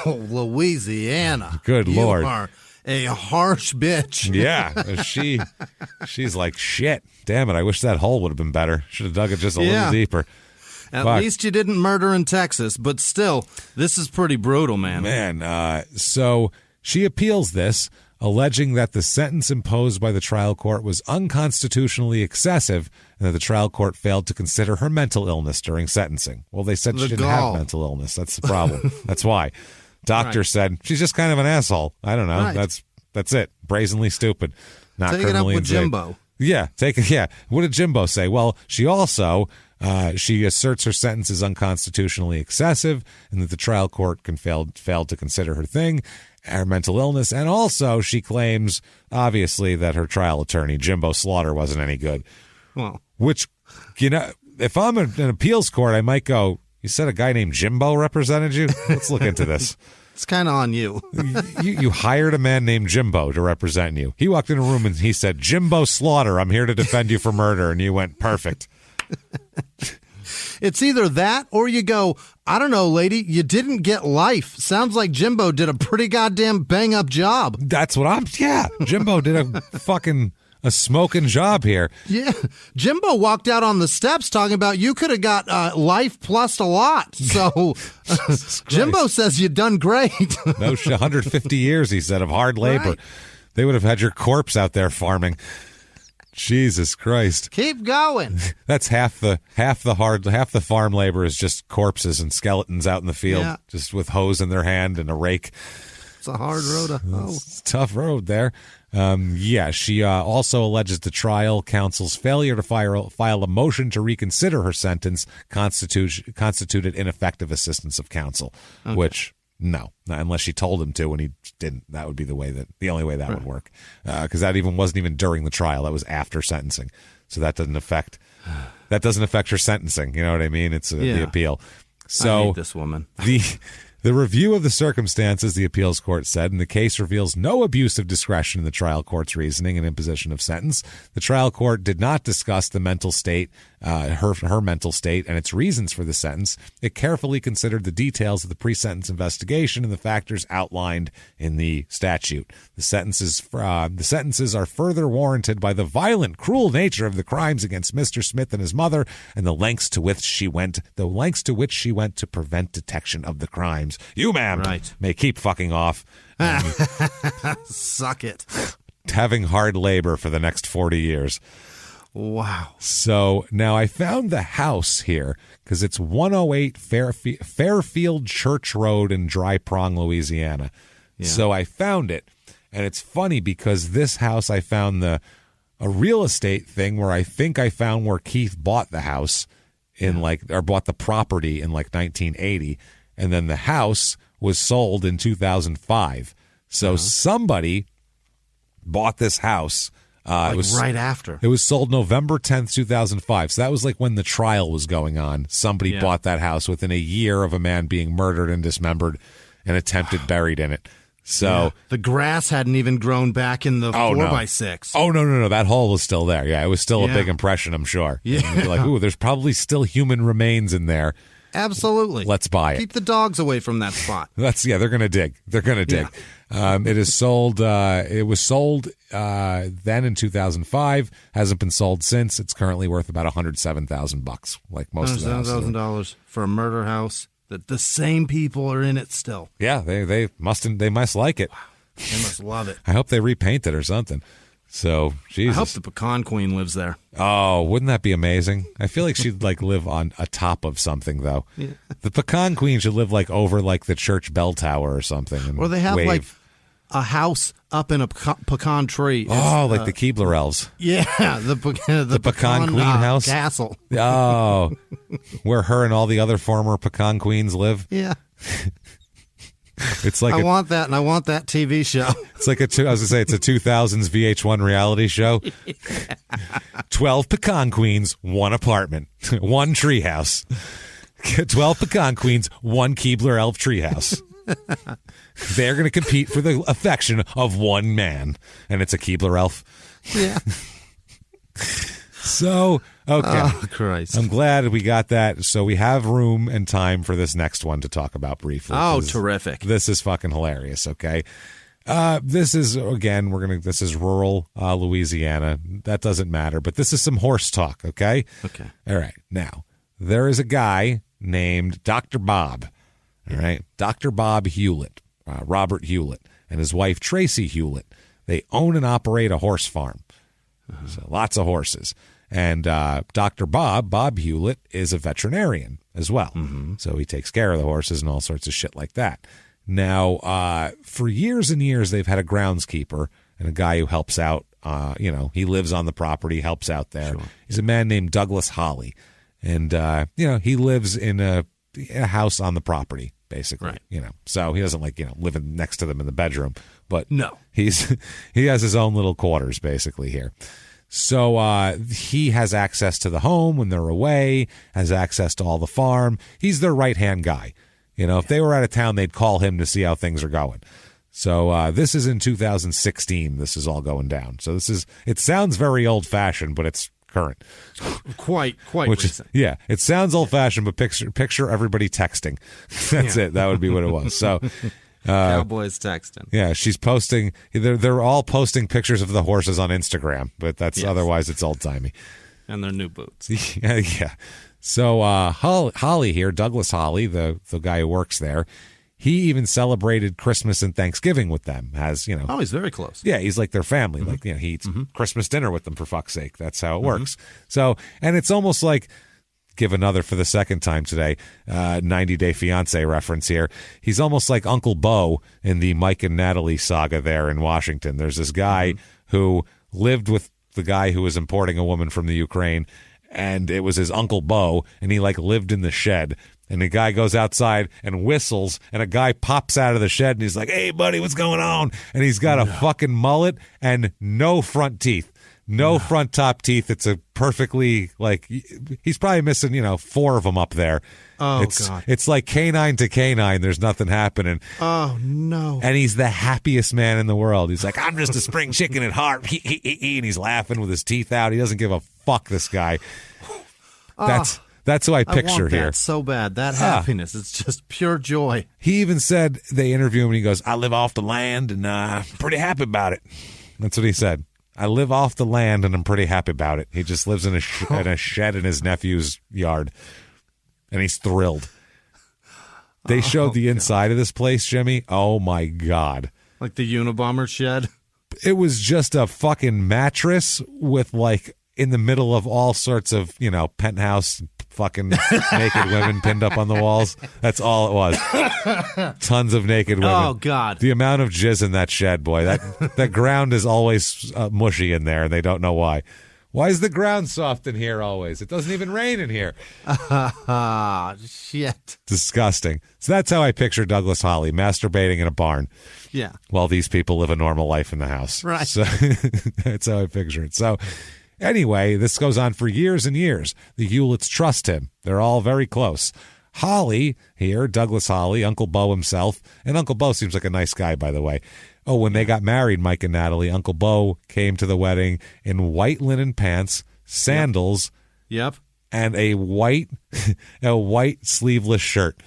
Louisiana. Good Lord. You are a harsh bitch. Yeah. She's like, shit. Damn it. I wish that hole would have been better. Should have dug it just a little deeper. At least you didn't murder in Texas, but still, this is pretty brutal, man. So she appeals this, alleging that the sentence imposed by the trial court was unconstitutionally excessive and that the trial court failed to consider her mental illness during sentencing. Well, they said she didn't have mental illness. That's the problem. That's why. Doctor said she's just kind of an asshole. I don't know. Right. That's it. Brazenly stupid. Not take it up with Jimbo. Yeah, What did Jimbo say? Well, she also she asserts her sentence is unconstitutionally excessive and that the trial court failed to consider her mental illness, and also she claims, obviously, that her trial attorney, Jimbo Slaughter, wasn't any good. Well, which, if I'm in an appeals court, I might go, you said a guy named Jimbo represented you? Let's look into this. It's kind of on you. You hired a man named Jimbo to represent you. He walked in a room and he said, Jimbo Slaughter, I'm here to defend you for murder. And you went, perfect. It's either that or you go, I don't know, lady, you didn't get life. Sounds like Jimbo did a pretty goddamn bang-up job. That's what Jimbo did a smoking job here. Yeah. Jimbo walked out on the steps talking about you could have got life plus a lot. So Jimbo says you done great. No, 150 years, he said, of hard labor. Right. They would have had your corpse out there farming. Jesus Christ. Keep going. That's half the farm labor is just corpses and skeletons out in the field, just with hose in their hand and a rake. It's a hard road to hoe. It's a tough road there. She also alleges the trial counsel's failure to file a motion to reconsider her sentence constituted ineffective assistance of counsel, which... No, not unless she told him to and he didn't. That would be the only way that would work. Because that wasn't even during the trial. That was after sentencing. So that doesn't affect her sentencing. You know what I mean? It's the appeal. So I hate this woman. The review of the circumstances, the appeals court said, in the case reveals no abuse of discretion in the trial court's reasoning and imposition of sentence. The trial court did not discuss the mental state, her mental state, and its reasons for the sentence. It carefully considered the details of the pre-sentence investigation and the factors outlined in the statute. The sentences are further warranted by the violent, cruel nature of the crimes against Mr. Smith and his mother, and the lengths to which she went to prevent detection of the crimes. You, ma'am, may keep fucking off. Suck it. Having hard labor for the next 40 years. Wow. So now I found the house here because it's 108 Fairfield Church Road in Dry Prong, Louisiana. Yeah. So I found it, and it's funny because this house I found a real estate thing where I think I found where Keith bought the house or bought the property in 1980. And then the house was sold in 2005. So somebody bought this house. It was right after. It was sold November 10th, 2005. So that was when the trial was going on. Somebody bought that house within a year of a man being murdered and dismembered and attempted buried in it. So the grass hadn't even grown back in the 4x6. Oh, no. That hole was still there. Yeah, it was still a big impression, I'm sure. Yeah. Ooh, there's probably still human remains in there. Absolutely. Let's buy it. Keep the dogs away from that spot. They're going to dig. They're going to dig. Yeah. It is sold. It was sold then in 2005. Hasn't been sold since. It's currently worth about $107,000, like most of the houses. $107,000 for a murder house that the same people are in it still. Yeah, they must like it. Wow. They must love it. I hope they repaint it or something. So, Jesus. I hope the Pecan Queen lives there. Oh, wouldn't that be amazing? I feel like she'd live on a top of something, though. Yeah. The Pecan Queen should live over the church bell tower or something. And or they have wave. A house up in a pecan tree. It's, the Keebler elves. Yeah, the Pecan Queen house castle. Oh, where her and all the other former Pecan Queens live. Yeah. It's I want that, and I want that TV show. It's it's a 2000s VH1 reality show. 12 Pecan Queens, 1 apartment, 1 treehouse. 12 Pecan Queens, 1 Keebler elf treehouse. They're going to compete for the affection of 1 man, and it's a Keebler elf. Yeah. So, okay. Oh, Christ. I'm glad we got that. So we have room and time for this next one to talk about briefly. Oh, terrific. This is fucking hilarious, okay? This is rural Louisiana. That doesn't matter, but this is some horse talk, okay? Okay. All right. Now, there is a guy named Dr. Bob, all right? Dr. Bob Hewlett, Robert Hewlett, and his wife Tracy Hewlett. They own and operate a horse farm. So lots of horses. And Dr. Bob Hewlett, is a veterinarian as well. Mm-hmm. So he takes care of the horses and all sorts of shit like that. Now, for years and years, they've had a groundskeeper and a guy who helps out. He lives on the property, helps out there. Sure. He's a man named Douglas Holly. And, he lives in a house on the property, basically. Right. So he doesn't living next to them in the bedroom. But no, he has his own little quarters, basically, here. So he has access to the home when they're away, has access to all the farm. He's their right-hand guy. If they were out of town, they'd call him to see how things are going. So this is in 2016. This is all going down. So it sounds very old-fashioned, but it's current. Quite recent. It sounds old-fashioned, but picture everybody texting. That's it. That would be what it was. So... Cowboys texting. Yeah, she's posting. They're all posting pictures of the horses on Instagram, but otherwise it's old timey. And their new boots. Yeah. So Holly here, Douglas Holly, the guy who works there, he even celebrated Christmas and Thanksgiving with them. Oh, he's very close. Yeah, he's like their family. Mm-hmm. He eats Christmas dinner with them, for fuck's sake. That's how it works. So, and it's almost like. Give another for the second time today, 90 Day Fiance reference here. He's almost like Uncle Bo in the Mike and Natalie saga there in Washington. There's this guy who lived with the guy who was importing a woman from the Ukraine, and it was his Uncle Bo, and he lived in the shed. And the guy goes outside and whistles, and a guy pops out of the shed, and he's like, "Hey, buddy, what's going on?" And he's got a fucking mullet and no front teeth. No front top teeth. It's a perfectly, like, he's probably missing, 4 of them up there. Oh, God. It's like canine to canine. There's nothing happening. Oh, no. And he's the happiest man in the world. He's like, I'm just a spring chicken at heart. And he's laughing with his teeth out. He doesn't give a fuck, this guy. That's who I picture want here. That so bad. That happiness. It's just pure joy. He even said, they interview him and he goes, I live off the land and I'm pretty happy about it. That's what he said. I live off the land and I'm pretty happy about it. He just lives in a shed in his nephew's yard, and he's thrilled. They showed the inside of this place, Jimmy. Oh, my God. Like the Unabomber shed? It was just a fucking mattress with, like, in the middle of all sorts of, penthouse fucking naked women pinned up on the walls. That's all it was. Tons of naked women. Oh, God. The amount of jizz in that shed, boy. That ground is always mushy in there, and they don't know why. Why is the ground soft in here always? It doesn't even rain in here. Shit. Disgusting. So that's how I picture Douglas Holly, masturbating in a barn. Yeah. While these people live a normal life in the house. Right. So that's how I picture it. So anyway, this goes on for years and years. The Hewletts trust him. They're all very close. Holly here, Douglas Holly, Uncle Bo himself, and Uncle Bo seems like a nice guy, by the way. Oh, when they got married, Mike and Natalie, Uncle Bo came to the wedding in white linen pants, sandals, Yep. and a white sleeveless shirt,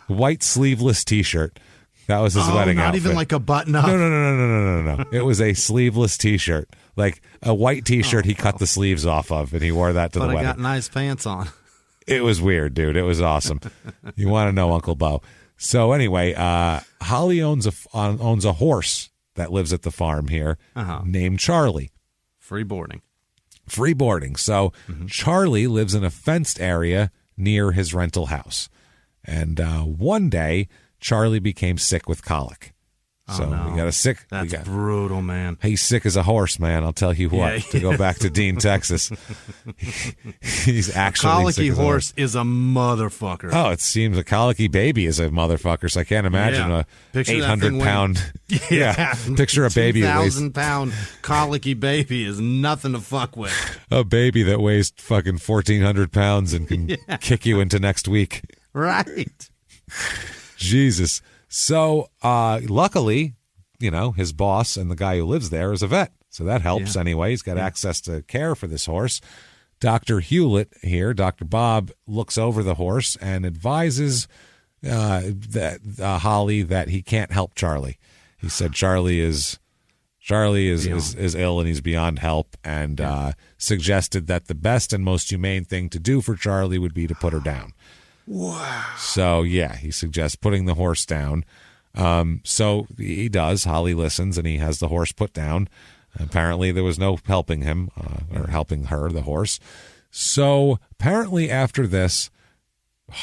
white sleeveless T-shirt. That was his wedding outfit. Not even like a button-up. No. It was a sleeveless T-shirt, like a white T-shirt. He cut the sleeves off of, and he wore that to the wedding. But I got nice pants on. It was weird, dude. It was awesome. You want to know Uncle Bo. So anyway, Holly owns a horse that lives at the farm here named Charlie. Free boarding. So Charlie lives in a fenced area near his rental house. And one day, Charlie became sick with colic. So we got a sick. That's brutal, man. He's sick as a horse, man. I'll tell you what. To go back to Dean, Texas, he's actually colicky horse is a motherfucker. Oh, it seems a colicky baby is a motherfucker. So I can't imagine a 800-pound. Yeah, picture a baby 2,000-pound colicky baby is nothing to fuck with. A baby that weighs fucking 1,400 pounds and can kick you into next week. Right. Jesus. So, luckily, his boss and the guy who lives there is a vet. So that helps anyway. He's got access to care for this horse. Dr. Hewlett here, Dr. Bob, looks over the horse and advises Holly that he can't help Charlie. He said Charlie is ill and he's beyond help, and suggested that the best and most humane thing to do for Charlie would be to put her down. Wow. So, he suggests putting the horse down. So he does. Holly listens, and he has the horse put down. Apparently, there was no helping him or helping her, the horse. So apparently after this,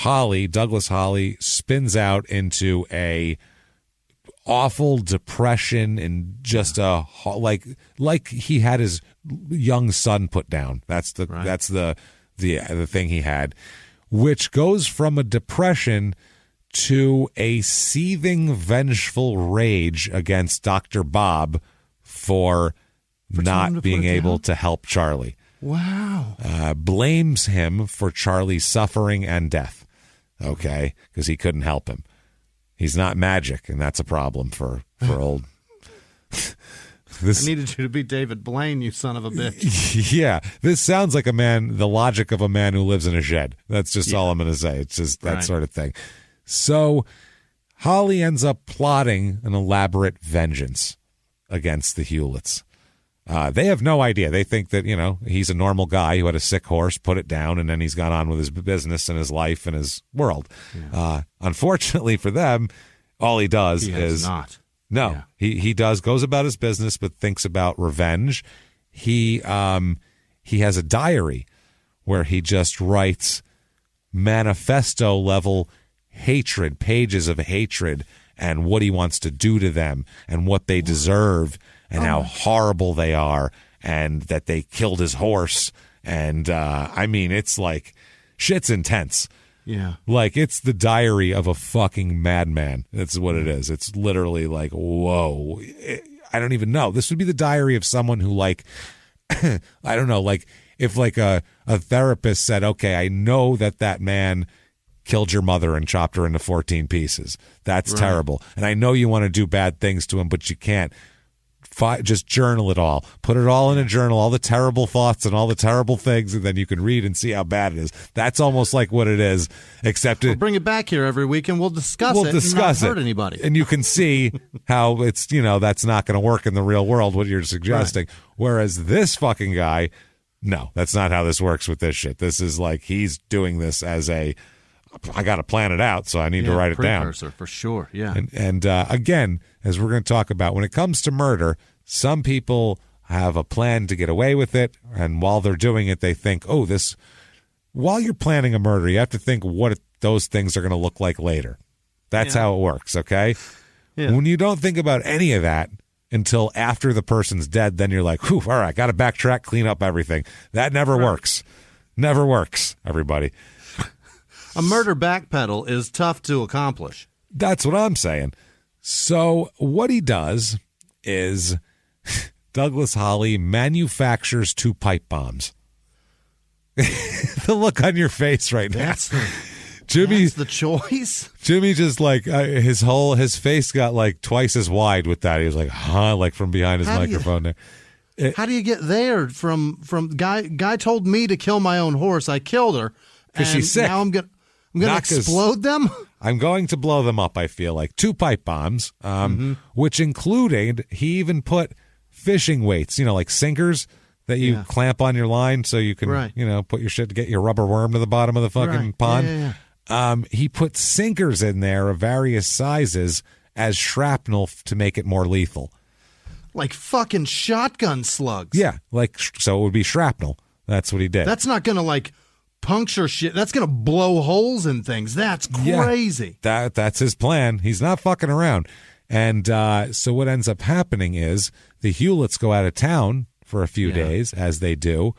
Douglas Holly, spins out into a awful depression and just like he had his young son put down. That's the thing he had. Which goes from a depression to a seething, vengeful rage against Dr. Bob for not being able to help Charlie. Wow. Blames him for Charlie's suffering and death, okay, because he couldn't help him. He's not magic, and that's a problem for old... I needed you to be David Blaine, you son of a bitch. Yeah, this sounds like the logic of a man who lives in a shed. That's just all I'm going to say. It's just that sort of thing. So Holly ends up plotting an elaborate vengeance against the Hewletts. They have no idea. They think that, he's a normal guy who had a sick horse, put it down, and then he's gone on with his business and his life and his world. Yeah. Unfortunately for them, all he does is... not. No, he goes about his business, but thinks about revenge. He has a diary where he just writes manifesto level hatred, pages of hatred, and what he wants to do to them and what they deserve and how horrible they are and that they killed his horse. And it's like shit's intense. Yeah. Like, it's the diary of a fucking madman. That's what it is. It's literally like, whoa. I don't even know. This would be the diary of someone who, I don't know, like if like a therapist said, okay, I know that man killed your mother and chopped her into 14 pieces. That's terrible. And I know you want to do bad things to him, but you can't. Just journal it all. Put it all in a journal, all the terrible thoughts and all the terrible things, and then you can read and see how bad it is. That's almost like what it is, except we'll bring it back here every week and we'll discuss it and not hurt anybody. And you can see how it's, that's not going to work in the real world, what you're suggesting. Right. Whereas this fucking guy, no, that's not how this works with this shit. This is like he's doing this as I got to plan it out, so I need to write it down. Precursor, for sure, yeah. And again, as we're going to talk about, when it comes to murder, some people have a plan to get away with it, and while they're doing it, they think, while you're planning a murder, you have to think what those things are going to look like later. That's how it works, okay? Yeah. When you don't think about any of that until after the person's dead, then you're like, whew, all right, got to backtrack, clean up everything. That never works. Never works, everybody. A murder backpedal is tough to accomplish. That's what I'm saying. So what he does is Douglas Holly manufactures 2 pipe bombs. The look on your face right now. Jimmie's the choice. Jimmie just like his face got like twice as wide with that. He was like, like from behind his microphone there. How do you get there from guy told me to kill my own horse. I killed her. Because she's sick. Now I'm going to explode them? I'm going to blow them up, I feel like. 2 pipe bombs, which included, he even put fishing weights, like sinkers that you clamp on your line so you can, put your shit to get your rubber worm to the bottom of the fucking pond. Yeah. He put sinkers in there of various sizes as shrapnel to make it more lethal. Like fucking shotgun slugs. Yeah, so it would be shrapnel. That's what he did. That's not going to puncture shit. That's going to blow holes in things. That's crazy. That's his plan. He's not fucking around. And so what ends up happening is the Hewletts go out of town for a few days, as they do.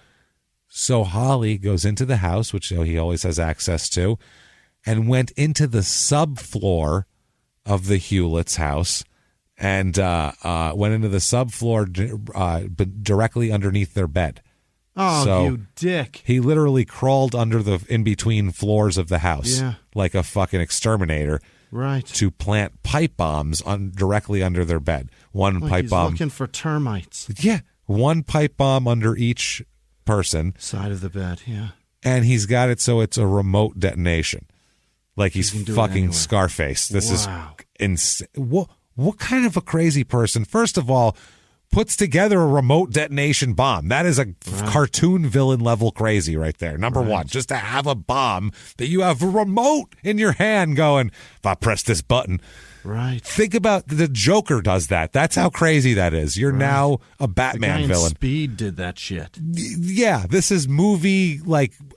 So Holly goes into the house, which he always has access to, and went into the subfloor of the Hewletts' house and went into the subfloor directly underneath their bed. Oh, so you dick. He literally crawled under the in-between floors of the house like a fucking exterminator to plant pipe bombs directly under their bed. One pipe bomb. He's looking for termites. Yeah. 1 pipe bomb under each person. Side of the bed, yeah. And he's got it so it's a remote detonation. Like he's fucking Scarface. This is insane. What kind of a crazy person? First of all, puts together a remote detonation bomb. That is a cartoon villain level crazy right there. Number one, just to have a bomb that you have a remote in your hand going, if I press this button. Right. Think about the Joker does that. That's how crazy that is. You're now a Batman the guy villain. In Speed did that shit. Yeah, this is movie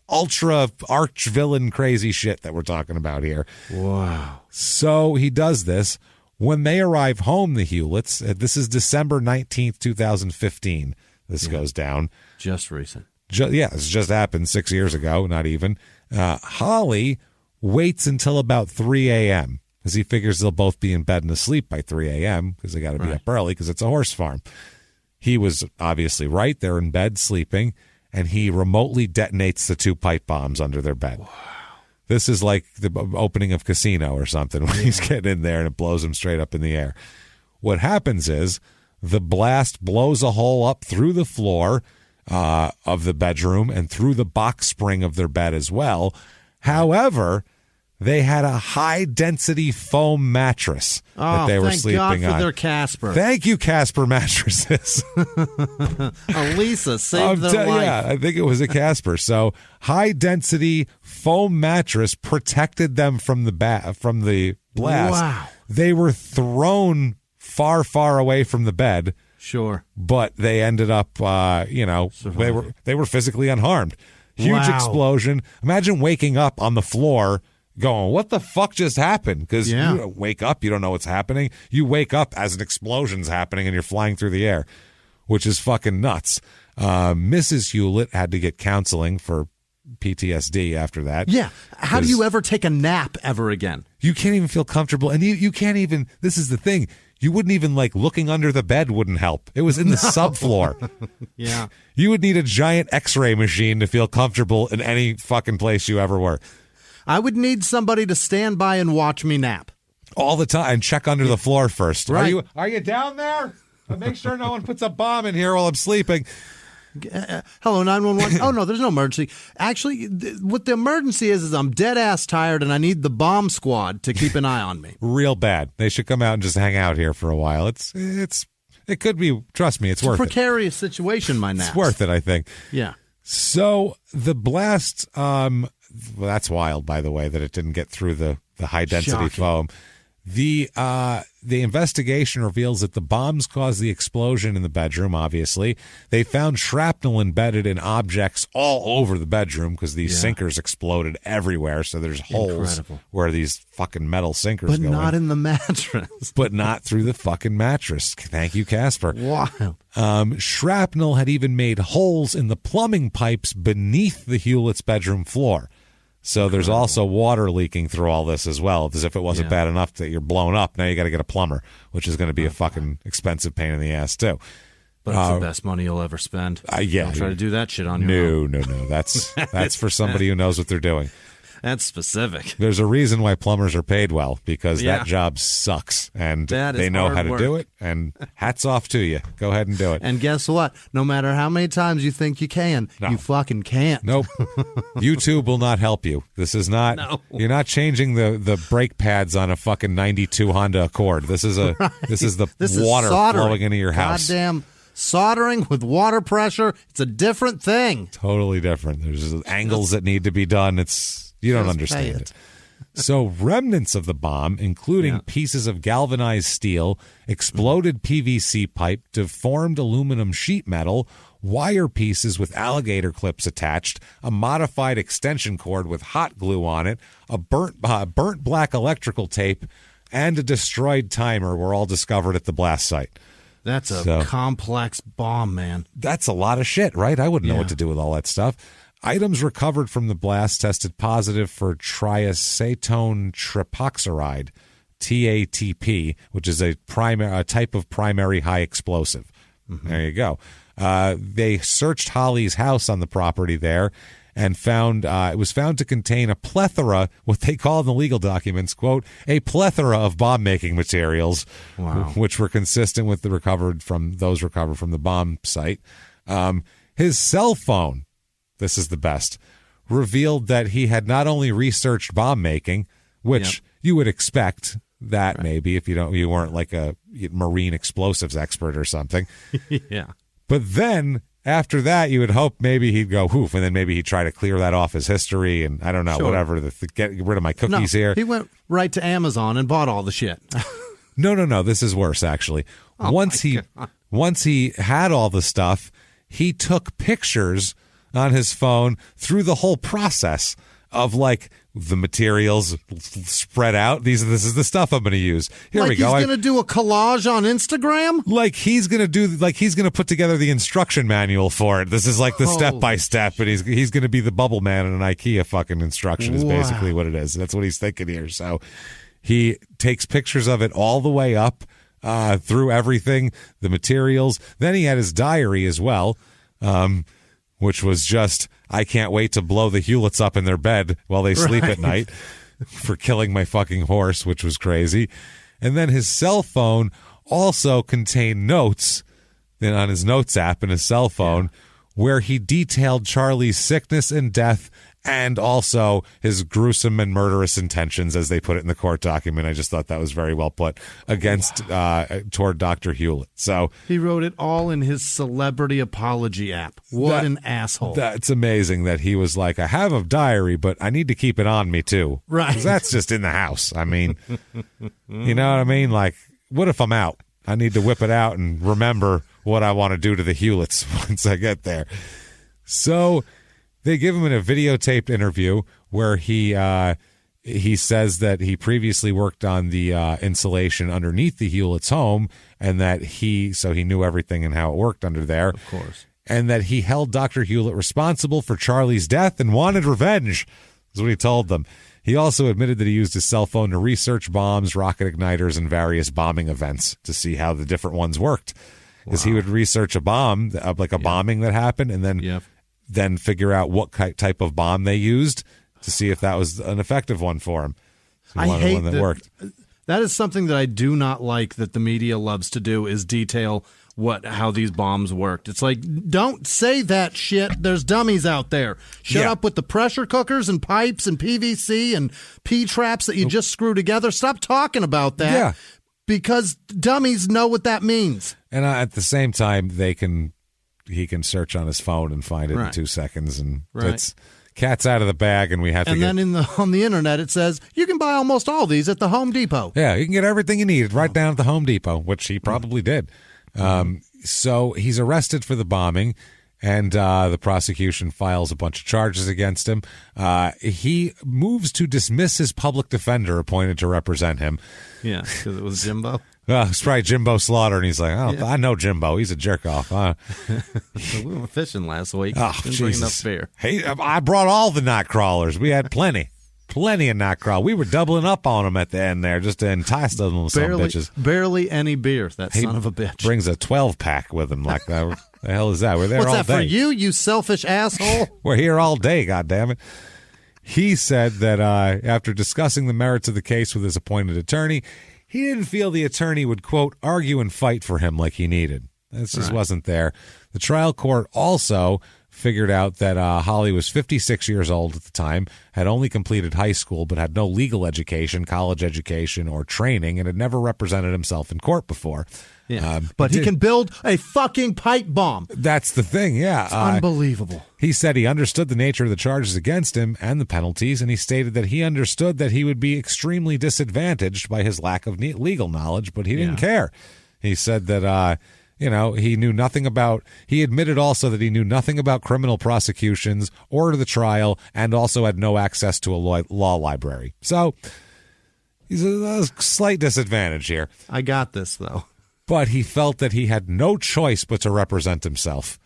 ultra arch villain crazy shit that we're talking about here. Wow. So he does this. When they arrive home, the Hewletts, this is December 19th, 2015, this goes down. Just recent. This just happened 6 years ago, not even. Holly waits until about 3 a.m. because he figures they'll both be in bed and asleep by 3 a.m. because they got to be up early because it's a horse farm. He was obviously right. They're in bed sleeping, and he remotely detonates the 2 pipe bombs under their bed. Wow. This is like the opening of Casino or something when he's getting in there and it blows him straight up in the air. What happens is the blast blows a hole up through the floor of the bedroom and through the box spring of their bed as well. However, they had a high-density foam mattress that they were sleeping on. Thank God for their Casper. Thank you, Casper mattresses. Elisa saved their life. Yeah, I think it was a Casper. So high-density foam mattress protected them from the blast. Wow. They were thrown far, far away from the bed. Sure. But they ended up, surviving. They were physically unharmed. Huge explosion. Imagine waking up on the floor going, what the fuck just happened? Because you don't wake up, you don't know what's happening. You wake up as an explosion's happening and you're flying through the air, which is fucking nuts. Mrs. Hewlett had to get counseling for PTSD after that. Yeah. How do you ever take a nap ever again? You can't even feel comfortable. And you can't even, this is the thing, You wouldn't even, like, looking under the bed wouldn't help. It was in the subfloor. Yeah. You would need a giant x-ray machine to feel comfortable in any fucking place you ever were. I would need somebody to stand by and watch me nap. All the time, and check under the floor first. Right. Are you down there? Make sure no one puts a bomb in here while I'm sleeping. Hello, 911. Oh, no, there's no emergency. Actually, what the emergency is I'm dead-ass tired, and I need the bomb squad to keep an eye on me. Real bad. They should come out and just hang out here for a while. It could be, trust me, it's worth it. It's a precarious situation, my naps. It's worth it, I think. Yeah. So the blast, well, that's wild, by the way, that it didn't get through the high-density foam. The investigation reveals that the bombs caused the explosion in the bedroom, obviously. They found shrapnel embedded in objects all over the bedroom because these sinkers exploded everywhere, so there's holes where these fucking metal sinkers go in. But not in the mattress. But not through the fucking mattress. Thank you, Casper. Wild. Shrapnel had even made holes in the plumbing pipes beneath the Hewlett's bedroom floor. So there's also water leaking through all this as well, as if it wasn't bad enough that you're blown up. Now you got to get a plumber, which is going to be a fucking expensive pain in the ass, too. But it's the best money you'll ever spend. Yeah. Don't try to do that shit on your own. No. That's for somebody who knows what they're doing. That's specific. There's a reason why plumbers are paid well, because that job sucks, and they know how to do it, and hats off to you. Go ahead and do it. And guess what? No matter how many times you think you can, you fucking can't. Nope. YouTube will not help you. This is not, you're not changing the brake pads on a fucking 92 Honda Accord. This is the water flowing into your house. Goddamn soldering with water pressure. It's a different thing. Totally different. There's angles that need to be done. You don't understand it. So remnants of the bomb, including pieces of galvanized steel, exploded PVC pipe, deformed aluminum sheet metal, wire pieces with alligator clips attached, a modified extension cord with hot glue on it, a burnt black electrical tape, and a destroyed timer were all discovered at the blast site. That's a complex bomb, man. That's a lot of shit, right? I wouldn't know what to do with all that stuff. Items recovered from the blast tested positive for triacetone tripoxide, TATP, which is a type of primary high explosive. There you go. They searched Holly's house on the property there and found it was found to contain a plethora, what they call in the legal documents, quote, a plethora of bomb-making materials, which were consistent with the recovered from the bomb site. His cell phone, this is the best, revealed that he had not only researched bomb making, which you would expect that maybe if you weren't like a marine explosives expert or something. But then after that, you would hope maybe he'd go hoof, and then maybe he'd try to clear that off his history and I don't know, whatever, get rid of my cookies here. He went right to Amazon and bought all the shit. No. This is worse, actually. Once he had all the stuff, he took pictures on his phone through the whole process of like the materials spread out. This is the stuff I'm going to use. Here we go. He's going to do a collage on Instagram? He's going to put together the instruction manual for it. This is like the step by step, and he's going to be the bubble man in an IKEA fucking instruction is basically what it is. That's what he's thinking here. So he takes pictures of it all the way up through everything, the materials. Then he had his diary as well. Which was just, I can't wait to blow the Hewletts up in their bed while they sleep at night for killing my fucking horse, which was crazy. And then his cell phone also contained notes on his notes app in his cell phone where he detailed Charlie's sickness and death and also his gruesome and murderous intentions, as they put it in the court document. I just thought that was very well put toward Dr. Hewlett. So he wrote it all in his celebrity apology app. What an asshole. That's amazing that he was like, I have a diary, but I need to keep it on me too. Right. 'Cause that's just in the house. I mean, you know what I mean? Like, what if I'm out? I need to whip it out and remember what I want to do to the Hewletts once I get there. So they give him a videotaped interview where he says that he previously worked on the insulation underneath the Hewlett's home, and that he knew everything and how it worked under there. Of course. And that he held Dr. Hewlett responsible for Charlie's death and wanted revenge. Is what he told them. He also admitted that he used his cell phone to research bombs, rocket igniters, and various bombing events to see how the different ones worked. Because he would research a bomb, like a bombing that happened, and then figure out what type of bomb they used to see if that was an effective one for him. So I hate one that worked. That is something that I do not like that the media loves to do, is detail how these bombs worked. It's like, don't say that shit. There's dummies out there. Shut up with the pressure cookers and pipes and PVC and P-traps that you just screw together. Stop talking about that. Yeah. Because dummies know what that means. And at the same time, he can search on his phone and find it in 2 seconds, and it's cat's out of the bag, and we have to. And then on the internet, it says you can buy almost all these at the Home Depot. Yeah, you can get everything you need right down at the Home Depot, which he probably did. So he's arrested for the bombing, and the prosecution files a bunch of charges against him. He moves to dismiss his public defender appointed to represent him. Yeah, because it was Jimbo. It's probably Jimbo Slaughter, and he's like, I know Jimbo. He's a jerk-off. We went fishing last week. Oh, Didn't bring enough beer. Hey, I brought all the night crawlers. We had plenty of night crawl. We were doubling up on them at the end there just to entice those little son of bitches. Barely any beer, that son of a bitch. Brings a 12-pack with him like that. The hell is that? We're there all day. What's that for you selfish asshole? We're here all day, goddammit. He said that after discussing the merits of the case with his appointed attorney, he didn't feel the attorney would, quote, argue and fight for him like he needed. This just wasn't there. The trial court also figured out that Holly was 56 years old at the time, had only completed high school, but had no legal education, college education, or training, and had never represented himself in court before. Yeah. But he can build a fucking pipe bomb. That's the thing, yeah. It's unbelievable. He said he understood the nature of the charges against him and the penalties, and he stated that he understood that he would be extremely disadvantaged by his lack of legal knowledge, but he didn't care. He said that, he knew nothing about, he admitted also that he knew nothing about criminal prosecutions or the trial, and also had no access to a law library. So he's a slight disadvantage here. I got this, though. But he felt that he had no choice but to represent himself.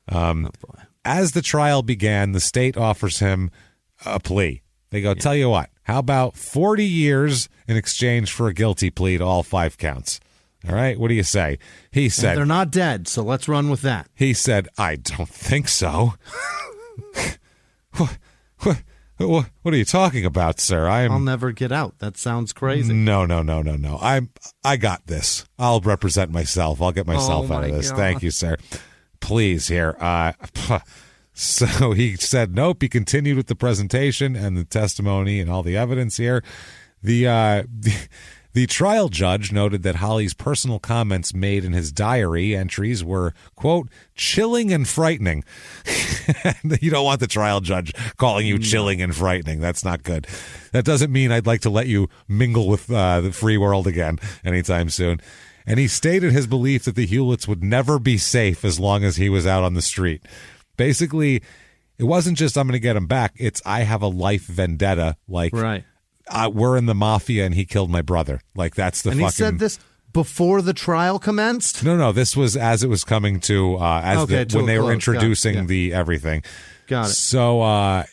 As the trial began, the state offers him a plea. They go, tell you what, how about 40 years in exchange for a guilty plea to all 5 counts? All right, what do you say? He said, they're not dead, so let's run with that. He said, I don't think so. What are you talking about, sir? I'll never get out. That sounds crazy. No. I got this. I'll represent myself. I'll get myself out of this. God. Thank you, sir. Please, here. So he said nope. He continued with the presentation and the testimony and all the evidence here. The trial judge noted that Holly's personal comments made in his diary entries were, quote, chilling and frightening. You don't want the trial judge calling you chilling and frightening. That's not good. That doesn't mean I'd like to let you mingle with the free world again anytime soon. And he stated his belief that the Hewletts would never be safe as long as he was out on the street. Basically, it wasn't just I'm going to get him back. It's I have a life vendetta. Like, right. We're in the mafia and he killed my brother. Like, that's the and fucking... he said this before the trial commenced? No, this was as it was coming to, when they were introducing the everything. Got it. So,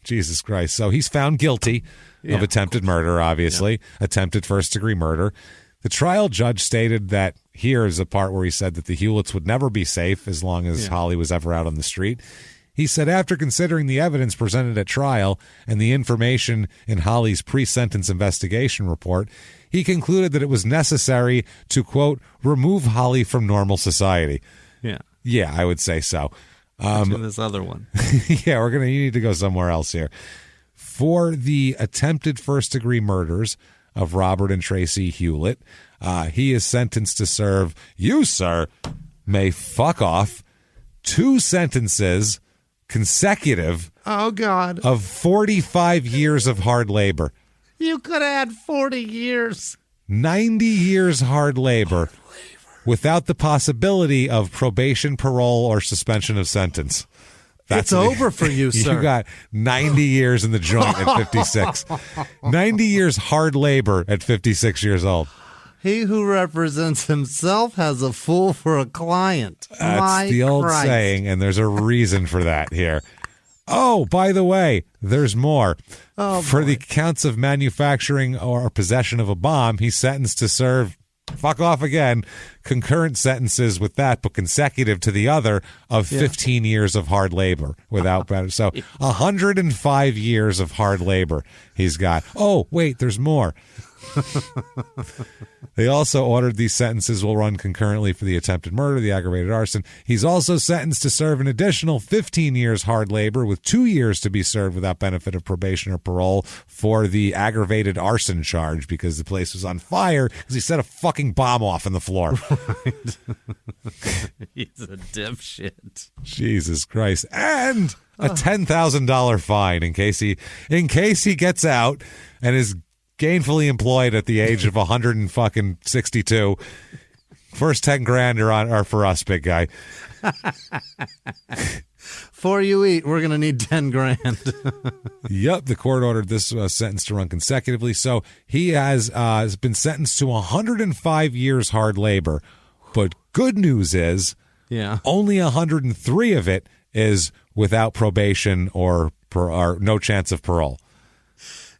Jesus Christ. So he's found guilty of attempted murder, obviously, attempted first-degree murder. The trial judge stated that here is the part where he said that the Hewletts would never be safe as long as Holly was ever out on the street. He said after considering the evidence presented at trial and the information in Holly's pre-sentence investigation report, he concluded that it was necessary to, quote, remove Holly from normal society. Yeah. Yeah, I would say so. This other one. Yeah, you need to go somewhere else here. For the attempted first-degree murders of Robert and Tracy Hewlett, he is sentenced to serve, you, sir, may fuck off, 2 sentences consecutive of 45 years of hard labor. You could have had 40 years. 90 years hard labor without the possibility of probation, parole, or suspension of sentence. It's over for you, sir. You got 90 years in the joint at 56. 90 years hard labor at 56 years old. He who represents himself has a fool for a client. That's the old saying, and there's a reason for that here. Oh, by the way, there's more. For boy. the counts of manufacturing or possession of a bomb, he's sentenced to serve, fuck off again, concurrent sentences with that, but consecutive to the other, of 15 years of hard labor without better. So 105 years of hard labor he's got. Oh, wait, there's more. They also ordered these sentences will run concurrently for the attempted murder, the aggravated arson. He's also sentenced to serve an additional 15 years hard labor with 2 years to be served without benefit of probation or parole for the aggravated arson charge because the place was on fire because he set a fucking bomb off on the floor. Right. He's a dipshit. Jesus Christ. And a $10,000 fine in case he gets out and is gainfully employed at the age of 162. First 10 grand are for us, big guy. Before you eat, we're going to need 10 grand. Yep, the court ordered this sentence to run consecutively. So he has been sentenced to 105 years hard labor. But good news is only 103 of it is without probation or no chance of parole.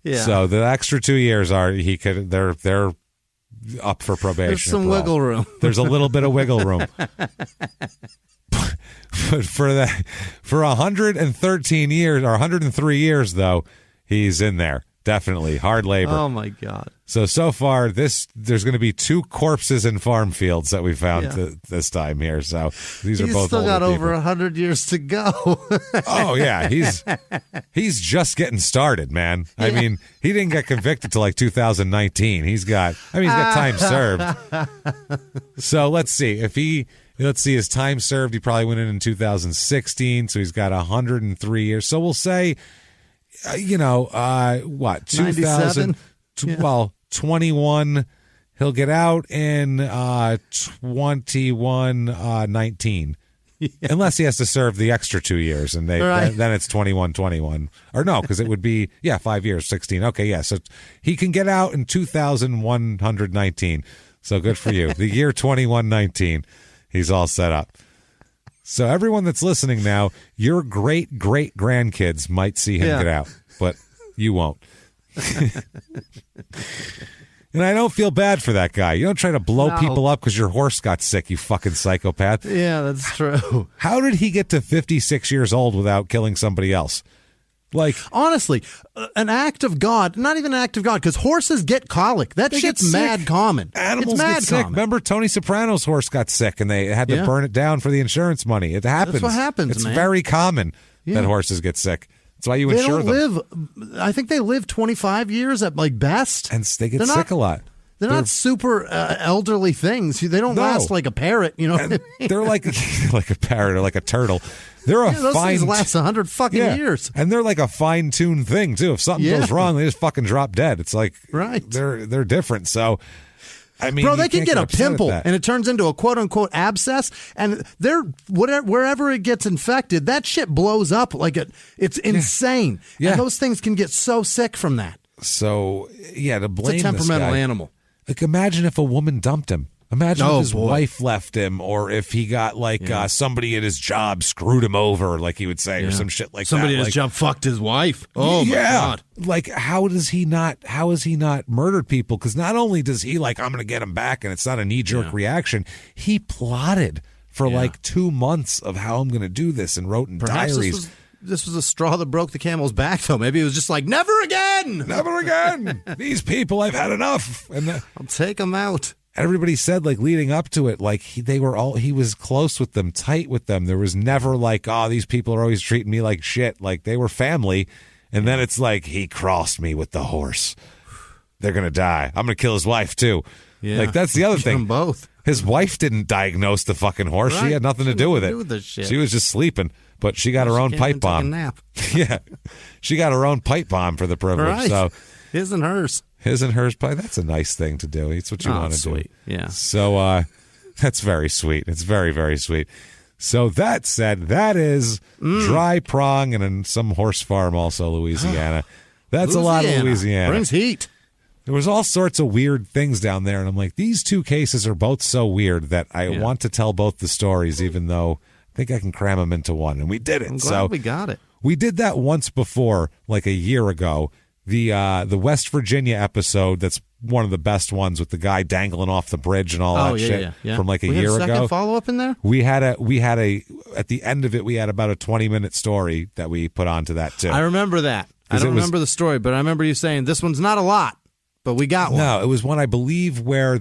Yeah. So the extra 2 years they're up for probation. There's some wiggle room. There's a little bit of wiggle room. But for 113 years or 103 years though, he's in there. Definitely hard labor. Oh my God. So far there's going to be 2 corpses in farm fields that we found this time here. So these are both still older got people. over 100 years to go. Oh yeah, he's just getting started, man. Yeah. I mean, he didn't get convicted till like 2019. He's got time served. So let's see his time served. He probably went in 2016, so he's got 103 years. So we'll say, what 2000? Well, 21. He'll get out in 2119. Unless he has to serve the extra 2 years, and then it's 21. Or no, because it would be 5 years, 16. Okay, yeah. So he can get out in 2119. So good for you. The year 2119, he's all set up. So everyone that's listening now, your great grandkids might see him get out, but you won't. And I don't feel bad for that guy. You don't try to blow people up because your horse got sick, you fucking psychopath. Yeah, that's true. How did he get to 56 years old without killing somebody else? Like, honestly, an act of God, not even an act of God, because horses get colic. That shit's mad common. Animals it's mad get sick. common. Remember, Tony Soprano's horse got sick, and they had to burn it down for the insurance money. It happens. That's what happens, it's man. very common that horses get sick. That's why you insure them. I think they live 25 years at best. And they get sick a lot. They're not super elderly things. They don't last like a parrot, you know what I mean? They're like a parrot or like a turtle. They're those things last 100 fucking years. And they're like a fine-tuned thing, too. If something goes wrong, they just fucking drop dead. It's like they're different. So, I mean, bro, they can get a pimple and it turns into a quote-unquote abscess, and wherever it gets infected, that shit blows up like it's insane. Yeah. And those things can get so sick from that. So, to blame it's a temperamental this guy, animal. Like, imagine if a woman dumped him. Imagine if his wife left him, or if he got somebody at his job screwed him over, like he would say, or some shit like somebody that. Somebody at his job fucked his wife. Oh my God! Like, how has he not murdered people? Because not only does he I'm going to get him back, and it's not a knee jerk reaction. He plotted for 2 months of how I'm going to do this, and wrote in diaries. This was a straw that broke the camel's back, though. Maybe it was just like, never again! Never again! These people, I've had enough. And I'll take them out. Everybody said, leading up to it, he was close with them, tight with them. There was never these people are always treating me like shit. Like, they were family. And then it's like, he crossed me with the horse. They're going to die. I'm going to kill his wife, too. Yeah. That's the other thing. Both. His wife didn't diagnose the fucking horse. Right. She had nothing to do with it. This shit. She was just sleeping. But she got her own pipe bomb. Nap. Yeah. She got her own pipe bomb for the privilege. Right. So his and hers. His and hers pipe. That's a nice thing to do. It's what you want to do. Yeah. So that's very sweet. It's very, very sweet. So that said, that is Dry Prong and in some horse farm also, Louisiana. That's a lot of Louisiana. Brings heat. There was all sorts of weird things down there, and I'm like, these two cases are both so weird that I want to tell both the stories, even though I think I can cram them into one, and we did it. I'm glad we got it. We did that once before, like a year ago. The West Virginia episode, that's one of the best ones with the guy dangling off the bridge and all that shit from like a year ago. We had a second follow-up in there? We had at the end of it, we had about a 20-minute story that we put onto that too. I remember that. I don't remember the story, but I remember you saying this one's not a lot, but we got one. No, it was one, I believe, where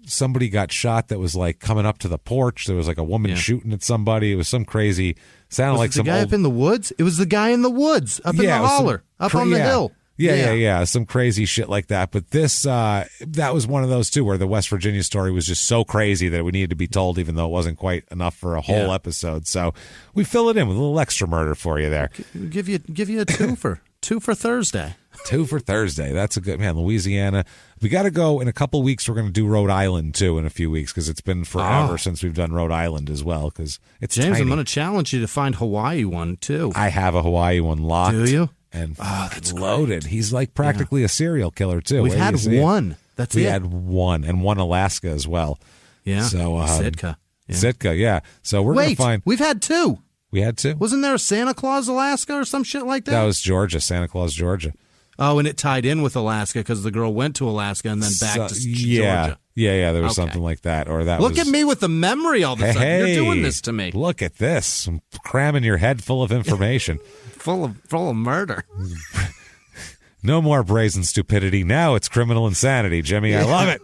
somebody got shot that was like coming up to the porch. There was like a woman shooting at somebody. It was some crazy, sounded like some guy up in the woods? It was the guy in the woods, up in the holler, up on the hill. Yeah, some crazy shit like that. But this, that was one of those too, where the West Virginia story was just so crazy that it needed to be told, even though it wasn't quite enough for a whole episode. So we fill it in with a little extra murder for you there. Give you a twofer, two for Thursday. 2 for Thursday. That's a good, man. Louisiana. We got to go in a couple weeks. We're going to do Rhode Island too in a few weeks, because it's been forever since we've done Rhode Island as well. Because it's James, tiny. I'm going to challenge you to find Hawaii one too. I have a Hawaii one locked. Do you? And that's loaded. Great. He's like practically a serial killer too. We've had one. That's we it. We had one, and one Alaska as well. Yeah. So Sitka. Yeah. Sitka. Yeah. So we're gonna find. We've had two. We had two. Wasn't there a Santa Claus Alaska or some shit like that? That was Georgia. Santa Claus, Georgia. Oh, and it tied in with Alaska because the girl went to Alaska and then back to Georgia. Yeah. There was something like that, or that. Look at me with the memory all of a sudden. Hey, you're doing this to me. Look at this. I'm cramming your head full of information. full of murder. No more brazen stupidity. Now it's criminal insanity, Jimmy. I love it.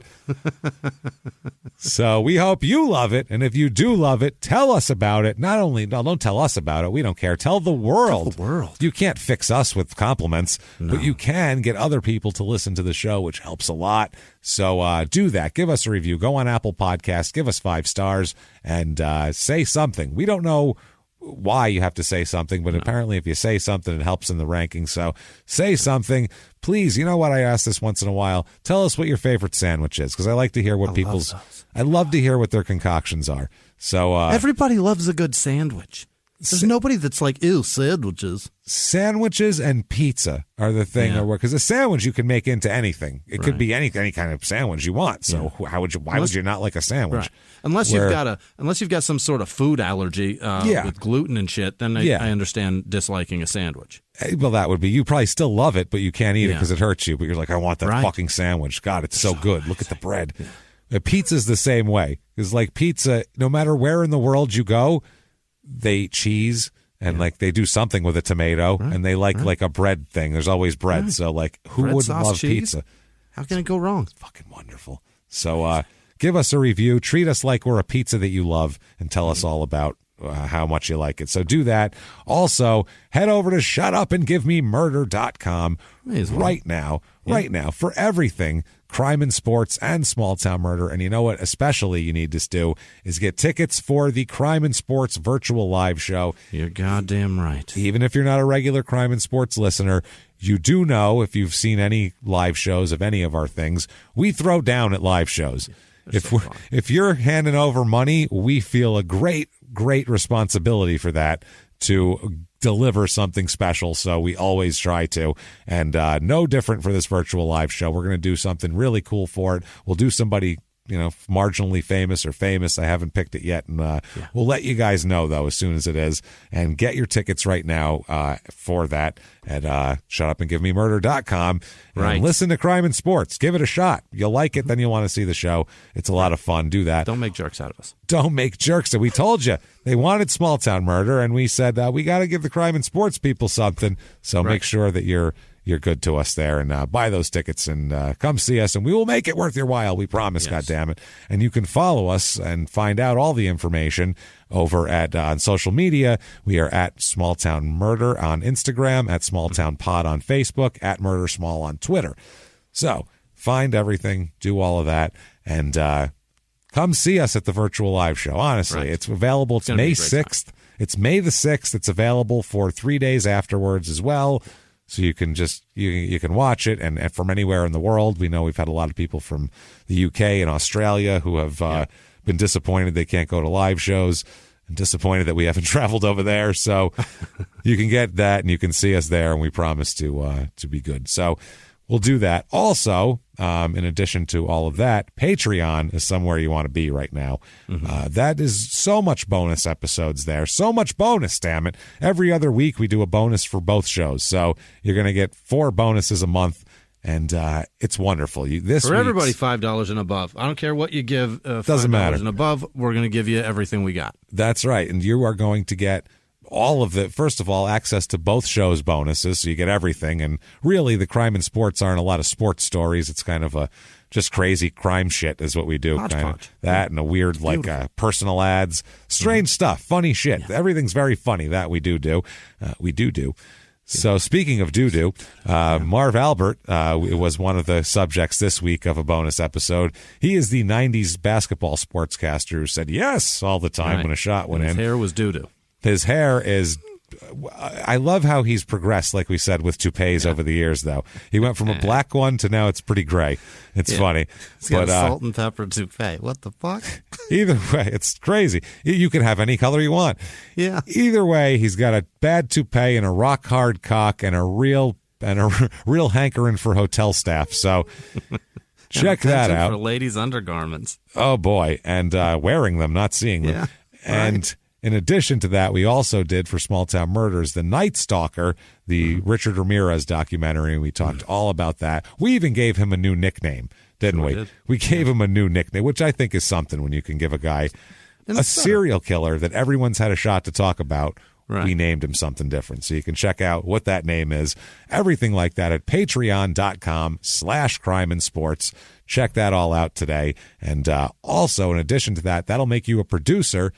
So we hope you love it. And if you do love it, tell us about it. Don't tell us about it. We don't care. Tell the world. Tell the world. You can't fix us with compliments, but you can get other people to listen to the show, which helps a lot. So do that. Give us a review. Go on Apple Podcasts. Give us 5 stars and say something. We don't know why you have to say something, but apparently if you say something, it helps in the rankings. So say something. Please, you know what? I ask this once in a while. Tell us what your favorite sandwich is, because I like to hear what I love to hear what their concoctions are. So everybody loves a good sandwich. There's nobody that's like, ew, sandwiches. Sandwiches and pizza are the thing, because a sandwich you can make into anything. It could be any kind of sandwich you want. So why would you not like a sandwich? Right. Unless you've got some sort of food allergy with gluten and shit, then I understand disliking a sandwich. Well, that would be, you probably still love it, but you can't eat it because it hurts you. But you're like, I want that fucking sandwich. God, it's so good. Look at the bread. Pizza's the same way. It's like pizza, no matter where in the world you go, they eat cheese and like they do something with a tomato and they like a bread thing. There's always bread. So like, who bread, wouldn't love cheese? pizza? How can it go wrong? It's fucking wonderful. So give us a review. Treat us like we're a pizza that you love and tell us all about how much you like it. So do that. Also, head over to shutupandgivememurder.com right now for everything crime and sports and small town murder. And you know what especially you need to do is get tickets for the Crime and Sports virtual live show. You're goddamn right. Even if you're not a regular Crime and Sports listener, you do know, if you've seen any live shows of any of our things, we throw down at live shows. If you're handing over money, we feel a great responsibility for that, to deliver something special. So we always try to, and no different for this virtual live show. We're going to do something really cool for it. We'll do somebody, marginally famous or famous. I haven't picked it yet, and we'll let you guys know though as soon as it is. And get your tickets right now for that at shutupandgivememurder.com. And listen to Crime and Sports. Give it a shot. You'll like it, then you'll want to see the show. It's a lot of fun. Do that. Don't make jerks out of us. Don't make jerks. And we told you they wanted small town murder, and we said we got to give the Crime and Sports people something. So make sure that you're good to us there, and buy those tickets and come see us, and we will make it worth your while. We promise. Yes. goddammit. And you can follow us and find out all the information over at on social media. We are at Small Town Murder on Instagram, at Small Town Pod on Facebook, at Murder Small on Twitter. So find everything, do all of that, and come see us at the virtual live show. Honestly, it's available. It's May 6th. It's May the 6th. It's available for 3 days afterwards as well. So you can you can watch it, and from anywhere in the world. We know we've had a lot of people from the UK and Australia who have been disappointed they can't go to live shows, and disappointed that we haven't traveled over there. So you can get that, and you can see us there, and we promise to be good. So we'll do that. Also, in addition to all of that, Patreon is somewhere you want to be right now. That is so much bonus episodes there. So much bonus, damn it. Every other week we do a bonus for both shows. So you're going to get 4 bonuses a month. And it's wonderful. For everybody, $5 and above. I don't care what you give. Doesn't matter. And above, we're going to give you everything we got. That's right. And you are going to get all of the, first of all, access to both shows' bonuses, so you get everything. And really, the Crime and Sports aren't a lot of sports stories. It's kind of a just crazy crime shit is what we do. Kind of that and a weird, personal ads. Strange stuff. Funny shit. Yeah. Everything's very funny. That we do. We do. So speaking of doo-doo, Marv Albert was one of the subjects this week of a bonus episode. He is the 90s basketball sportscaster who said yes all the time when a shot went in. His hair was doo-doo. His hair is... I love how he's progressed, like we said, with toupees over the years, though. He went from a black one to now it's pretty gray. It's funny. He's got a salt and pepper toupee. What the fuck? Either way, it's crazy. You can have any color you want. Yeah. Either way, he's got a bad toupee and a rock-hard cock and a real hankering for hotel staff. So check that out. For ladies' undergarments. Oh, boy. And wearing them, not seeing them. Yeah. And... in addition to that, we also did for Small Town Murders, The Night Stalker, the Richard Ramirez documentary. We talked all about that. We even gave him a new nickname, didn't we? We gave him a new nickname, which I think is something when you can give a guy a serial killer that everyone's had a shot to talk about. Right. We named him something different. So you can check out what that name is, everything like that at patreon.com/crimeandsports. Check that all out today. And also, in addition to that, that'll make you a producer.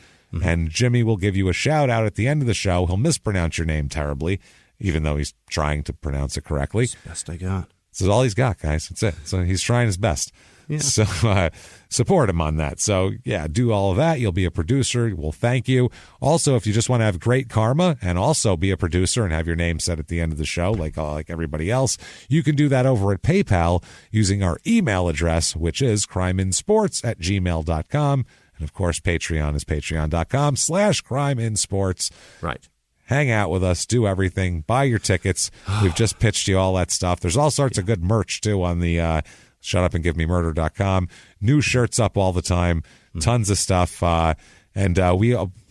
And Jimmy will give you a shout-out at the end of the show. He'll mispronounce your name terribly, even though he's trying to pronounce it correctly. That's the best I got. This is all he's got, guys. That's it. So he's trying his best. Yeah. So support him on that. So, yeah, do all of that. You'll be a producer. We'll thank you. Also, if you just want to have great karma and also be a producer and have your name said at the end of the show like everybody else, you can do that over at PayPal using our email address, which is crimeinsports@gmail.com. And, of course, Patreon is patreon.com/crimeinsports. Right. Hang out with us. Do everything. Buy your tickets. We've just pitched you all that stuff. There's all sorts of good merch, too, on the shutupandgivememurder.com. New shirts up all the time. Tons of stuff. And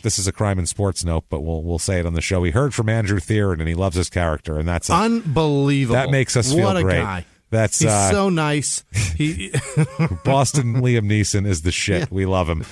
this is a crime and sports note, but we'll say it on the show. We heard from Andrew Thierin, and he loves his character. And that's unbelievable. That makes us feel great. What a guy. He's so nice. Boston Liam Neeson is the shit. Yeah. We love him.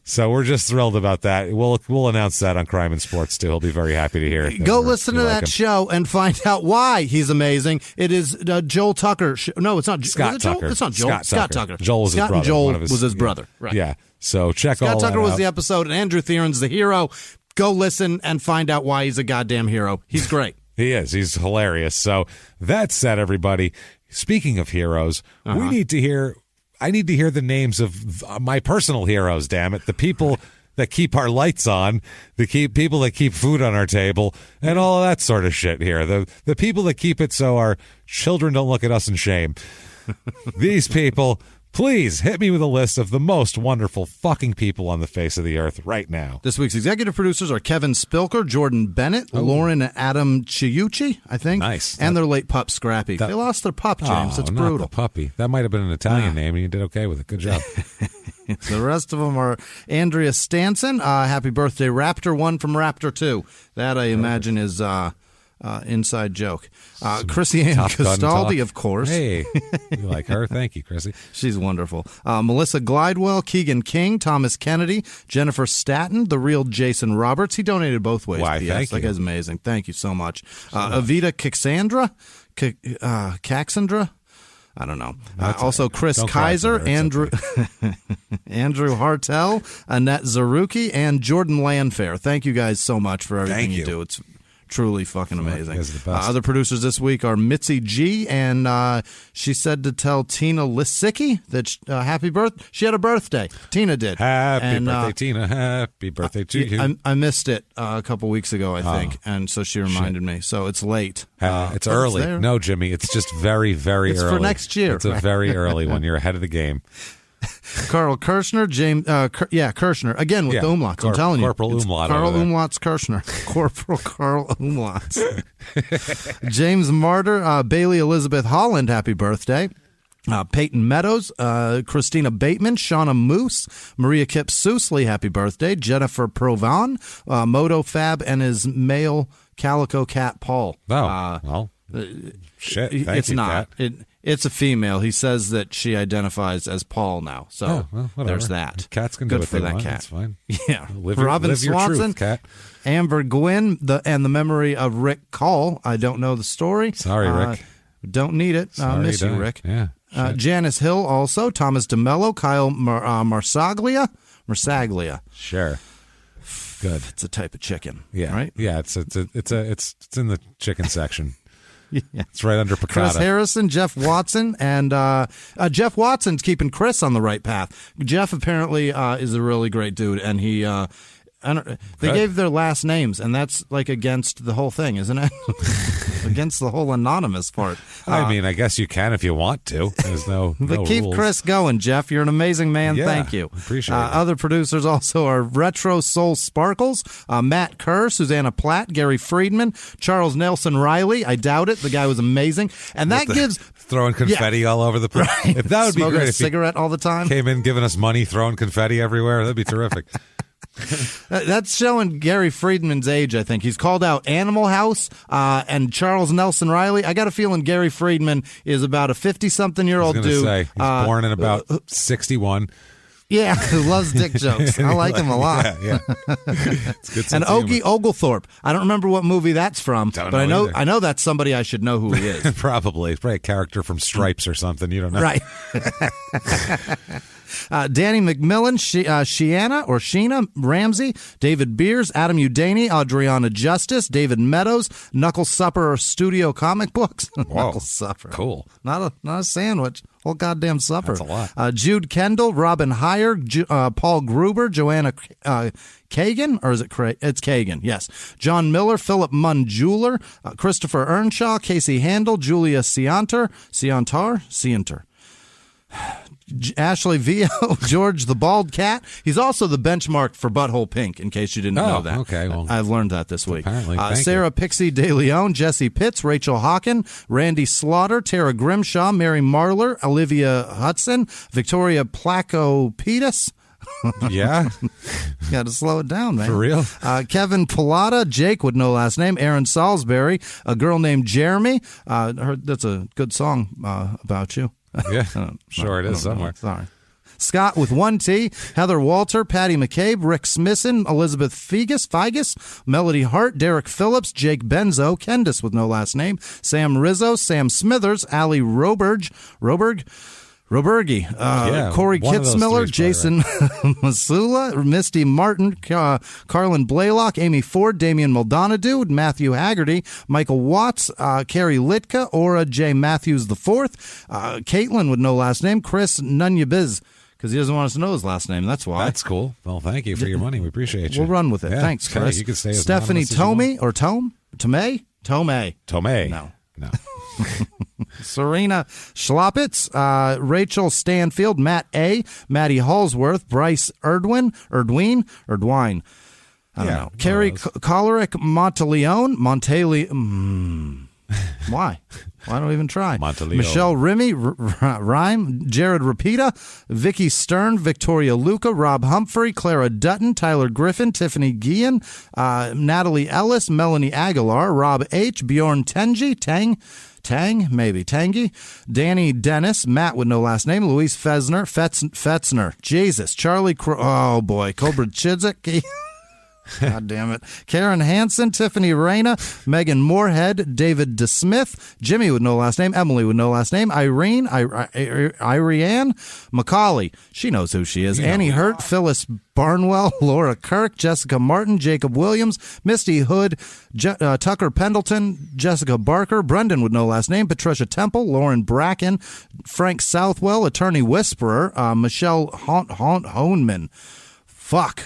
So we're just thrilled about that. We'll announce that on Crime and Sports, too. He'll be very happy to hear it. Go listen to that show and find out why he's amazing. It is Joel Tucker. No, it's not. Scott Tucker. It's not Joel. Scott Tucker. Joel was his brother. Joel was his brother. Right. Yeah. So check Scott all Tucker that was out. the episode, and Andrew Thieren's the hero. Go listen and find out why he's a goddamn hero. He's great. He is. He's hilarious. So that said, everybody, speaking of heroes, I need to hear the names of my personal heroes, damn it. The people that keep our lights on, people that keep food on our table, and all of that sort of shit here. The people that keep it so our children don't look at us in shame. These people, please hit me with a list of the most wonderful fucking people on the face of the earth right now. This week's executive producers are Kevin Spilker, Jordan Bennett, Lauren and Adam Chiucci, I think. Nice. And their late pup, Scrappy. They lost their pup, James. It's brutal. Not the puppy. That might have been an Italian name, and you did okay with it. Good job. The rest of them are Andrea Stanson, Happy Birthday Raptor 1 from Raptor 2. That, I imagine, is... inside joke. Chrissy Ann Castaldi, of course. Hey, you like her? Thank you, Chrissy. She's wonderful. Melissa Glidewell, Keegan King, Thomas Kennedy, Jennifer Staton, the real Jason Roberts. He donated both ways. Why, thank you. That guy's amazing. Thank you so much. Avita Caxandra. I don't know. Also, Chris Kaiser, Andrew Hartel, Annette Zaruki, and Jordan Landfair. Thank you guys so much for everything you do. It's truly fucking amazing. Other producers this week are Mitzi G, and she said to tell Tina Lisicki that happy birthday. She had a birthday. Tina did. Happy birthday, Tina. Happy birthday to you. I missed it a couple weeks ago, I think, and so she reminded me. So it's late. It's early. No, Jimmy, it's just very, very early. It's for next year. It's a very early one. You're ahead of the game. Carl Kirshner, James, Kirshner, again with the umlauts, I'm telling you. Corporal Umlaut. Carl Umlauts Kirshner. Corporal Carl Umlauts. James Martyr, Bailey Elizabeth Holland, happy birthday. Peyton Meadows, Christina Bateman, Shauna Moose, Maria Kip Sousley, happy birthday. Jennifer Provan, Moto Fab, and his male calico cat, Paul. Well, shit. It's not. It's a female. He says that she identifies as Paul now. So there's that. Cats can do Good what for they that want. cat. That's fine. Yeah. Live your truth, cat. Amber Gwynn, and the memory of Rick Call. I don't know the story. Sorry, Rick. Don't need it. Miss you, Rick. Yeah. Janice Hill also. Thomas DeMello, Kyle Marsaglia. Sure. Good. It's a type of chicken. Yeah. Right. Yeah. It's in the chicken section. Yeah. It's right under piccata. Chris Harrison, Jeff Watson, and Jeff Watson's keeping Chris on the right path. Jeff apparently is a really great dude, and he. They gave their last names, and that's like against the whole thing, isn't it? Against the whole anonymous part. I mean, I guess you can if you want to. There's no But keep rules. Chris going, Jeff. You're an amazing man. Yeah, Thank you. Appreciate it. Other producers also are Retro Soul Sparkles, Matt Kerr, Susanna Platt, Gary Friedman, Charles Nelson Riley. I doubt it. The guy was amazing. And that gives... Throwing confetti all over the place. Right. If that would be Smoking great. a If he cigarette all the time. came in giving us money, throwing confetti everywhere, that'd be terrific. That's showing Gary Friedman's age, I think. He's called out Animal House and Charles Nelson Riley. I got a feeling Gary Friedman is about a 50-something-year-old dude. He's born in about 61. Yeah, who loves dick jokes. I like him a lot. Yeah. It's good And Ogie Oglethorpe. I don't remember what movie that's from, but I know that's somebody I should know who he is. Probably. It's probably a character from Stripes or something. You don't know. Right. Danny McMillan, Sheena Ramsey, David Beers, Adam Udany, Adriana Justice, David Meadows, Knuckle Supper Studio Comic Books. Knuckle Supper. Cool. Not a sandwich. Whole goddamn supper. That's a lot. Jude Kendall, Robin Heyer, Paul Gruber, Joanna Kagan, or is it It's Kagan, yes. John Miller, Philip Munn Jeweler, Christopher Earnshaw, Casey Handel, Julia Cianter. Ashley Vio, George the Bald Cat. He's also the benchmark for Butthole Pink, in case you didn't know that. Okay, well, I've learned that this week. Apparently, Sarah Pixie De Leon, Jesse Pitts, Rachel Hawken, Randy Slaughter, Tara Grimshaw, Mary Marler, Olivia Hudson, Victoria Plakopetis. Yeah. Got to slow it down, man. For real? Kevin Pilata, Jake with no last name, Aaron Salisbury, a girl named Jeremy. That's a good song about you. Yeah, sure it is somewhere. Sorry. Scott with 1 T, Heather Walter, Patty McCabe, Rick Smisson, Elizabeth Figus, Melody Hart, Derek Phillips, Jake Benzo, Kendis with no last name, Sam Rizzo, Sam Smithers, Ali Robergi, Corey Kitzmiller, Jason Masula, Misty Martin, Carlin Blaylock, Amy Ford, Damian Maldonado, Matthew Haggerty, Michael Watts, Carrie Litka, Aura J. Matthews IV, Caitlin with no last name, Chris Nunyabiz, because he doesn't want us to know his last name. That's why. That's cool. Well, thank you for your money. We appreciate you. We'll run with it. Yeah. Thanks, Chris. Okay, you can stay as Stephanie anonymous as you want. Tomei? No. Serena Schlopitz, Rachel Stanfield, Matt A., Maddie Hallsworth, Bryce Erdwine. I don't know. Carrie Colerick, Monteleone. Why? Why don't we even try? Monteleone. Michelle Remy, Rhyme, Jared Rapita, Vicky Stern, Victoria Luca, Rob Humphrey, Clara Dutton, Tyler Griffin, Tiffany Guillen, Natalie Ellis, Melanie Aguilar, Rob H., Bjorn Tangi, Tangy, Danny Dennis, Matt with no last name, Louise Fetzner, Jesus, Charlie, Cobra Chizik, God damn it, Karen Hansen, Tiffany Reyna, Megan Moorhead, David DeSmith, Jimmy with no last name, Emily with no last name, Irene, Irianne, Macaulay, she knows who she is, Annie Hurt, Phyllis Barnwell, Laura Kirk, Jessica Martin, Jacob Williams, Misty Hood, Tucker Pendleton, Jessica Barker, Brendan with no last name, Patricia Temple, Lauren Bracken, Frank Southwell, Attorney Whisperer, Michelle Honeman,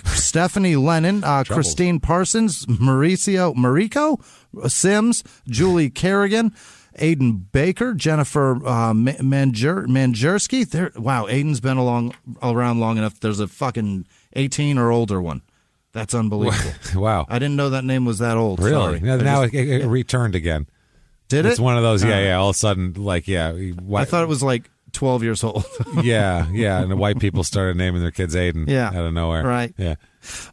Stephanie Lennon, Christine Parsons, Mariko Sims, Julie Kerrigan, Aiden Baker, Jennifer Manjerski. Wow, Aiden's been around long enough. There's a fucking 18 or older one. That's unbelievable. Wow. I didn't know that name was that old. Really? Sorry. Now it returned again. Did it? It's one of those, all of a sudden, like, I thought it was like 12 years old. yeah, and the white people started naming their kids Aiden out of nowhere. Right. Yeah.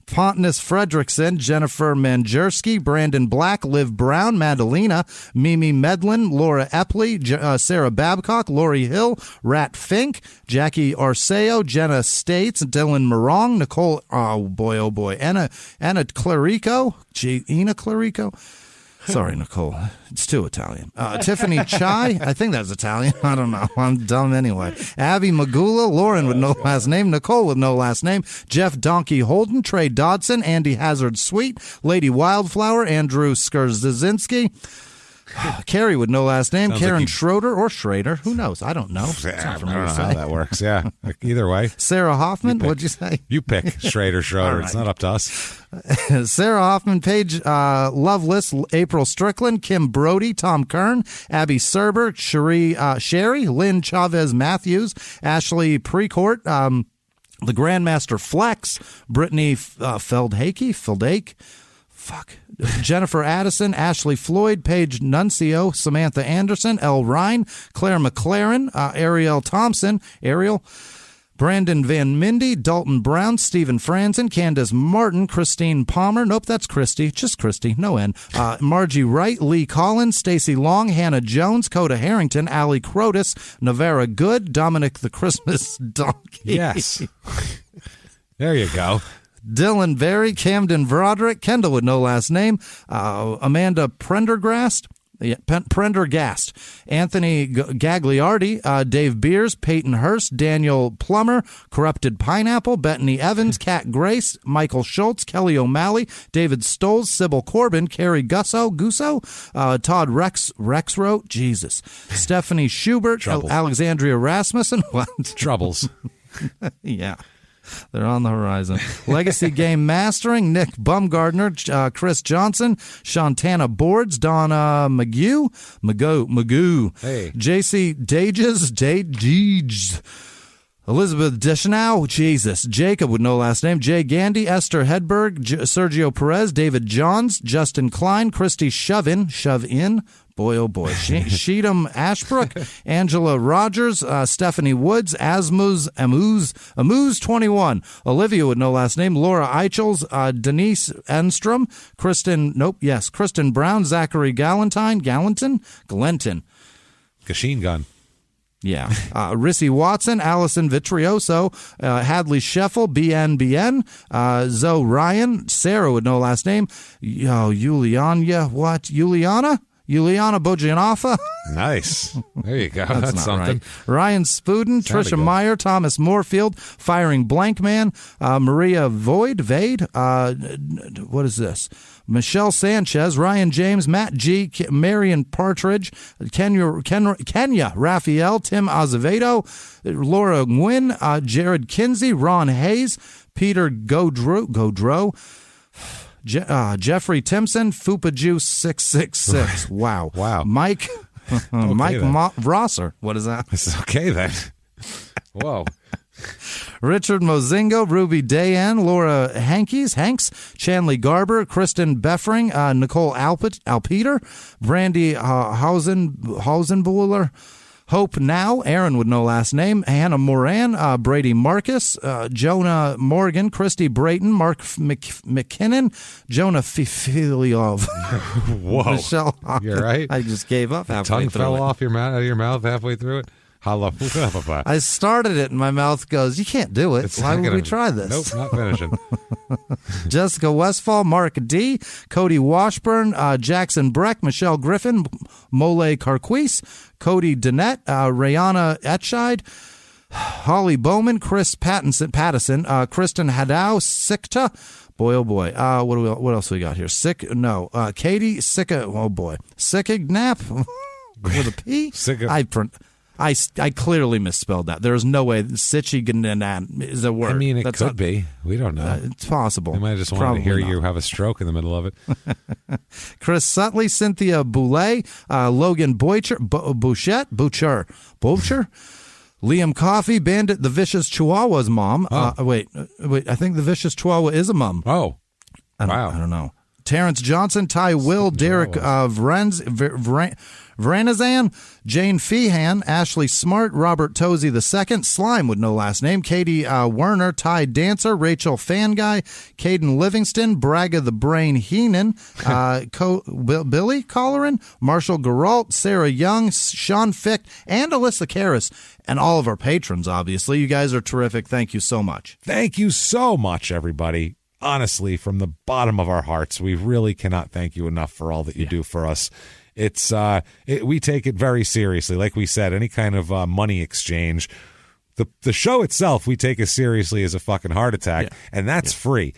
Pontus Fredrickson, Jennifer Manjerski, Brandon Black, Liv Brown, Madalena, Mimi Medlin, Laura Epley, Sarah Babcock, Lori Hill, Rat Fink, Jackie Arceo, Jenna States, Dylan Morong, Nicole, oh boy, Anna Clarico, Ina Clarico. Sorry, Nicole. It's too Italian. Tiffany Chai. I think that's Italian. I don't know. I'm dumb anyway. Abby Magula. Lauren with no last name. Nicole with no last name. Jeff Donkey Holden. Trey Dodson. Andy Hazard Sweet. Lady Wildflower. Andrew Skurzinski. Carrie with no last name. Sounds Karen like Schroeder or Schrader. Who knows? I don't know. I don't know how that works. Yeah. Either way. Sarah Hoffman. What'd you say? You pick Schrader. Right. It's not up to us. Sarah Hoffman, Paige Loveless, April Strickland, Kim Brody, Tom Kern, Abby Serber, Sherry, Lynn Chavez Matthews, Ashley Precourt, the Grandmaster Flex, Brittany Feldake. Jennifer Addison, Ashley Floyd, Paige Nuncio, Samantha Anderson, Elle Ryan, Claire McLaren, Ariel Thompson, Brandon Van Mindy, Dalton Brown, Stephen Franzen, Candace Martin, Christine Palmer. Nope, that's Christy. Just Christy. No N. Margie Wright, Lee Collins, Stacy Long, Hannah Jones, Coda Harrington, Allie Crotus, Navara Good, Dominic the Christmas Donkey. Yes. There you go. Dylan Berry, Camden Broderick, Kendall with no last name, Amanda Prendergast, Anthony Gagliardi, Dave Beers, Peyton Hurst, Daniel Plummer, Corrupted Pineapple, Bethany Evans, Kat Grace, Michael Schultz, Kelly O'Malley, David Stoles, Sybil Corbin, Carrie Gusso, Todd Rexroth, Jesus, Stephanie Schubert, Alexandria Rasmussen, what? Troubles. Yeah. They're on the horizon. Legacy Game Mastering, Nick Bumgardner, Chris Johnson, Shantana Boards, Donna Magoo, hey. JC Dages, Elizabeth Deschanel, Jesus, Jacob with no last name, Jay Gandy, Esther Hedberg, Sergio Perez, David Johns, Justin Klein, Christy Shove In, boy, oh boy, Sheedham Ashbrook, Angela Rogers, Stephanie Woods, Amuz 21, Olivia with no last name, Laura Eichels, Denise Enstrom, Kristen Brown, Zachary Galenton, Machine gun. Yeah. Rissy Watson, Allison Vitrioso, Hadley Scheffel, BNBN, Zoe Ryan, Sarah with no last name, Juliana Bojanofa. Nice. There you go. That's something. Right. Ryan Spuden, Trisha Meyer, Thomas Moorfield, Firing Blank Man, Maria Vade, what is this? Michelle Sanchez, Ryan James, Matt G, Marion Partridge, Kenya Raphael, Tim Azevedo, Laura Nguyen, Jared Kinsey, Ron Hayes, Peter Godreau, Jeffrey Timpson, Fupa Juice 666. Wow. Mike Rosser. What is that? It's okay then. Whoa. Richard Mozingo, Ruby Dayan, Laura Hanks, Chanley Garber, Kristen Beffering, Nicole Alpeter, Brandy Hausenbuhler, Hope Now, Aaron with no last name, Hannah Moran, Brady Marcus, Jonah Morgan, Christy Brayton, Mark McKinnon, Jonah Filiov. Whoa. Michelle, you're right. I just gave up halfway through. Tongue fell off out of your mouth halfway through it. I started it and my mouth goes, you can't do it. Why would we try this? Nope, not finishing. Jessica Westfall, Mark D, Cody Washburn, Jackson Breck, Michelle Griffin, Mole Carquise, Cody Dennett, Rayana Etscheid, Holly Bowman, Chris Pattison, Kristen Hadow, Sikta. Boy, oh boy. What else we got here? Katie Sicka. Oh boy. Sickignap with a P. I clearly misspelled that. There's no way Sitchiganan is a word. I mean, it could be. We don't know. It's possible. They might have just wanted to hear you have a stroke in the middle of it. Chris Sutley, Cynthia Boulay, Logan Boucher, Liam Coffey, Bandit, the Vicious Chihuahua's mom. Wait, I think the Vicious Chihuahua is a mom. Oh, wow. I don't know. Terrence Johnson, Ty Will, Derek Vranazan, Jane Feehan, Ashley Smart, Robert Tozy II, Slime with no last name, Katie Werner, Ty Dancer, Rachel Fanguy, Caden Livingston, Braga the Brain Heenan, Billy Colleran, Marshall Geralt, Sarah Young, Sean Fick, and Alyssa Karras, and all of our patrons, obviously. You guys are terrific. Thank you so much. Thank you so much, everybody. Honestly, from the bottom of our hearts, we really cannot thank you enough for all that you do for us. It's we take it very seriously. Like we said, any kind of money exchange, the show itself, we take as seriously as a fucking heart attack, and that's free.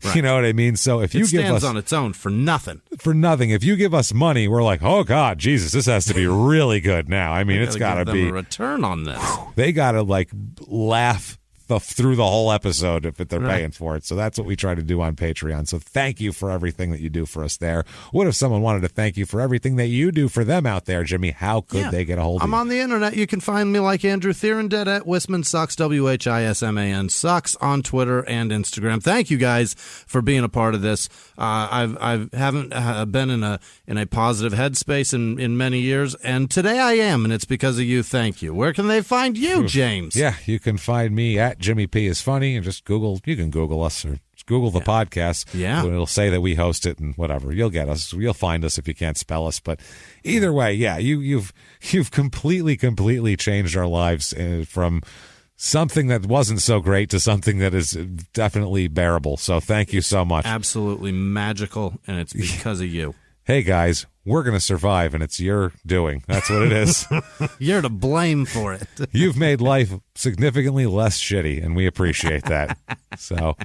Right. You know what I mean? So if you give us, it stands on its own for nothing. If you give us money, we're like, oh God, Jesus, this has to be really good now. I mean, it's got to be a return on this. They got to like laugh through the whole episode if they're paying for it. So that's what we try to do on Patreon. So thank you for everything that you do for us there. What if someone wanted to thank you for everything that you do for them out there, Jimmy? How could they get a hold of you? I'm on the internet. You can find me like Andrew Thierended at Whisman Sucks, Whisman Sucks on Twitter and Instagram. Thank you guys for being a part of this. I haven't been in a positive headspace in many years, and today I am, and it's because of you. Thank you. Where can they find you, James? Yeah, you can find me at Jimmy P is Funny, and just Google. You can Google us or Google the podcast. Yeah, it'll say that we host it and whatever. You'll get us. You'll find us if you can't spell us. But either way, you've completely changed our lives from something that wasn't so great to something that is definitely bearable. So thank you so much. Absolutely magical, and it's because of you. Hey guys, we're going to survive, and it's your doing. That's what it is. You're to blame for it. You've made life significantly less shitty, and we appreciate that. So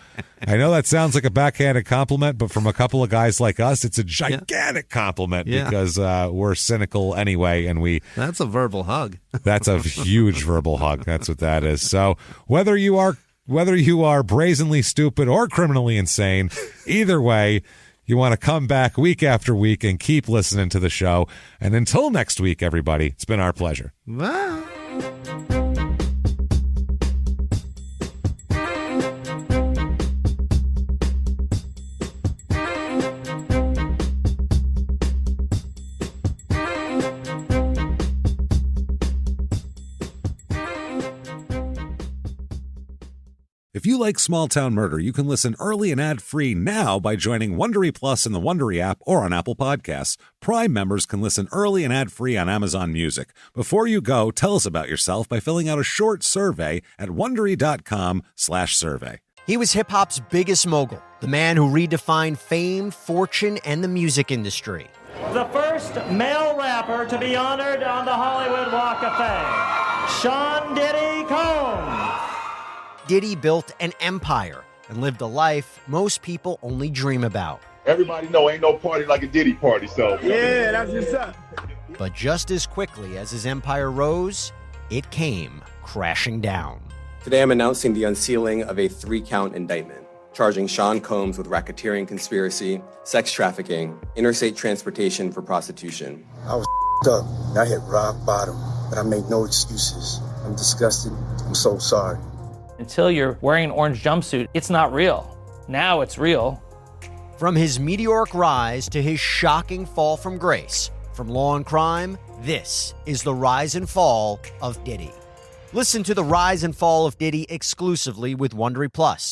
I know that sounds like a backhanded compliment, but from a couple of guys like us, it's a gigantic compliment because we're cynical anyway, and That's a verbal hug. That's a huge verbal hug. That's what that is. So whether you are brazenly stupid or criminally insane, either way, you want to come back week after week and keep listening to the show. And until next week, everybody, it's been our pleasure. Bye. If you like Small Town Murder, you can listen early and ad-free now by joining Wondery Plus in the Wondery app or on Apple Podcasts. Prime members can listen early and ad-free on Amazon Music. Before you go, tell us about yourself by filling out a short survey at Wondery.com/survey. He was hip-hop's biggest mogul, the man who redefined fame, fortune, and the music industry. The first male rapper to be honored on the Hollywood Walk of Fame, Sean Diddy Combs. Diddy built an empire and lived a life most people only dream about. Everybody know ain't no party like a Diddy party, so. Yeah, that's what's up. But just as quickly as his empire rose, it came crashing down. Today I'm announcing the unsealing of a 3-count indictment, charging Sean Combs with racketeering conspiracy, sex trafficking, interstate transportation for prostitution. I was up. I hit rock bottom, but I make no excuses. I'm disgusted. I'm so sorry. Until you're wearing an orange jumpsuit, it's not real. Now it's real. From his meteoric rise to his shocking fall from grace, from law and crime, this is the rise and fall of Diddy. Listen to the rise and fall of Diddy exclusively with Wondery Plus